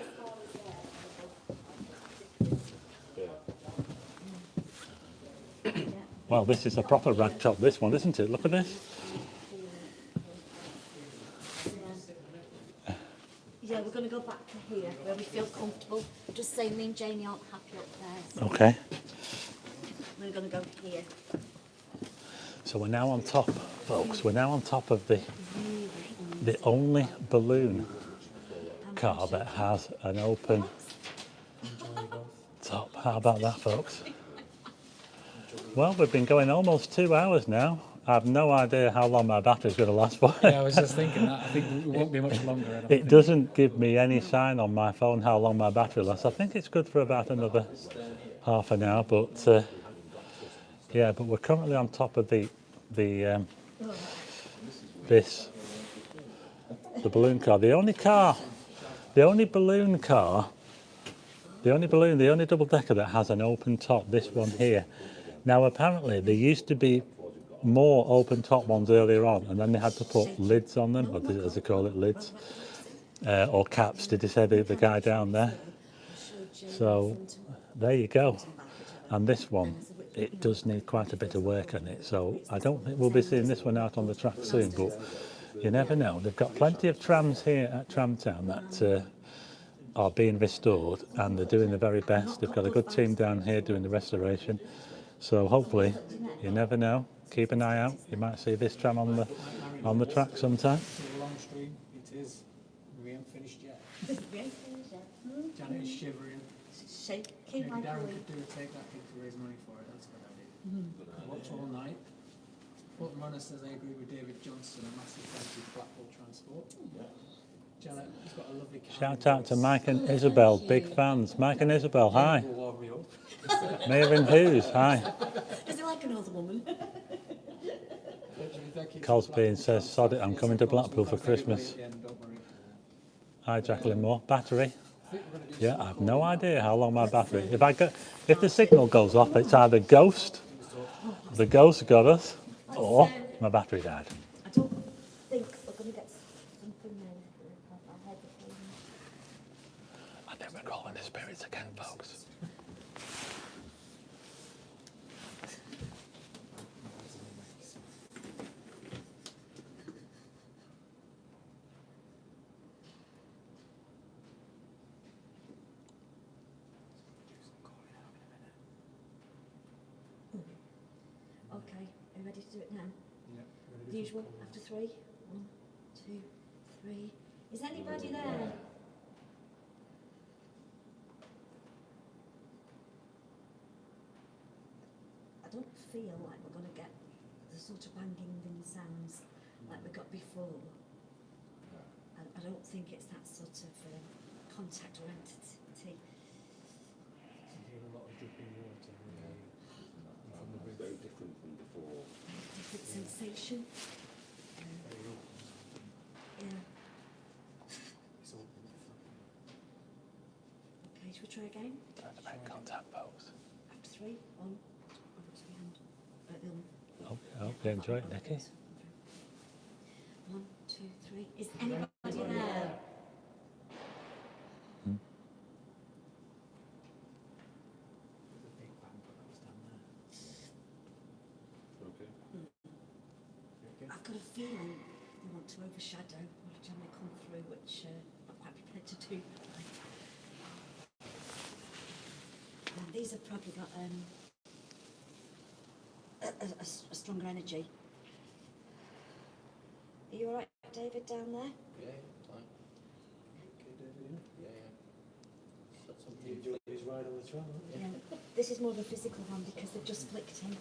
Well, this is a proper rag top, this one, isn't it? Look at this. Yeah, we're going to go back to here where we feel comfortable. Just saying me and Jamie aren't happy up there. So Okay. we're going to go here. So we're now on top, folks. We're now on top of the only balloon car that has an open top. How about that, folks? Well, we've been going almost 2 hours now. I have no idea how long my battery's going to last for. Yeah, I was just thinking that. I think it won't be much longer. I don't It think. doesn't give me any sign on my phone how long my battery lasts. I think it's good for about another half an hour, but yeah, but we're currently on top of the balloon car. The only double decker that has an open top, this one here. Now apparently there used to be more open top ones earlier on, and then they had to put lids on them, or as they call it, lids, or caps. Did they say the guy down there? So there you go. And this one, it does need quite a bit of work on it. So I don't think we'll be seeing this one out on the track soon, but you never know. They've got plenty of trams here at TramTown that are being restored, and they're doing the very best. They've got a good team down here doing the restoration. So hopefully, you never know. Keep an eye out. You might see this tram on the track sometime. It's a long stream. It is. We haven't finished yet. Janet is shivering. Keep Maybe my Darren cool. could do a take that thing to raise money for it. That's a good idea. Watch all night. Fulton Runner says I agree with David Johnson. A massive thank you to Blackpool Transport. Janet, he's got a lovely car. Shout out to Mike and Isabel, big fans. Mike and Isabel, hi. Will warm me up. Mayor and Hughes, hi. Does he like an older woman? Cosby says, sod it, I'm coming to Blackpool for Christmas. Don't worry. Hi, Jacqueline Moore. Battery? Yeah, I have no idea how long my battery. If the signal goes off, it's either ghost, the ghost got us, or my battery died. I don't think we're going to get something new. I think we're calling the spirits again, folks. Okay, are you ready to do it now? Yeah, we're going to The usual, after 3. 1, 2, 3. Is anybody there? I don't feel like we're going to get the sort of banging and sounds like we got before. I don't think it's that sort of contact or entity. I hear a lot of dripping water. It's very different from before. Different sensation. Yeah. It's all Okay, shall we try again? Trying to make contact, folks. After 3, 1, over to the hand. Right, the other one. I hope you enjoy it, Nicky. 1, 2, 3. Is anybody there? There's a big bang, but that was down there. Okay. Okay. I've got a feeling they want to overshadow what a gem they come through, which I'm not quite prepared to do. These have probably got a stronger energy. Are you alright, David, down there? Yeah, fine. Okay, David, Yeah, yeah. That's you enjoy his ride on the tram, haven't you? Yeah. This is more of a physical one because they've just flicked him.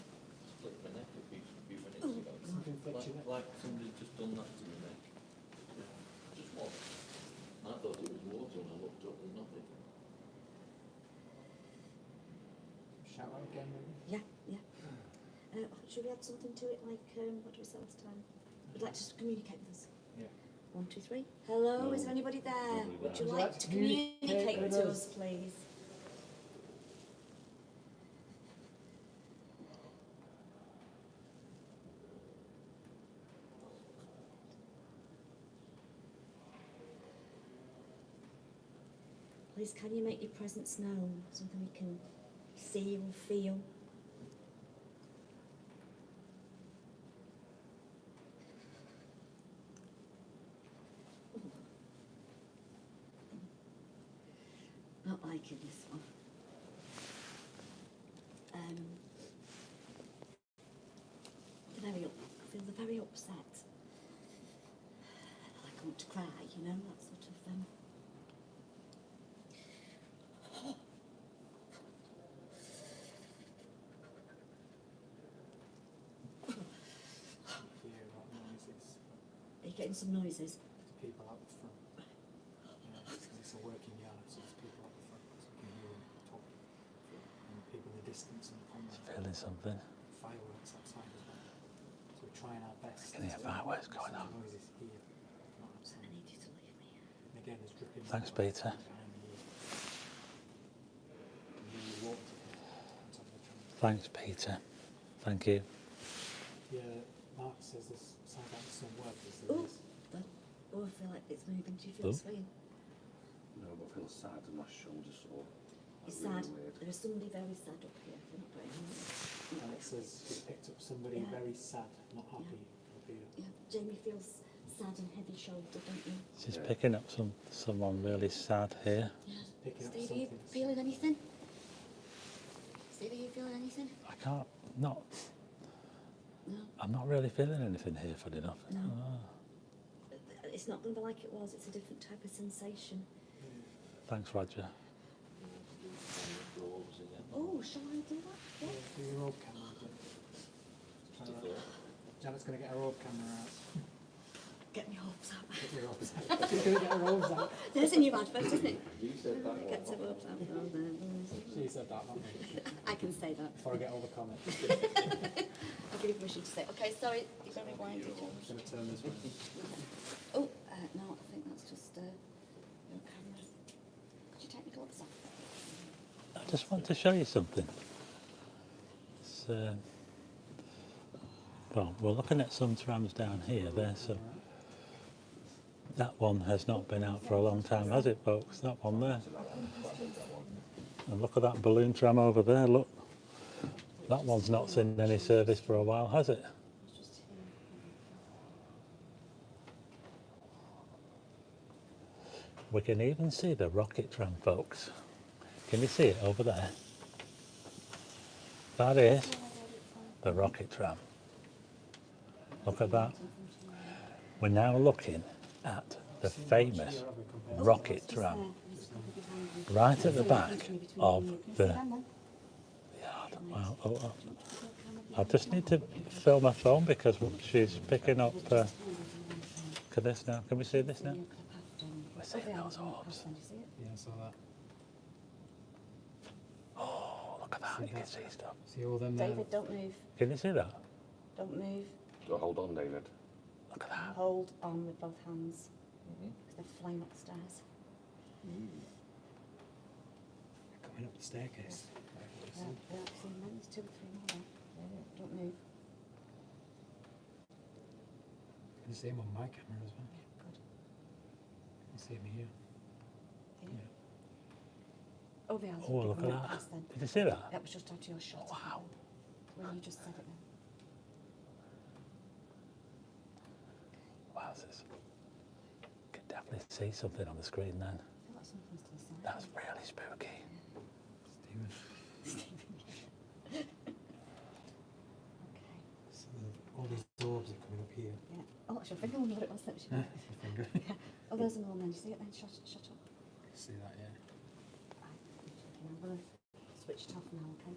Split my neck a few minutes Oh, ago. Something flicked your neck. Like somebody just done that to my neck. Just what? I thought it was water and I looked up and nothing. Shout out again, maybe? Yeah, yeah. Should we add something to it, like, what did we say last time? Would like to communicate with us? Yeah. 1, 2, 3. Hello, is there anybody there? Nobody Would there. you like to communicate to us, please? Please, can you make your presence known? Something we can see or feel? Not liking this one. I feel they're very upset. Like I want to cry, you know, that sort of Hear what noises, Are you getting some noises? there's people out the front. Yeah, because it's a working yard, so there's people out the front, so you can hear them talk. And people in the distance and on Feeling something. fireworks outside as well. So we're trying our best. Can hear fireworks going on. Noises here, not I outside. need you to leave me. And again, there's dripping Thanks, water Peter. behind the ear. And then you walk on top of the tram. Thanks, Peter. Thank you. Yeah, Mark says this sounds like there's some workers there. Oh, oh, I feel like it's moving. Do you feel Oh. swaying? No, but I feel sad and my shoulders sore. It's Really sad. weird. There is somebody very sad up here. They're not very nice. Alex says he picked up somebody Yeah. very sad, not happy up here. Yeah, Jamie feels sad and heavy-shouldered, don't you? She's picking up someone really sad here. Yeah. Picking up Steve, are you something. feeling anything? Steve, are you feeling anything? I can't, not, No. I'm not really feeling anything here, funny enough. No. Ah, It's not going to be like it was. It's a different type of sensation. thanks, Roger. Oh, shall I do that? Yeah. Do your road camera again. Janet's going to get her road camera out. Get my hopes out. Get your robes out. She's going to get her robes out. There's a new advert, isn't it? You said that Get the hopes out. She said that, not me. I can say that. Before I get all the comments. I'll give you permission to say. Okay, sorry. You're very blinded. I'm just going to turn this way. Oh, no, I think that's just your camera. Could you take the gloves off? I just want to show you something. It's, well, we're looking at some trams down here. That one has not been out for a long time, has it, folks? That one there. And look at that balloon tram over there. Look, that one's not seen any service for a while, has it? We can even see the rocket tram, folks. Can you see it over there? That is the rocket tram. Look at that. We're now looking at the famous rocket tram right at the back of the yard. Wow. Oh. I just need to fill my phone because she's picking up. Look at this now. Can we see this now? We're seeing those orbs. Yeah, I saw that. Oh, look at that. You can see stuff. See all them there? David, don't move. Can you see that? Don't move. So hold on, David. Look at that. Hold on with both hands. Because they're flying up the stairs. Coming up the staircase. I've seen them. There's 2 or 3 more there. Don't move. You can see them on my camera as well. Good. You can see them here. Oh, they are. Oh, look at that. Did you see that? That was just out of your shot. Wow. When you just said it then. Wowzers. Can definitely see something on the screen then. I feel like something's to the side. That's really spooky. Stephen. Okay. So all these orbs are coming up here. Yeah. Oh, that's your finger. I wonder what it was. That was your Finger. yeah. Oh, there's another one then. You see it then? Shut up. See that, yeah. Right. I'm going to switch it off now, okay?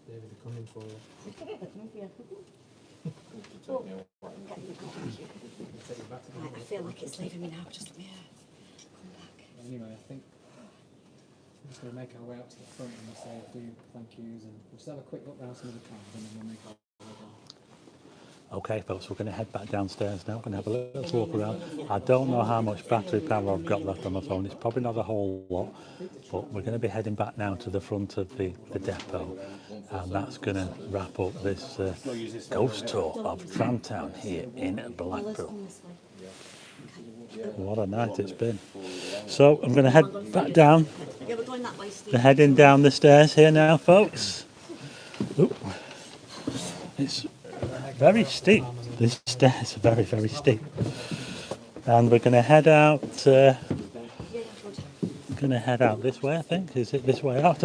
David, they're coming for you. They're coming for you. Take you back to the Right, I feel like it's leaving me now. Just let me come back. Anyway, I think we're just going to make our way up to the front and we'll say a few thank yous and we'll just have a quick look around some of the trams and then we'll make our way down. Okay, folks, we're going to head back downstairs now. We're going to have a little walk around. I don't know how much battery power I've got left on my phone. It's probably not a whole lot, but we're going to be heading back now to the front of the depot, and that's going to wrap up this ghost tour of TramTown here in Blackpool. What a night it's been. So I'm going to head back down. Yeah, we're going that way, Steve. We're heading down the stairs here now, folks. Oop. It's very steep. These stairs are very, very steep. And we're going to head out. Going to head out this way, I think. Is it this way out?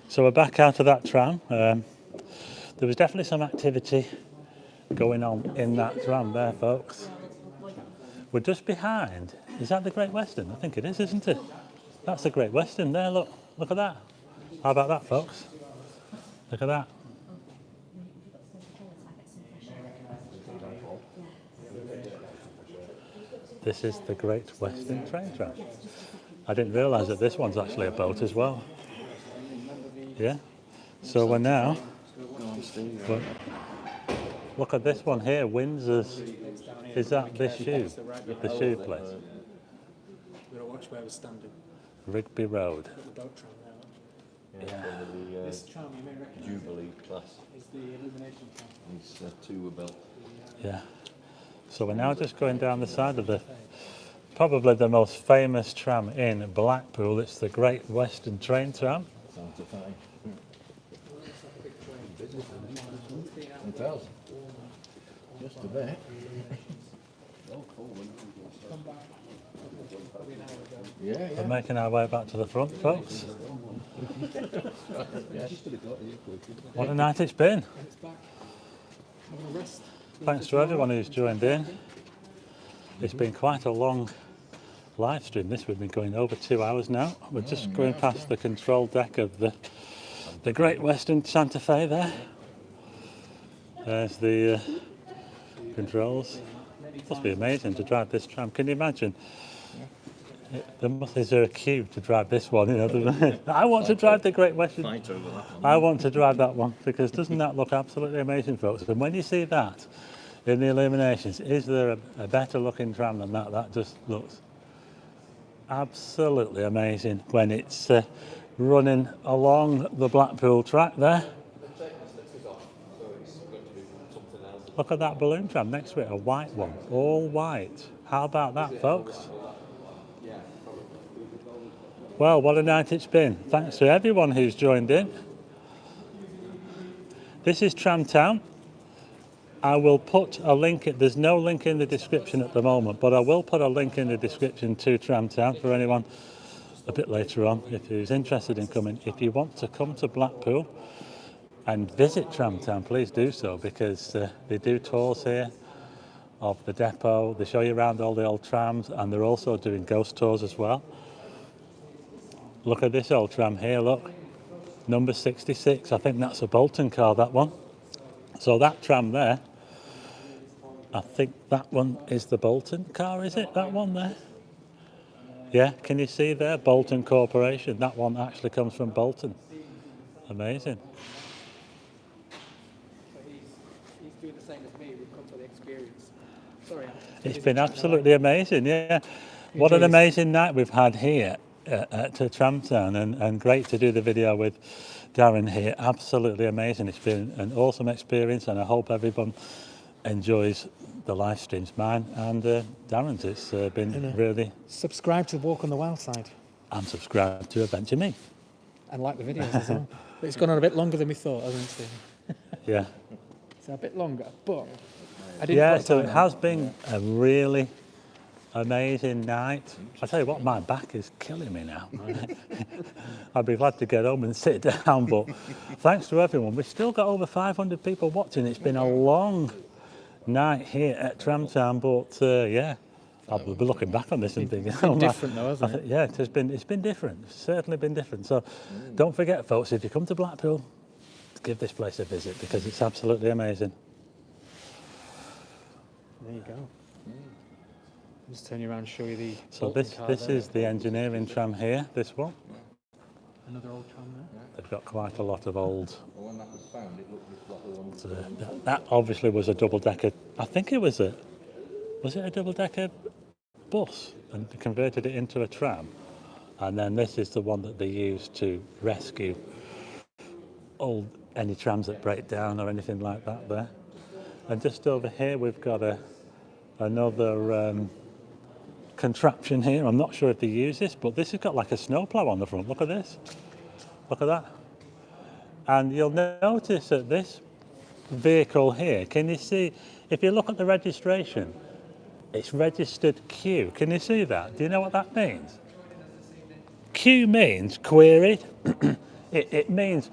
So we're back out of that tram. There was definitely some activity going on in that tram there, folks. We're just behind. Is that the Great Western? I think it is, isn't it? That's the Great Western there. Look at that. How about that, folks? Look at that. This is the Great Western train tram. I didn't realise that this one's actually a boat as well. Yeah. So we're now. Look at this one here, Windsor's. Is that this shoe? The shoe place? We're going to watch where we're standing. Rigby Road. The boat tram there. Yeah. This tram you may recognise. Jubilee class. It's the illumination tram. These 2 were built. Yeah. So we're now just going down the side of probably the most famous tram in Blackpool. It's the Great Western train tram. Santa Fe. It does. Just a bit. Yeah, We're making our way back to the front, folks. What a night it's been. It's back. Having a rest. Thanks to everyone who's joined in. It's been quite a long live stream. This we've been going over 2 hours now. We're just going past the control deck of the Great Western Santa Fe there. There's the controls. It must be amazing to drive this tram. Can you imagine? Is there a queue to drive this one? You know, I want to drive the Great Western. Fight over that one. I want to drive that one because doesn't that look absolutely amazing, folks? And when you see that in the illuminations, is there a better looking tram than that? That just looks absolutely amazing when it's running along the Blackpool track there. Look at that balloon tram next to it, a white one, all white. How about that, folks? Well, what a night it's been. Thanks to everyone who's joined in. This is TramTown. I will put a link, there's no link in the description at the moment, but I will put a link in the description to TramTown for anyone a bit later on if who's interested in coming. If you want to come to Blackpool, and visit TramTown, please do so, because they do tours here of the depot. They show you around all the old trams, and they're also doing ghost tours as well. Look at this old tram here, look. Number 66, I think that's a Bolton car, that one. So that tram there, I think that one is the Bolton car, is it? That one there? Yeah, can you see there? Bolton Corporation. That one actually comes from Bolton. Amazing. So he's doing the same as me. We've come for the experience. Sorry. It's been absolutely amazing, yeah. What an amazing night we've had here at TramTown, and great to do the video with Darren here. Absolutely amazing. It's been an awesome experience, and I hope everyone enjoys the live streams. Mine and Darren's. It's been really... Subscribe to Walk on the Wild Side. And subscribe to AdventureMe. And like the videos as well. But it's gone on a bit longer than we thought, hasn't it? Yeah. It's a bit longer, but I didn't Yeah, put so time it on. has been a really amazing night. I tell you what, my back is killing me now. I'd be glad to get home and sit down, but thanks to everyone. We've still got over 500 people watching. It's been a long night here at TramTown, but yeah, I'll be looking back on this and thinking, It's been different though, hasn't it? Yeah, it's been different. It's certainly been different. So don't forget, folks, if you come to Blackpool, give this place a visit, because it's absolutely amazing. There you go. Just turn you around and show you the So Bolton this car this there. is the engineering tram here, this one. Another old tram there. They've got quite a lot of old... Well, when that was found, it looked just like the one. So that obviously was a double-decker... I think it was a... Was it a double-decker bus? And they converted it into a tram. And then this is the one that they used to rescue any trams that break down or anything like that there. And just over here we've got another contraption here. I'm not sure if they use this, but this has got like a snowplow on the front. Look at this. Look at that. And you'll notice that this vehicle here, can you see, if you look at the registration, it's registered Q. Can you see that? Do you know what that means? Q means queried. It means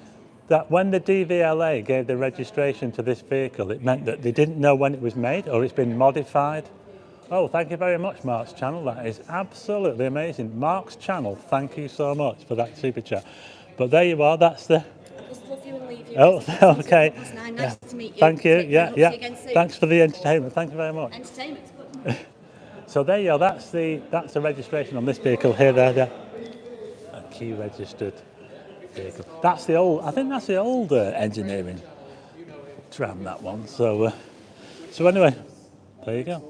that when the DVLA gave the registration to this vehicle, it meant that they didn't know when it was made or it's been modified. Oh, thank you very much, Mark's Channel. That is absolutely amazing. Mark's Channel, thank you so much for that super chat. But there you are, that's the... Just love you and leave you. Oh, okay. Nice to meet you. Thank you, Hope yeah. to see you again soon. Thanks for the entertainment, thank you very much. Entertainment's good. So there you go, that's the registration on this vehicle here, there. A key registered vehicle. That's the old, I think that's the old engineering tram, that one. So anyway, there you go.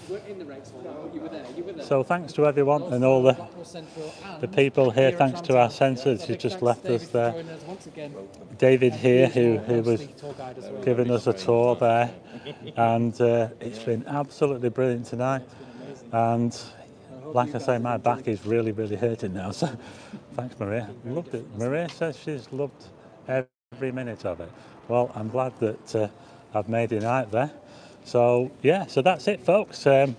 We're in the race. No, you were there. You were there. So thanks to everyone and all the Blackpool Central and people here, at thanks to our TramTown. censors So who big just thanks left to us David there. for joining us once again. David here who Usual was mostly tour guide as well. giving us a tour there, and it's been absolutely brilliant tonight. And like I say, my back is really hurting now, so thanks Maria. Loved it. Maria says she's loved every minute of it. Well, I'm glad that I've made it out there. So yeah, so that's it folks. I'm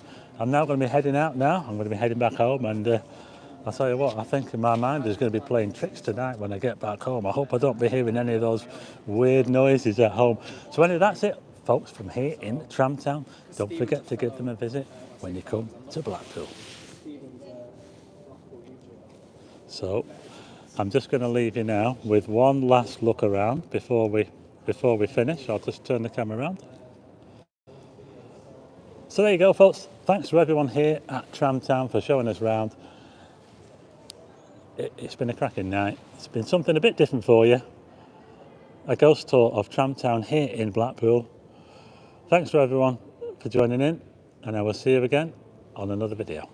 now going to be heading out now. I'm going to be heading back home, and I'll tell you what, I think in my mind is going to be playing tricks tonight when I get back home. I hope I don't be hearing any of those weird noises at home. So anyway, that's it folks from here in TramTown. Don't forget to give them a visit when you come to Blackpool. So I'm just going to leave you now with one last look around before we finish. I'll just turn the camera around. So there you go folks. Thanks to everyone here at TramTown for showing us around. It's been a cracking night. It's been something a bit different for you. A ghost tour of TramTown here in Blackpool. Thanks to everyone for joining in, and I will see you again on another video.